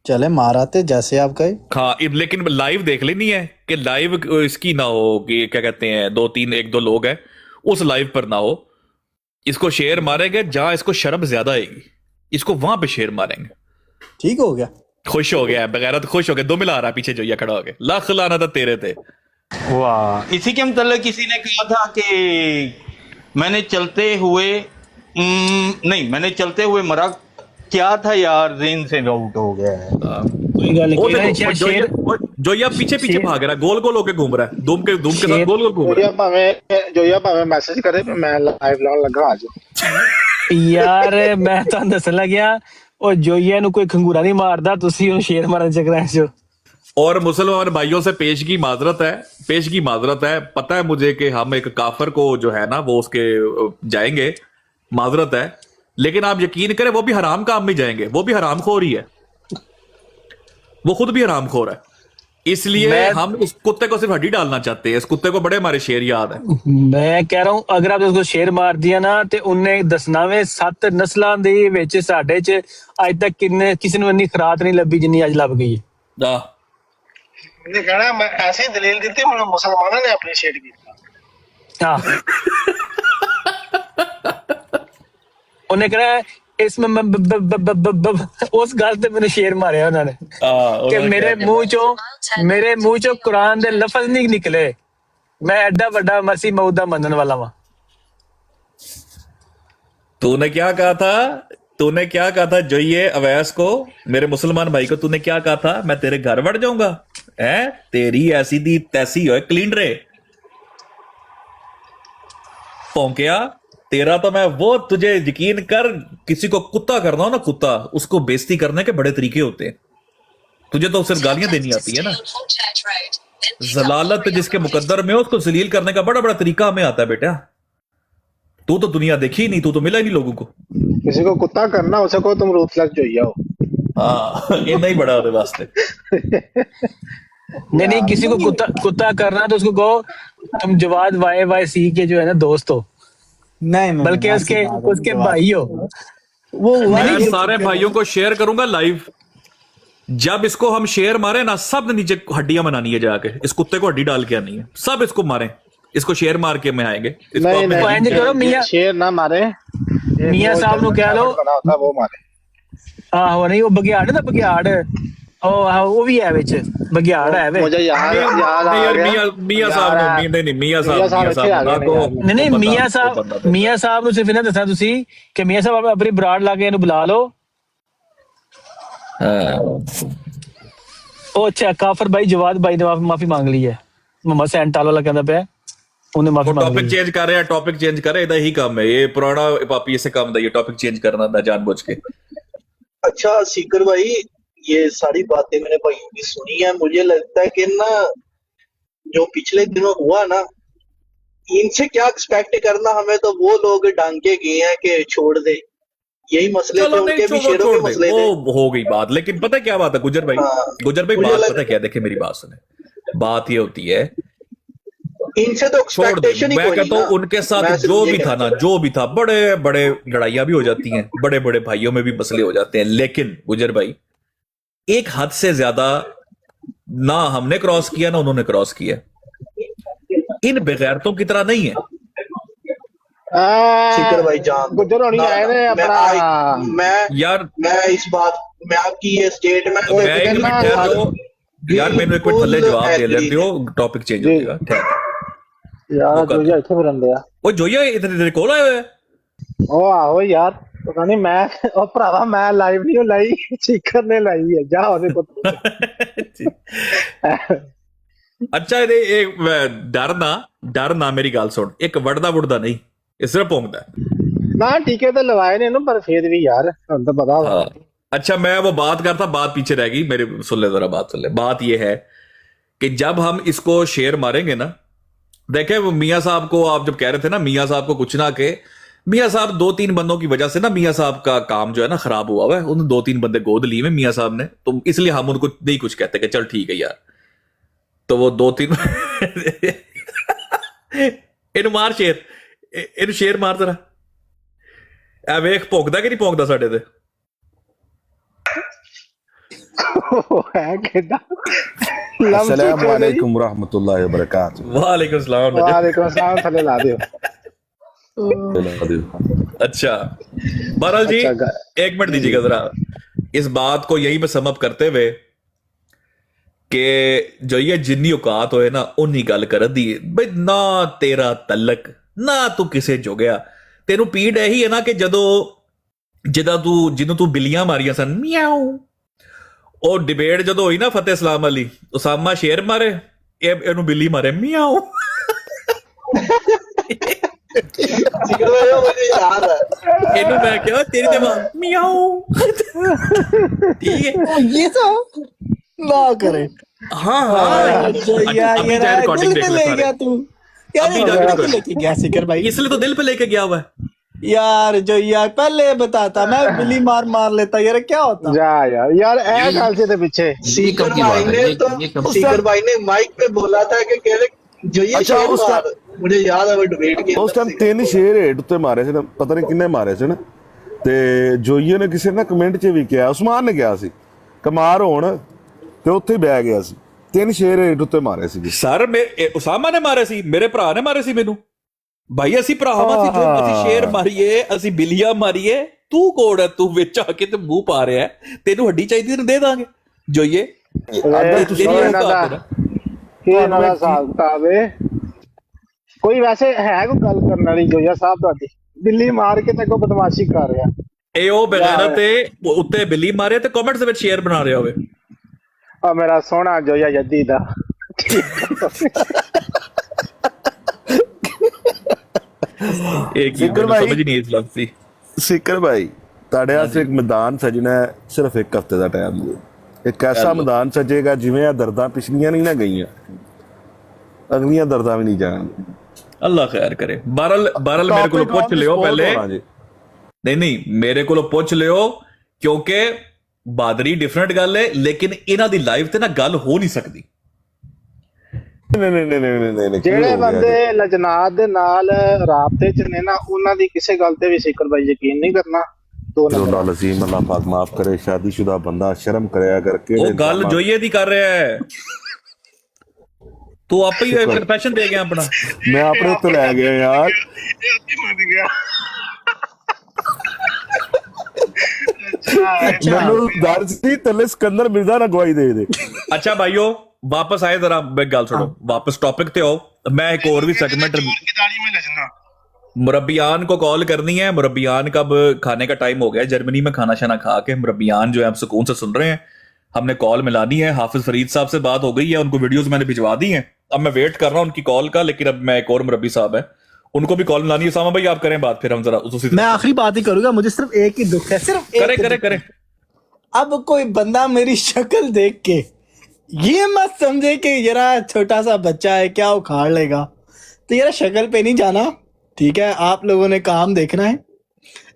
चले माराते जैसे आप कहे। हाँ, लेकिन लाइव देख लेनी है कि लाइव इसकी ना हो कि क्या कहते हैं 1-2 लोग हैं उस लाइव पर ना हो, इसको शेर मारेंगे जहां इसको शर्म ज्यादा आएगी, इसको वहां पे शेर मारेंगे। ठीक हो गया, खुश हो गया बगैरत, खुश हो गया, 2 मिला रहा पीछे जो ये खड़ा हो गया, लाख लाना था तेरे थे। वाह, इसी के मतलब किसी ने कहा था कि मैंने चलते हुए मरा, क्या था यार, जेन से आउट हो गया है। जो ये पीछे भाग रहा है, गोल गोल होके घूम रहा है, धूम के साथ गोल गोल घूम रहा है। जो ये मैसेज करे मैं लाइव लाउन लगा आज यार मैं तो दसन लग्या, और जोइया नु कोई खंगूरा नहीं मारदा, तुसी उन शेर मारन चक्कर च। और मुसलमान भाइयों से पेशगी माजरत है, पता है मुझे कि हम एक काफर को जो है ना वो उसके जाएंगे, माजरत है, लेकिन आप यकीन करें वो भी हराम काम में जाएंगे, वो भी हराम खोर ही है, वो खुद भी हराम खोर है, इसलिए हम इस कुत्ते को सिर्फ हड्डी डालना चाहते हैं, इस कुत्ते को बड़े हमारे शेर याद है। मैं कह रहा हूं अगर आप उसको शेर मार दिया ना ते उन्हें दसनावे 7 नस्लां दे विच साडे च अज तक किसी ने इन्नी खरात नहीं लभी जिन्नी अज लभ गई है। मैंने कहना मैं ऐसी दलील दी थी, मुसलमानों ने अप्रिशिएट किया। उन्हें कहना इसमें उस गल ते मैंने शेर मारे उन्होंने कि मेरे मुंह चो कुरान दे लफज नहीं निकले, मैं एडा बड़ा मसीह मऊद दा मनन वाला वां। तूने क्या कहा था जो ये अवैस को, मेरे मुसलमान भाई को, तूने क्या कहा था, मैं तेरे घर बढ़ जाऊंगा, है तेरी ऐसी दी तैसी हो क्लीन रे पौंकिया तेरा तो मैं वो, तुझे यकीन कर, किसी को कुत्ता करना हो ना, कुत्ता, उसको बेइज्जती करने के बड़े तरीके होते हैं, तुझे तो सिर्फ गालियां देनी आती है ना, जलालत जिसके मुकद्दर में हो उसको जलील करने का बड़ा बड़ा तरीका हमें आता है बेटा, तू तो दुनिया देखी नहीं, तू तो मिला ही नहीं लोगों को। किसी को कुत्ता करना उसे को तुम रूथलेस जोइया हो, हाँ ये नहीं बड़ा होने वास्ते। नहीं किसी को कुत्ता करना तो उसको कहो तुम जवाद YYC के जो है ना दोस्त हो, नहीं बल्कि उसके भाई हो। वो मैं सारे भाइयों को शेयर करूंगा लाइव, जब इसको हम शेयर मारे ना, सब नीचे हड्डियां बनानी है, जाके इस कुत्ते को हड्डी डाल के आनी है, सब इसको मारे, इसको शेयर मार के में आएंगे। नहीं करो मियां, शेयर ना मारे, मियां साहब नु कह लो वो मारे। आहो नहीं वो बगियाड़ ना, बगियाड़ वो भी है विच, बगियाड़ है वे। मुझे याद आ गया मियां साहब नहीं मियां साहब नु सिर्फ इन्हें दसा तुसी कि मियां साहब अपनी बराड़ ला के इन्हें बुला लो। ओ अच्छा काफर भाई जवाद भाई ने माफी मांग ली है, मोहम्मद सैन टाल वाला कहता पे ਉਹਨੇ ਮਾਫੀ ਮੰਗ ਟੌਪਿਕ ਲਈ। ਚੇਂਜ ਕਰ ਰਿਹਾ, ਟੌਪਿਕ ਚੇਂਜ ਕਰ ਰਿਹਾ, ਇਹਦਾ ਹੀ ਕੰਮ ਹੈ ਇਹ ਪੁਰਾਣਾ ਪਾਪੀ ਇਸੇ ਕੰਮ ਦਾ, ਇਹ ਟੌਪਿਕ ਚੇंज करना था जानबूझ के। अच्छा सीकर भाई, ये सारी बातें मैंने भाइयों की सुनी है, मुझे लगता है कि ना जो पिछले दिनों हुआ ना, इनसे क्या एक्सपेक्ट करना, हमें तो वो लोग डांके गए हैं कि छोड़ दे, यही मसले थे चलो उनके नहीं भी, छोड़ शेरों के मसले थे। वो हो गई बात, लेकिन पता क्या बात है गुजर भाई, गुजर भाई मुझे बात लग- पता क्या, देखे मेरी बात सुने, बात ये होती है इनसे तो छोड़ दे, एक्सपेक्टेशन ही मैं कोई कहता नहीं हूँ ना। उनके साथ मैं सिर्फ जो ये भी था कहता ना, जो भी था, बड़े बड़े लड़ाइयां भी हो जाती हैं, बड़े बड़े भाइयों में भी मसले हो जाते हैं, लेकिन गुजर भाई एक हद से ज्यादा ना हमने क्रॉस किया ना उन्होंने क्रॉस किया, इन बेगैरतों की तरह नहीं है। सीकर भाई जान गुजर होनी आए ने अपना मैं यार मैं इस बात मैं आपकी ये स्टेटमेंट मैं एक मिनट ठहर जाओ यार, मैंने एक मिनट थल्ले जवाब दे लेते हो, टॉपिक चेंज हो जाएगा, ठहर ਯਾਰ ਜੋਈਆ ਇੱਥੇ ਫਿਰਨ ਡਿਆ। ਉਹ ਜੋਈਆ ਇਧਰ ਤੇਰੇ ਕੋਲ ਆਇਆ ਹੋਇਆ ਉਹ ਆਹੋ ਯਾਰ, ਪਤਾ ਨਹੀਂ ਮੈਂ, ਉਹ ਭਰਾਵਾ ਮੈਂ ਲਾਈਵ ਨਹੀਂ ਲਾਈ, ਸੀਕਰ ਨੇ ਲਾਈ ਹੈ, ਜਾ ਉਹਦੇ ਕੋਲ। ਅੱਛਾ ਇਹ ਡਰਨਾ ਮੇਰੀ ਗੱਲ ਸੁਣ, ਇੱਕ ਵੜਦਾ ਵੁੜਦਾ ਨਹੀਂ, ਇਹ ਸਿਰਫ ਭੌਂਕਦਾ ਨਾ ਟੀਕੇ ਤੇ ਲਵਾਏ ਨੇ ਇਹਨੂੰ, ਪਰ ਫੇਰ ਵੀ ਯਾਰ ਤੁਹਾਨੂੰ ਤਾਂ ਪਤਾ ਵਾ। अच्छा मैं वो बात करता, बात पीछे रह गई, मेरे सुन ले जरा बात सुन ले। बात ये है कि जब हम इसको शेर मारेंगे ना, देखे वो मियाँ साहब को आप जब कह रहे थे ना, मियाँ साहब को कुछ ना के, मियाँ साहब 2-3 बंदों की वजह से ना मियाँ साहब का काम जो है ना खराब हुआ हुआ है, उन 2-3 बंदे गोद लिए में मियाँ साहब ने, तो इसलिए हम उनको नहीं कुछ कहते कि चल ठीक है यार, तो वो 2-3 इन मार शेर, इन शेर मार जरा, ए वेख भौंकदा कि नहीं भौंकदा साडे ते ਹੈ ਕਿਦਾਂ? अस्सलाम वालेकुम रहमतुल्लाहि व बरकातहू। वालेकुम सलाम। वालेकुम सलाम, थले ला दियो। अच्छा बहरहाल जी, एक मिनट दीजिएगा जरा, इस बात को यही में सम अप करते हुए कि जो ये जिन्नी औकात होए ना उन्नी गल कर दी बई, ना तेरा तलक ना तू किसे जुगया, तेनू पीड़ यही है ना कि जदों जिन्हों तू बिल्लियां मारियां सन मियाऊ, ਉਹ ਡਿਬੇਟ ਜਦੋਂ ਹੋਈ ਨਾ ਫਤਿਹ ਇਸਲਾਮ ਅਲੀ, ਉਸਾਮਾ ਸ਼ੇਰ ਮਾਰੇ, ਇਹਨੂੰ ਬਿੱਲੀ ਮਾਰੇ ਮਿਆਉ। ਇਹਨੂੰ ਮੈਂ ਕਿਹਾ ਤੇਰੀ ਤੇ ਮਾਂ ਮਿਆਉ, ਠੀਕ ਹੈ ये तो ना करे। हाँ हाँ ये रिकॉर्डिंग दिल पे ले गया तू यार, ये दिल पे लेके गया सीकर भाई, इसलिए तो दिल पे लेके गया हुआ है यार। जो यार पहले बताता, मैं बिल्ली मार लेता यार, क्या होता। जा यार यार ऐ गाल से पीछे सीकर भाई ने तो सीकर भाई ने माइक पे बोला था कि कह रहे जो ये अच्छा, शेर उसका- मार, मुझे याद है वो डिबेट के ਉਸ ਟਾਈਮ 3 ਸ਼ੇਰ ਹੇਠ ਉੱਤੇ ਮਾਰੇ ਸੀ, ਪਤਾ ਨਹੀਂ ਕਿੰਨੇ ਮਾਰੇ ਸੀ ਨਾ, ਤੇ ਜੋਈਏ ਨੇ ਕਿਸੇ ਨੇ ਕਮੈਂਟ 'ਚ ਵੀ ਕਿਹਾ, ਉਸਮਾਨ ਨੇ ਕਿਹਾ ਸੀ ਕਮਾਰ ਹੋਣ ਤੇ ਉੱਥੇ ਬਹਿ ਗਿਆ ਸੀ, 3 ਸ਼ੇਰ ਹੇਠ ਉੱਤੇ ਮਾਰੇ ਸੀ ਸਰ। ਉਸਾਮਾ ਨੇ ਮਾਰੇ ਸੀ, ਮੇਰੇ ਭਰਾ ਨੇ ਮਾਰੇ ਸੀ ਮੈਨੂੰ ਭਾਈ, ਅਸੀਂ ਭਰਾਵਾਂ ਸੀ, ਜੋ ਅਸੀਂ ਸ਼ੇਰ ਮਾਰੀਏ, ਅਸੀਂ ਬਿੱਲੀਆਂ ਮਾਰੀਏ, ਤੂੰ ਕੋੜ ਹੈ, ਤੂੰ ਵਿੱਚ ਆ ਕੇ ਤੇ ਮੂੰਹ ਪਾ ਰਿਹਾ, ਤੈਨੂੰ ਹੱਡੀ ਚਾਹੀਦੀ ਤੈਨੂੰ ਦੇ ਦਾਂਗੇ ਜੋਈਏ। ਇਹਨਾਂ ਦਾ ਹਿਸਾਬ ਕਿਤਾਬ ਏ, ਕੋਈ ਵੈਸੇ ਹੈ ਕੋਈ ਗੱਲ ਕਰਨ ਵਾਲੀ ਜੋਈਆ ਸਾਹਿਬ ਤੁਹਾਡੀ? ਬਿੱਲੀ ਮਾਰ ਕੇ ਤੇ ਕੋ ਬਦਮਾਸ਼ੀ ਕਰ ਰਿਹਾ, ਇਹ ਉਹ ਬਗੈਰਤ ਤੇ ਉੱਤੇ ਬਿੱਲੀ ਮਾਰੇ ਤੇ ਕਮੈਂਟਸ ਦੇ ਵਿੱਚ ਸ਼ੇਅਰ ਬਣਾ ਰਿਹਾ ਹੋਵੇ। ਆ ਮੇਰਾ ਸੋਹਣਾ ਜੋਈਆ ਜੱਦੀ ਦਾ ਇੱਕ ਸਿੱਕਰ ਭਾਈ ਸਮਝ ਨਹੀਂ ਇਸ ਲਫ਼ਜ਼ ਦੀ। ਸਿੱਕਰ ਭਾਈ ਤੁਹਾਡੇ ਵਾਸਤੇ ਇੱਕ ਮੈਦਾਨ ਸਜਣਾ ਹੈ, ਸਿਰਫ 1 ਹਫ਼ਤੇ ਦਾ ਟਾਈਮ ਦਿਓ। ਇੱਕ ਐਸਾ ਮੈਦਾਨ ਸਜੇਗਾ ਜਿਵੇਂ ਆ ਦਰਦਾਂ ਪਿਛਲੀਆਂ ਨਹੀਂ ਨਾ ਗਈਆਂ, ਅਗਲੀਆਂ ਦਰਦਾਂ ਵੀ ਨਹੀਂ ਜਾਣਗੀਆਂ। ਅੱਲਾ ਖੈਰ ਕਰੇ। ਬਹਰਲ ਮੇਰੇ ਕੋਲ ਪੁੱਛ ਲਿਓ ਪਹਿਲੇ, ਨਹੀਂ ਮੇਰੇ ਕੋਲ ਪੁੱਛ ਲਿਓ, ਕਿਉਂਕਿ ਬਾਦਰੀ ਡਿਫਰੈਂਟ ਗੱਲ ਹੈ, ਲੇਕਿਨ ਇਹਨਾਂ ਦੀ ਲਾਈਫ ਤੇ ਨਾ ਗੱਲ ਹੋ ਨਹੀਂ ਸਕਦੀ। ਨਹੀਂ ਜਿਹੜੇ ਬੰਦੇ ਲਜਨਾਤ ਦੇ ਨਾਲ ਰਾਬਤੇ ਚ ਨੇ ਨਾ, ਉਹਨਾਂ ਦੀ ਕਿਸੇ ਗੱਲ ਤੇ ਵੀ ਸਿਕਰ ਬਾਈ ਯਕੀਨ ਨਹੀਂ ਕਰਨਾ। ਅਜ਼ੀਮ ਅੱਲਾਹ ਪਾਕ ਮਾਫ ਕਰੇ, ਸ਼ਾਦੀशुदा ਬੰਦਾ ਸ਼ਰਮ ਕਰਿਆ ਕਰਕੇ ਉਹ ਗੱਲ ਜੋਈਏ ਦੀ ਕਰ ਰਿਹਾ ਹੈ, ਤੂੰ ਆਪੇ ਹੀ ਕਨਫੈਸ਼ਨ ਦੇ ਗਿਆ ਆਪਣਾ। ਮੈਂ ਆਪਣੇ ਉੱਤੇ ਲੈ ਗਿਆ ਯਾਰ, ਮੈਨੂੰ ਦਰਦ ਸੀ ਤਲੇ ਸਿਕੰਦਰ ਮਿਰਜ਼ਾ ਨਾ ਗਵਾਈ ਦੇ ਦੇ। अच्छा भाइयों वापस आए, जरा गल सुनो, वापस टॉपिक पे आओ। मैं एक और भी सेगमेंट, मुरब्बियान को कॉल करनी है। मुरब्बियान कब खाने का टाइम हो गया, जर्मनी में खाना शाना खा के मुरब्बियान जो है हम सुकून से सुन रहे हैं, हमने कॉल मिलानी है। हाफिज फरीद साहब से बात हो गई है, उनको वीडियोस मैंने भिजवा दी हैं, अब मैं वेट कर रहा हूँ उनकी कॉल का, लेकिन अब मैं एक और मुरब्बी साहब है, उनको भी कॉल मिलानी है। उसामा भाई आप करें बात, फिर हम जरा मैं आखिरी बात ही करूंगा, मुझे सिर्फ एक ही दुख है, सिर्फ एक करें। अब कोई बंदा मेरी शक्ल देख के ये मत समझे कि यारा छोटा सा बच्चा है क्या उखाड़ लेगा, तो यारा शक्ल पे नहीं जाना, ठीक है? आप लोगों ने काम देखना है।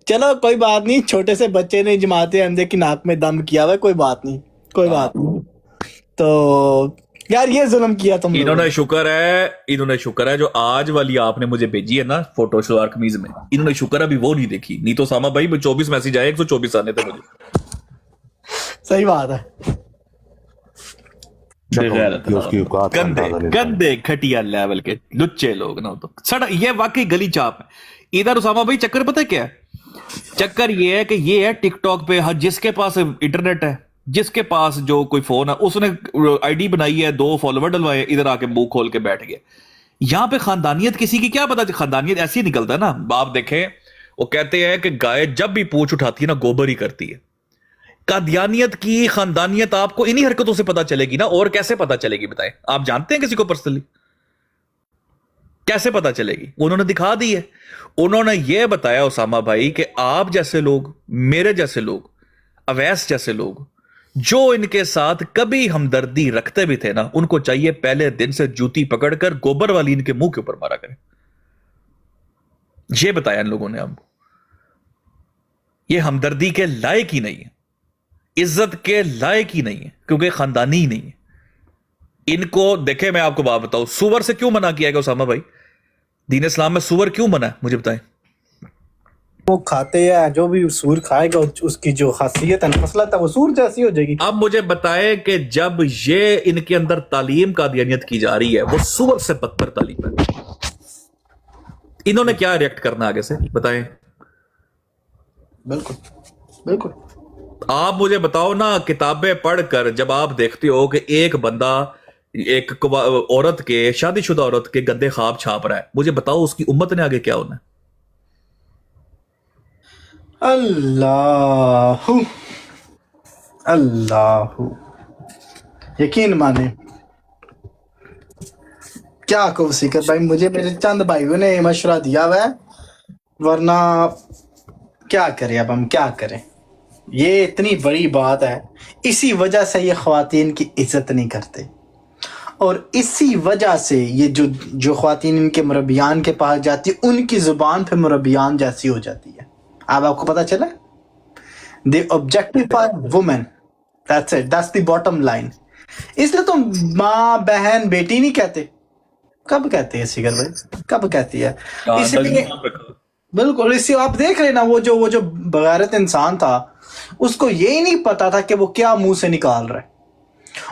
चलो कोई बात नहीं, छोटे से बच्चे ने जमाते अंधे की नाक में दम किया हुआ है, कोई बात नहीं। तो यार ये जुल्म किया तुम लोगों ने। इन्होंने शुक्र है जो आज वाली आपने मुझे भेजी है ना फोटो सलवार कमीज में, इन्होंने शुक्र अभी वो नहीं देखी, नहीं तो सामा भाई 24 मैसेज आए, 124 आने थे मुझे। सही बात है। गंदे घटिया लेवल के लुच्चे लोग ना, तो सड़ा ये वाकई गली चाप है। इधर उसामा भाई चक्कर पता क्या है? चक्कर ये है कि ये है टिकटॉक पे, जिसके पास इंटरनेट है, जिसके पास जो कोई फोन है, उसने आईडी बनाई है, 2 फॉलोवर डलवाए, इधर आके मुंह खोल के बैठ गया। यहाँ पे खानदानियत किसी की क्या पता, खानदानियत ऐसे ही निकलता है ना। आप देखें, वो कहते हैं कि गाय जब भी पूंछ उठाती है ना गोबर ही करती है। कादियानियत की खानदानियत आपको इन्हीं हरकतों से पता चलेगी ना, और कैसे पता चलेगी बताएं? आप जानते हैं किसी को पर्सनली? कैसे पता चलेगी? उन्होंने दिखा दी है। उन्होंने ये बताया उसामा भाई कि आप जैसे लोग, मेरे जैसे लोग, अवैस जैसे लोग जो इनके साथ कभी हमदर्दी रखते भी थे ना, उनको चाहिए पहले दिन से जूती पकड़कर गोबर वाली इनके मुंह के ऊपर मारा करें। ये बताया इन लोगों ने हमको। ये हमदर्दी के लायक ही नहीं है, इज्जत के लायक ही नहीं है, क्योंकि खानदानी ही नहीं है। इनको देखे, मैं आपको बात बताऊं, सुअर से क्यों मना किया गया उसामा भाई? दीन इस्लाम में सुअर क्यों मना है, मुझे बताएं। वो खाते हैं, जो भी सूर खाएगा उसकी जो खासियत है, मसला था, वो सूर जैसी हो जाएगी। अब मुझे बताएं कि जब ये इनके अंदर तालीम कादियानियत की जा रही है, वो सुअर से बदतर तालीम है, इन्होंने क्या रिएक्ट करना आगे से बताएं? बिल्कुल आप मुझे बताओ ना, किताबें पढ़कर जब आप देखते हो कि एक बंदा एक औरत के, शादीशुदा औरत के गंदे ख्वाब छाप रहा है, मुझे बताओ उसकी उम्मत ने आगे क्या होना है? अल्लाहू यकीन माने, क्या कहूँ सिकर भाई, मुझे मेरे चंद भाइयों ने मशवरा दिया हुआ है, वरना क्या करें, अब हम क्या करें। ये इतनी बड़ी बात है, इसी वजह से ये ख्वातीन की इज्जत नहीं करते, और इसी वजह से ये जो ख्वातीन इनके मुरब्बियान के पास जाती है, उनकी जुबान पे मुरब्बियान जैसी हो जाती है। अब आपको पता चला, they objectify women, that's it, that's the bottom line. इसलिए तो माँ बहन बेटी नहीं कहते, कब कहते हैं सिगर भाई, कब कहती है? इसलिए बिल्कुल, इसी आप देख रहे ना, वो जो बगैरत इंसान था, उसको यही नहीं पता था कि वो क्या मुंह से निकाल रहा है,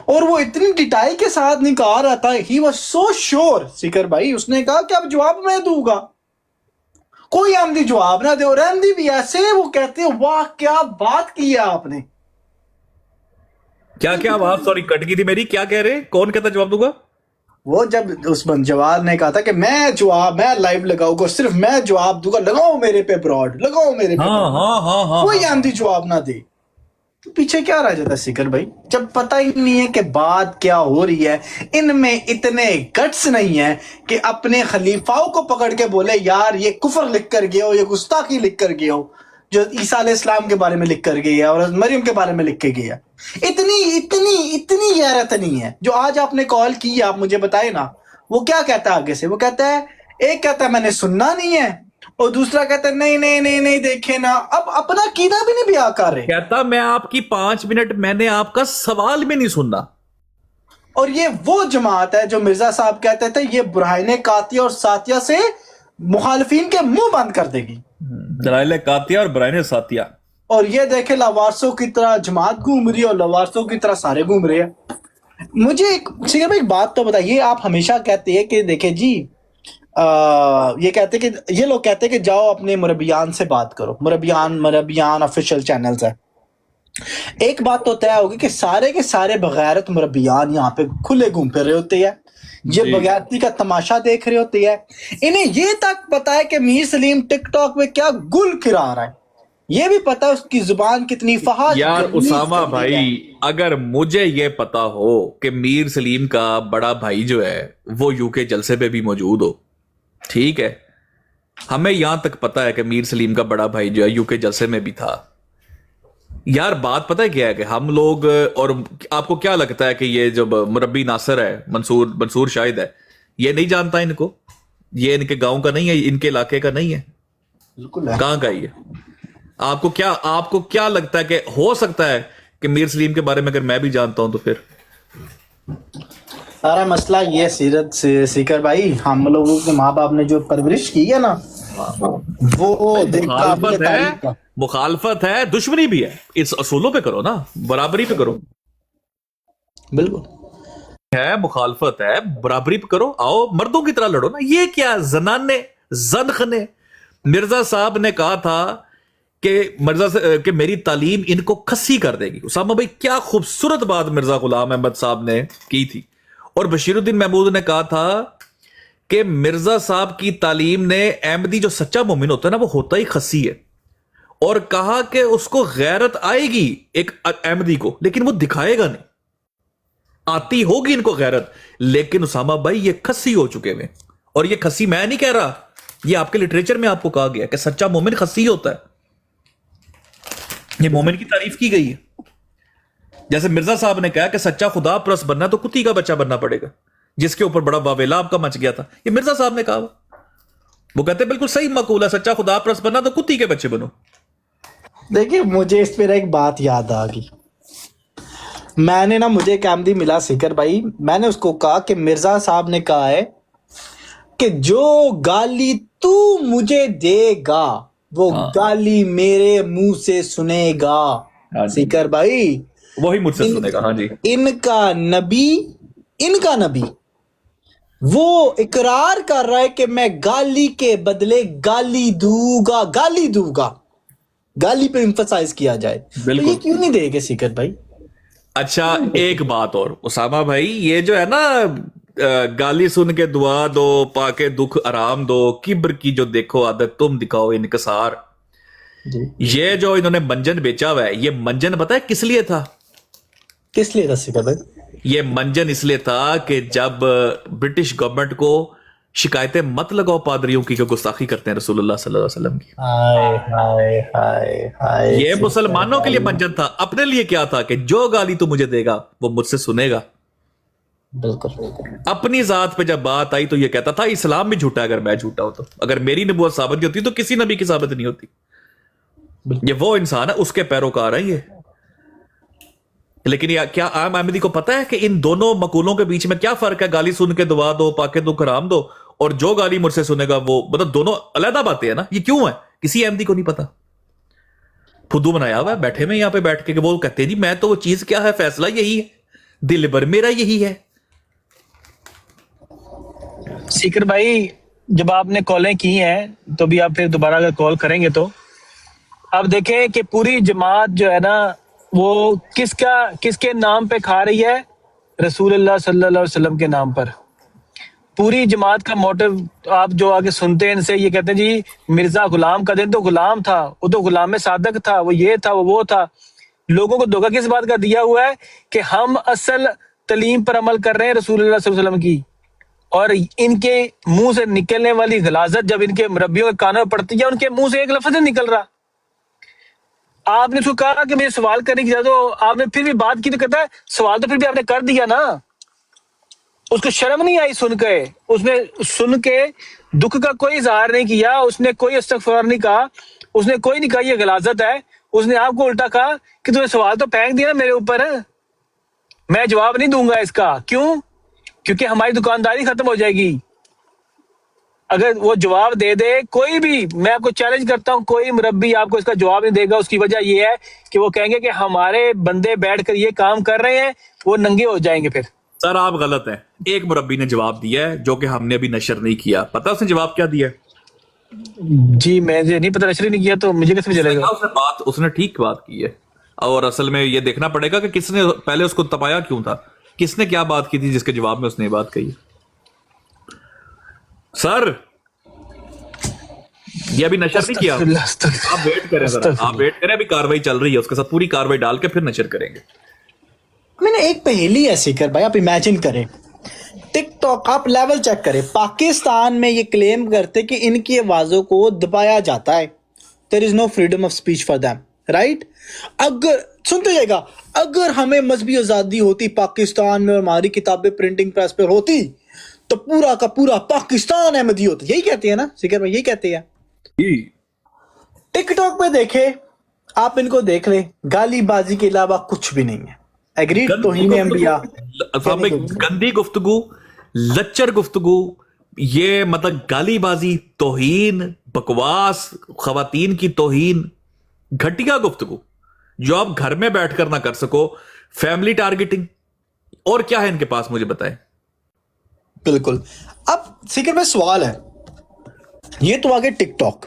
और वो इतनी डिटाई के साथ निकाल रहा था। ही वाज सो श्योर सिकर भाई, उसने कहा कि अब जवाब मैं दूंगा, कोई आमदी जवाब ना दे, और आमदी भी ऐसे, वो कहते हैं वाह क्या बात की है आपने। क्या बात, सॉरी कट गई थी मेरी, क्या कह रहे? कौन कहता जवाब दूंगा? वो जब उस जवाब ने कहा था कि मैं लाइव लगाऊंगा, सिर्फ मैं जवाब दूंगा, लगाओ मेरे पे ब्रॉड, लगाओ मेरे पे। हाँ, कोई आमदी जवाब ना दे, तो पीछे क्या रह जाता सिकर भाई? जब पता ही नहीं है कि बात क्या हो रही है, इनमें इतने गट्स नहीं है कि अपने खलीफाओं को पकड़ के बोले यार ये कुफर लिख कर गए हो, ये गुस्ताखी लिख कर गए हो, जो ईसा अलैहिस्सलाम के बारे में लिख कर गए और मरियम के बारे में लिख के गया। इतनी गैरत नहीं है। जो आज आपने कॉल की, आप मुझे बताए ना, वो क्या कहता है आगे से? वो कहता है, एक कहता है मैंने सुनना नहीं है, और दूसरा कहता है नहीं देखे ना, अब अपना कीदा भी नहीं बयां कर रहे। कहता मैं आपकी 5 मिनट, मैंने आपका सवाल भी नहीं सुनना। और ये वो जमात है जो मिर्जा साहब कहते थे ये बुरहाने कातिया और सातिया से मुखालिफिन के मुंह बंद कर देगी, दलाइल कातिया और बुरहाने सातिया। और ये देखे लवारसों की तरह जमात घूम रही है, और लवारसों की तरह सारे घूम रहे हैं। मुझे एक बात तो बताइए, आप हमेशा कहते हैं कि देखे जी, ये लोग कहते हैं कि जाओ अपने मुरब्बियान से बात करो, मुरब्बियान ऑफिशियल चैनल्स है। एक बात तो तय होगी कि सारे के सारे बगैरत मुरब्बियान यहाँ पे खुले घूम फिर रहे होते हैं, ये बगैरती का तमाशा देख रहे होते हैं। इन्हें ये तक पता है कि मीर सलीम टिकटॉक में क्या गुल खिला रहा है, یہ بھی پتا ہے اس کی زبان کتنی فحش یار غلیظ اسامہ گندی بھائی، ہے۔ اگر مجھے یہ پتا ہو کہ میر سلیم کا بڑا بھائی جو ہے وہ یو کے جلسے پہ بھی موجود ہو، ٹھیک ہے، ہمیں یہاں تک پتا ہے کہ میر سلیم کا بڑا بھائی جو ہے یو کے جلسے میں بھی تھا، یار بات پتہ ہے کیا ہے کہ ہم لوگ، اور آپ کو کیا لگتا ہے کہ یہ جو مربی ناصر ہے، منصور شاہد ہے، یہ نہیں جانتا ان کو؟ یہ ان کے گاؤں کا نہیں ہے، ان کے علاقے کا نہیں ہے، بالکل کہاں کا ہی ہے؟ آپ کو کیا لگتا ہے کہ ہو سکتا ہے کہ میر سلیم کے بارے میں اگر میں بھی جانتا ہوں تو پھر سارا مسئلہ یہ سیرت سے سیکر بھائی، ہم لوگوں کے ماں باپ نے جو پرورش کی ہے نا وہ مخالفت ہے، دشمنی بھی ہے، اس اصولوں پہ کرو نا، برابری پہ کرو، بالکل ہے مخالفت ہے، برابری پہ کرو، آؤ مردوں کی طرح لڑو نا۔ یہ کیا زنانے زنخ نے، مرزا صاحب نے کہا تھا کہ میری تعلیم ان کو کھسی کر دے گی۔ اسامہ بھائی کیا خوبصورت بات مرزا غلام احمد صاحب نے کی تھی، اور بشیر الدین محمود نے کہا تھا کہ مرزا صاحب کی تعلیم نے احمدی جو سچا مومن ہوتا ہے نا وہ ہوتا ہی خسی ہے، اور کہا کہ اس کو غیرت آئے گی ایک احمدی کو، لیکن وہ دکھائے گا نہیں، آتی ہوگی ان کو غیرت، لیکن اسامہ بھائی یہ خسی ہو چکے ہوئے، اور یہ خسی میں نہیں کہہ رہا، یہ آپ کے لٹریچر میں آپ کو کہا گیا کہ سچا مومن خسی ہوتا ہے، یہ مومن کی تعریف کی گئی ہے۔ جیسے مرزا صاحب نے کہا کہ سچا خدا پرست بننا تو کتی کا بچہ بننا پڑے گا، جس کے اوپر بڑا واویلا آپ کا مچ گیا تھا، یہ مرزا صاحب نے کہا، وہ کہتے ہیں بالکل صحیح مقولہ، سچا خدا پرست بننا تو کتی کے بچے بنو۔ دیکھیں مجھے اس پہ ایک بات یاد آ گئی، میں نے نا، مجھے ایک احمدی ملا سیکر بھائی، میں نے اس کو کہا کہ مرزا صاحب نے کہا ہے کہ جو گالی تو مجھے دے گا وہ گالی میرے منہ سے سنے گا۔ سیکر بھائی وہی مجھ سے سنے گا، ہاں جی، ان کا نبی وہ اقرار کر رہا ہے کہ میں گالی کے بدلے گالی دوں گا، گالی پہ ایمفسائز کیا جائے، تو یہ کیوں نہیں دے گے سیکر بھائی؟ اچھا ایک بات اور اسامہ بھائی، یہ جو ہے نا گالی سن کے دعا دو، پا کے دکھ آرام دو، کبر کی جو دیکھو عادت تم دکھاؤ انکسار، یہ جو انہوں نے منجن بیچا ہوا ہے، یہ منجن پتہ ہے کس لیے تھا؟ کس لیے تھا سیکر بھائی؟ یہ منجن اس لیے تھا کہ جب برٹش گورنمنٹ کو شکایتیں مت لگاؤ پادریوں کی کہ گستاخی کرتے ہیں رسول اللہ صلی اللہ علیہ وسلم کی، یہ مسلمانوں کے لیے منجن تھا، اپنے لیے کیا تھا کہ جو گالی تو مجھے دے گا وہ مجھ سے سنے گا۔ بالکل اپنی ذات پہ جب بات آئی تو یہ کہتا تھا اسلام بھی جھوٹا ہے اگر میں جھوٹا ہوں تو، اگر میری نبوت ثابت نہیں ہوتی تو کسی نبی کی ثابت نہیں ہوتی۔ یہ وہ انسان ہے، اس کے پیروکار ہیں یہ۔ لیکن کیا عام احمدی کو پتا ہے کہ ان دونوں مقولوں کے بیچ میں کیا فرق ہے؟ گالی سن کے دعا دو، پاکے دکھ حرام دو، اور جو گالی مجھ سے سنے گا وہ، مطلب دونوں علیحدہ باتیں ہیں نا، یہ کیوں ہے؟ کسی احمدی کو نہیں پتا، خودو بنایا ہوا ہے، بیٹھے میں یہاں پہ بیٹھ کے کہ وہ کہتے ہیں جی میں تو وہ چیز کیا ہے، فیصلہ یہی ہے، دل بر میرا یہی ہے۔ سیکر بھائی جب آپ نے کالیں کی ہیں تو بھی آپ پھر دوبارہ اگر کال کریں گے تو اب دیکھیں کہ پوری جماعت جو ہے نا وہ کس کے نام پہ کھا رہی ہے؟ رسول اللہ صلی اللہ علیہ وسلم کے نام پر۔ پوری جماعت کا موٹو آپ جو آگے سنتے ہیں ان سے، یہ کہتے ہیں جی مرزا غلام کا دن تو غلام تھا، وہ تو غلام صادق تھا، وہ یہ تھا، وہ تھا۔ لوگوں کو دھوکہ کس بات کا دیا ہوا ہے کہ ہم اصل تعلیم پر عمل کر رہے ہیں رسول اللہ صلی اللہ علیہ وسلم کی، اور ان کے منہ سے نکلنے والی غلاظت جب ان کے مربیوں کے کانوں میں پڑتی ہے، ان کے منہ سے ایک لفظ نہیں نکل رہا۔ آپ نے اس کو کہا کہ مجھے سوال کرنے کی تو آپ نے پھر بھی بات کی، تو کہتا ہے سوال تو پھر بھی آپ نے کر دیا نا۔ اس کو شرم نہیں آئی سن کے، اس نے سن کے دکھ کا کوئی اظہار نہیں کیا، اس نے کوئی استغفار نہیں کہا، اس نے کوئی نہیں کہا یہ غلاظت ہے، اس نے آپ کو الٹا کہا کہ تم نے سوال تو پھینک دیا میرے اوپر، میں جواب نہیں دوں گا اس کا۔ کیوں؟ کیونکہ ہماری دکانداری ختم ہو جائے گی اگر وہ جواب دے دے۔ کوئی بھی، میں آپ کو چیلنج کرتا ہوں، کوئی مربی آپ کو اس کا جواب نہیں دے گا۔ اس کی وجہ یہ ہے کہ وہ کہیں گے کہ ہمارے بندے بیٹھ کر یہ کام کر رہے ہیں، وہ ننگے ہو جائیں گے پھر۔ سر آپ غلط ہیں، ایک مربی نے جواب دیا ہے جو کہ ہم نے ابھی نشر نہیں کیا، پتہ اس نے جواب کیا دیا ہے؟ جی میں نہیں پتہ، نشر نہیں کیا تو مجھے کیسے چلے گا؟ اس نے ٹھیک بات کی ہے، اور اصل میں یہ دیکھنا پڑے گا کہ کس نے پہلے اس کو تپایا کیوں تھا، کس نے کیا بات کی تھی جس کے جواب میں اس نے یہ بات کہی۔ سر ये अभी नशर नहीं किया, आप वेट करें जरा, आप वेट करें, अभी कार्रवाई चल रही है, उसके साथ पूरी कार्रवाई डाल के फिर नशर करेंगे। मैंने एक पहेली है सीकर भाई, आप इमेजिन करें टिकटॉक, आप लेवल चेक करें, पाकिस्तान में ये क्लेम करते कि इनकी आवाजों को दबाया जाता है, there is no freedom of speech for them, right? अगर सुनते जाएगा, अगर हमें मजहबी आजादी होती पाकिस्तान में और हमारी किताबें प्रिंटिंग प्रेस पर होती तो पूरा का पूरा पाकिस्तान अहमदी होता, यही कहते हैं ना सीकर भाई, यही कहते हैं। टिकटॉक पे देखे आप, इनको देख ले, गाली बाजी के अलावा कुछ भी नहीं है। एग्रीड? तौहीन अंबिया, गंदी गुफ्तगू, लच्चर गुफ्तगू, ये मतलब गालीबाजी, तौहीन, बकवास, खवातीन की तौहीन, घटिया गुफ्तगू जो आप घर में बैठकर ना कर सको, फैमिली टारगेटिंग, और क्या है इनके पास मुझे बताएं। बिल्कुल। अब सीकर में सवाल है, ये तो आगे टिकटॉक,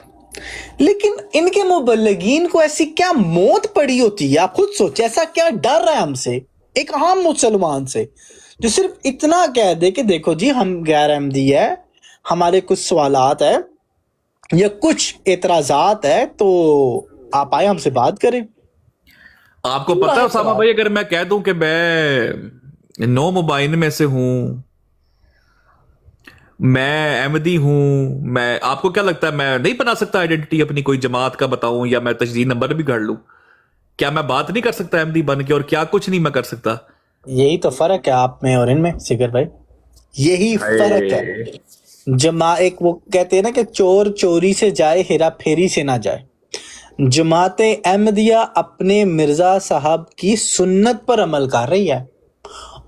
लेकिन इनके मुबल्लिगीन को ऐसी क्या मौत पड़ी होती है, आप खुद सोचे, ऐसा क्या डर है हमसे, एक आम मुसलमान से, जो सिर्फ इतना कह दे कि देखो जी हम गैर अहमदी है, हमारे कुछ सवालात है या कुछ एतराजात है, तो आप आए हमसे बात करें। आपको पता है उसामा भाई, अगर मैं कह दूं कि मैं 9 मुबाइन में से हूं, मैं अहमदी हूं, मैं, आपको क्या लगता है मैं नहीं बना सकता आइडेंटिटी अपनी, कोई जमात का बताऊं या मैं तजदीद नंबर भी गढ़ लूं? क्या मैं बात नहीं कर सकता अहमदी बन के, और क्या कुछ नहीं मैं कर सकता? यही तो फर्क है आप में और इनमें सीकर भाई, यही फर्क है। एक वो कहते हैं ना कि चोर चोरी से जाए, हेरा फेरी से ना जाए। जमाते अहमदिया अपने मिर्जा साहब की सुन्नत पर अमल कर रही है,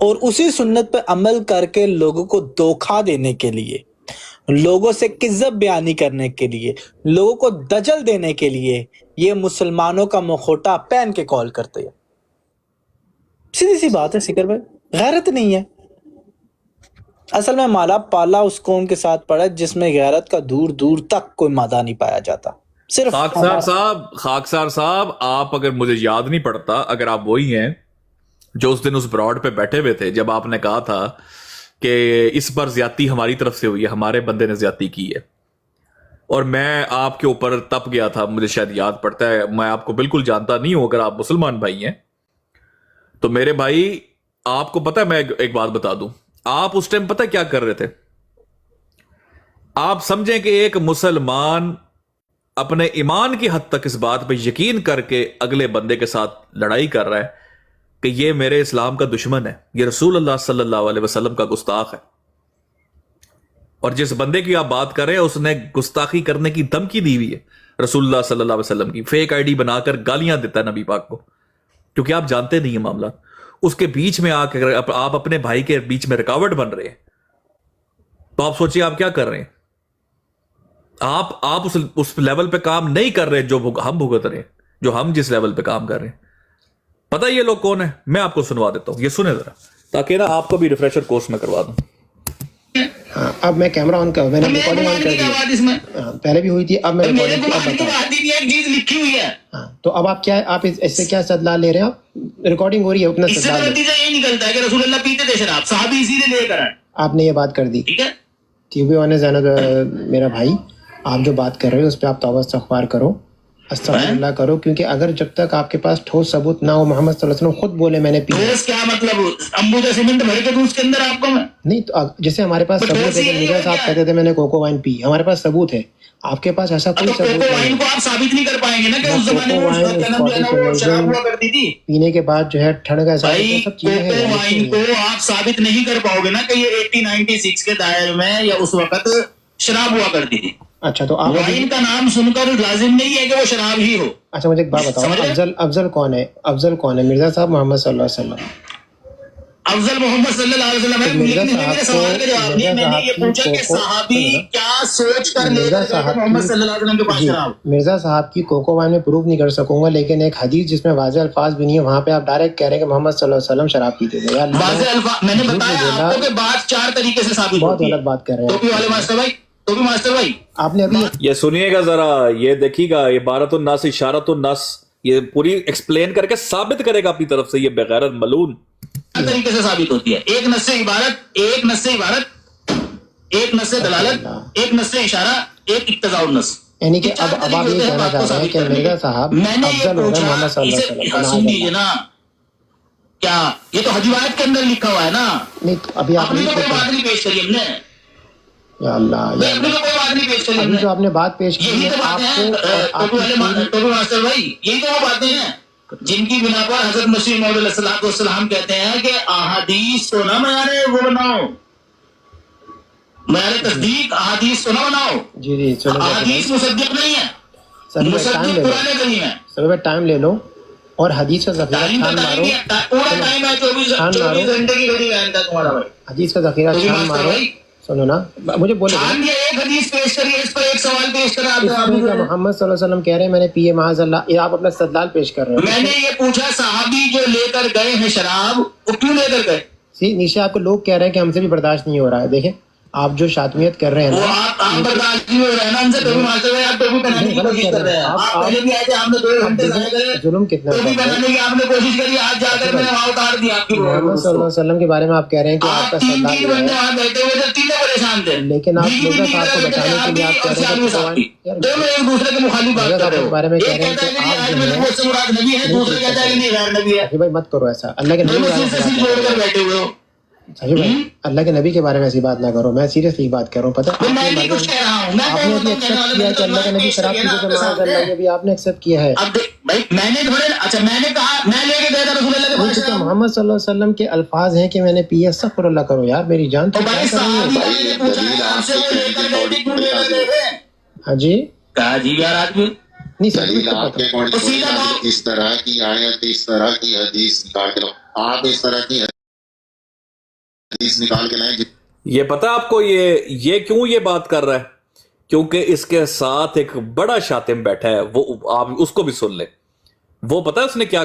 और उसी सुन्नत पर अमल करके लोगों को धोखा देने के लिए, लोगों से किज़्ज़ब बयानी करने के लिए, लोगों को दजल देने के लिए ये मुसलमानों का मुखौटा पहन के कॉल करते हैं। सीधी सी बात है सीकर भाई, गैरत नहीं है। असल में माला पाला उस कौम के साथ पड़ा जिसमें गैरत का दूर दूर तक कोई मादा नहीं पाया जाता। सिर्फ खाकसार साहब, आप अगर मुझे याद नहीं पड़ता, अगर आप वही हैं जो उस दिन उस ब्रॉड पे बैठे हुए थे जब आपने कहा था कि इस पर ज्यादती हमारी तरफ से हुई है, हमारे बंदे ने ज्यादती की है, और मैं आपके ऊपर तप गया था, मुझे शायद याद पड़ता है, मैं आपको बिल्कुल जानता नहीं हूं, अगर आप मुसलमान भाई हैं तो मेरे भाई, आपको पता है, मैं एक बात बता दूं, आप उस टाइम पता क्या कर रहे थे? आप समझें कि एक मुसलमान अपने ईमान की हद तक इस बात पे यकीन करके अगले बंदे के साथ लड़ाई कर रहा है कि ये मेरे इस्लाम का दुश्मन है, ये रसूल अल्लाह सल्लल्लाहु अलैहि वसल्लम का गुस्ताख है, और जिस बंदे की आप बात कर रहे हैं उसने गुस्ताखी करने की धमकी दी हुई है रसूलुल्लाह सल्लल्लाहु अलैहि वसल्लम की, फेक आईडी बनाकर गालियां देता है नबी पाक को, क्योंकि आप जानते नहीं है मामला। उसके बीच में आकर आप अपने भाई के बीच में रुकावट बन रहे हैं, तो आप सोचिए आप क्या कर रहे हैं। आप उस लेवल पे काम नहीं कर रहे जो हम भुगत रहे हैं, जो हम जिस लेवल पे काम कर रहे हैं। पता है ये लोग कौन है? मैं आपको सुनवा देता हूं, ये सुने जरा, ताकि ना आपको भी रिफ्रेशर कोर्स में करवा दूं। अब मैं कैमरा ऑन कर, मैंने रिकॉर्डिंग ऑन कर दिया, पहले भी हुई थी, अब मैं रिकॉर्डिंग की, अब बताओ। एक चीज लिखी हुई है, तो अब आप क्या, आप इससे क्या इस्तदलाल ले रहे हैं? आप रिकॉर्डिंग हो रही है, अपना इस्तदलाल ये निकलता है कि रसूलुल्लाह पीते थे शराब, साहबी इसीलिए लेकर आए। आपने ये बात कर दी, ठीक है, टू बी ऑनेस्ट मेरा भाई, आप जो बात कर रहे हो उस पर आप तौबा इस्तग़फ़ार करो, अस्तग़फ़िरुल्लाह करो, क्योंकि अगर जब तक आपके पास ठोस सबूत ना हो, मोहम्मद सल्लल्लाहु अलैहि वसल्लम खुद बोले मैंने पी, ठोस क्या मतलब? अंबुजा सीमेंट भर के दूं उसके अंदर आपको मैं नहीं, तो जैसे हमारे पास सबूत है, मिर्जा साहब कहते थे मैंने कोको वाइन पी, हमारे पास सबूत है, आपके पास ऐसा कोई सबूत नहीं है। आप साबित नहीं कर पाएंगे ना कि उस जमाने में उसका जन्म जो है ना वो शराब हुआ करती थी, पीने के बाद जो है ठंड का सब चीजें हैं, वाइन को आप साबित नहीं कर पाओगे ना कि ये 1896 के दायरे में या उस वक्त शराब हुआ करती थी। अच्छा, तो आप वाइन का नाम सुनकर लाजिम नहीं है कि वो शराब ही हो। अच्छा, मुझे एक बात बताओ, अफजल कौन है? अफजल कौन है? मिर्जा साहब मोहम्मद सल्लल्लाहु अलैहि वसल्लम। अफजल मोहम्मद सल्लल्लाहु अलैहि वसल्लम है, लेकिन मेरे सवाल का जवाब नहीं, मैंने ये पूछा कि सहाबी क्या सोच कर लेकर गए मोहम्मद सल्लल्लाहु अलैहि वसल्लम के पास शराब? मिर्जा साहब की कोको वाइन में प्रूफ नहीं कर सकूंगा, लेकिन एक हदीस जिसमें वाज़ेह अल्फाज भी नहीं है, वहां पे आप डायरेक्ट कह रहे हैं कि मोहम्मद सल्लल्लाहु अलैहि वसल्लम शराब पीते थे। यार वाज़ेह अल्फाज मैंने बताया आपको कि बात 4 तरीके से साबित बहुत गलत बात कर रहे हैं। टोपी वाले मास्टर भाई, टोपी मास्टर भाई, आपने अभी ये सुनिएगा जरा, ये देखिएगा, ये इबारतुन नस इशारतुन नस, ये पूरी एक्सप्लेन करके साबित करेगा अपनी तरफ से, ये बेगैरत मलून तरीके से साबित होती है। एक नस से इबारत, एक नस से इबारत, एक नस से दलालत, एक नस से इशारा, एक इक्तज़ाउन नस। यानी कि अब आप ये कहना चाह रहे हैं कि मिर्जा साहब अफजल हो गए मोहम्मद सल्लल्लाहु अलैहि वसल्लम। ना क्या ये तो हदीवायत के अंदर लिखा हुआ है ना। नहीं अभी अपनी तो कोई बात नहीं पेश करी हमने, या अल्लाह या अपनी तो कोई बात नहीं पेश करी अभी हमने। जो आपने बात पेश की यही है तो बातें हैं टोपी मास्टर भाई, यही तो वो बातें हैं जिनकी बिना पर हजरत मसीह मौद अलैहिस्सलाम कहते हैं कि अहादीस तो ना मैंने वो बनाओ, मैंने तस्दीक अहादीस तो ना बनाओ। जी जी चलो अहादीस मुसद्दिक नहीं है, मुसद्दिक पुराने नहीं है। चलो भाई टाइम ले लो और हदीस का जखीरा टाइम छान तो मारो, पूरा टाइम है 24 घंटे की घड़ी है तुम्हारा भाई। हदीस का जखीरा टोपी छान मास्टर मारो। भाई सुनो ना मुझे बोले छान दिया, एक हदीस पेश करिए, इस पर एक सवाल पेश करा आप इसमें क्या मोहम्मद सल्लल्लाहु अलैहि वसल्लम कह रहे हैं मैंने पिए माज़अल्लाह, ये आप अपना इस्तेदलाल पेश कर रहे हो। मैंने ये पूछा सहाबी जो लेकर गए हैं शराब वो क्यों लेकर गए? सी नीचे आपको लोग कह रहे हैं कि हमसे भी बर्दाश्त नहीं हो रहा है। देखें आप जो शातमियत कर रहे हैं वो ना, आप बर्दाश्त नहीं हो रहे हैं ना उनसे। टोपी मास्टर भाई आप टोपी पहनाने की कोशिश कर रहे हैं। आप पहले भी आए थे, हमने 2 घंटे जाए थे जुल्म कितना टोपी पहनाने की आपने कोशिश करी, आज जाकर मैंने वहां उतार दिया आपकी। मोहम्मद सल्लल्लाहु अलैहि वसल्लम के बारे में आप कह रहे हैं कि आपका तीन इस्तेदलाल ये बंदे है, वहां बैठे हुए थे, तीनों परेशान थे। लेकिन आप मिर्जा साहब को बचाने के लिए आप कह रहे हैं कि दोनों एक दूसरे के मुखालिफ बात मिर्जा कर साहब रहे के हो। बारे में कह एक रहे हैं कहता कि है कि आप आज जो मेरे है मुझसे मुराद नबी है, दूसरा कहता है कि नहीं गैर नबी है। अभी भाई मत करो ऐसा, अल्लाह के नबी के बारे में दोनों जोड़कर बैठे हुए हो। भाई अल्लाह के नबी के बारे में ऐसी बात ना करो, मैं सीरियसली बात कर रहा हूँ। पता है मैं नहीं कुछ कह रहा हूँ, मैं आपने अभी एक्सेप्ट किया कि अल्लाह के नबी शराब पीते थे माज़अल्लाह, ये भी आपने एक्सेप्ट किया है। अब भाई मैंने थोड़े, अच्छा मैंने कहा मैं लेके गया था रसूलुल्लाह के पास शराब। मोहम्मद सल्लल्लाहु अलैहि वसल्लम के अल्फाज हैं कि मैंने पिया, अस्तगफिरुल्लाह करो यार, मेरी जान तो भाई साहब ने पूछा है आपसे, वो लेकर गए थे, क्यों लेकर गए थे? हाँ जी कहा जी यार आदमी नहीं सर इस तरह की आयत, इस तरह की हदीस निकाल के लो, आप इस तरह की हदीस निकाल के लाएं। ये पता आपको ये क्यों ये बात कर रहा है? क्योंकि इसके साथ एक बड़ा शातिम बैठा है, वो आप उसको भी सुन ले। वो पता है उसने क्या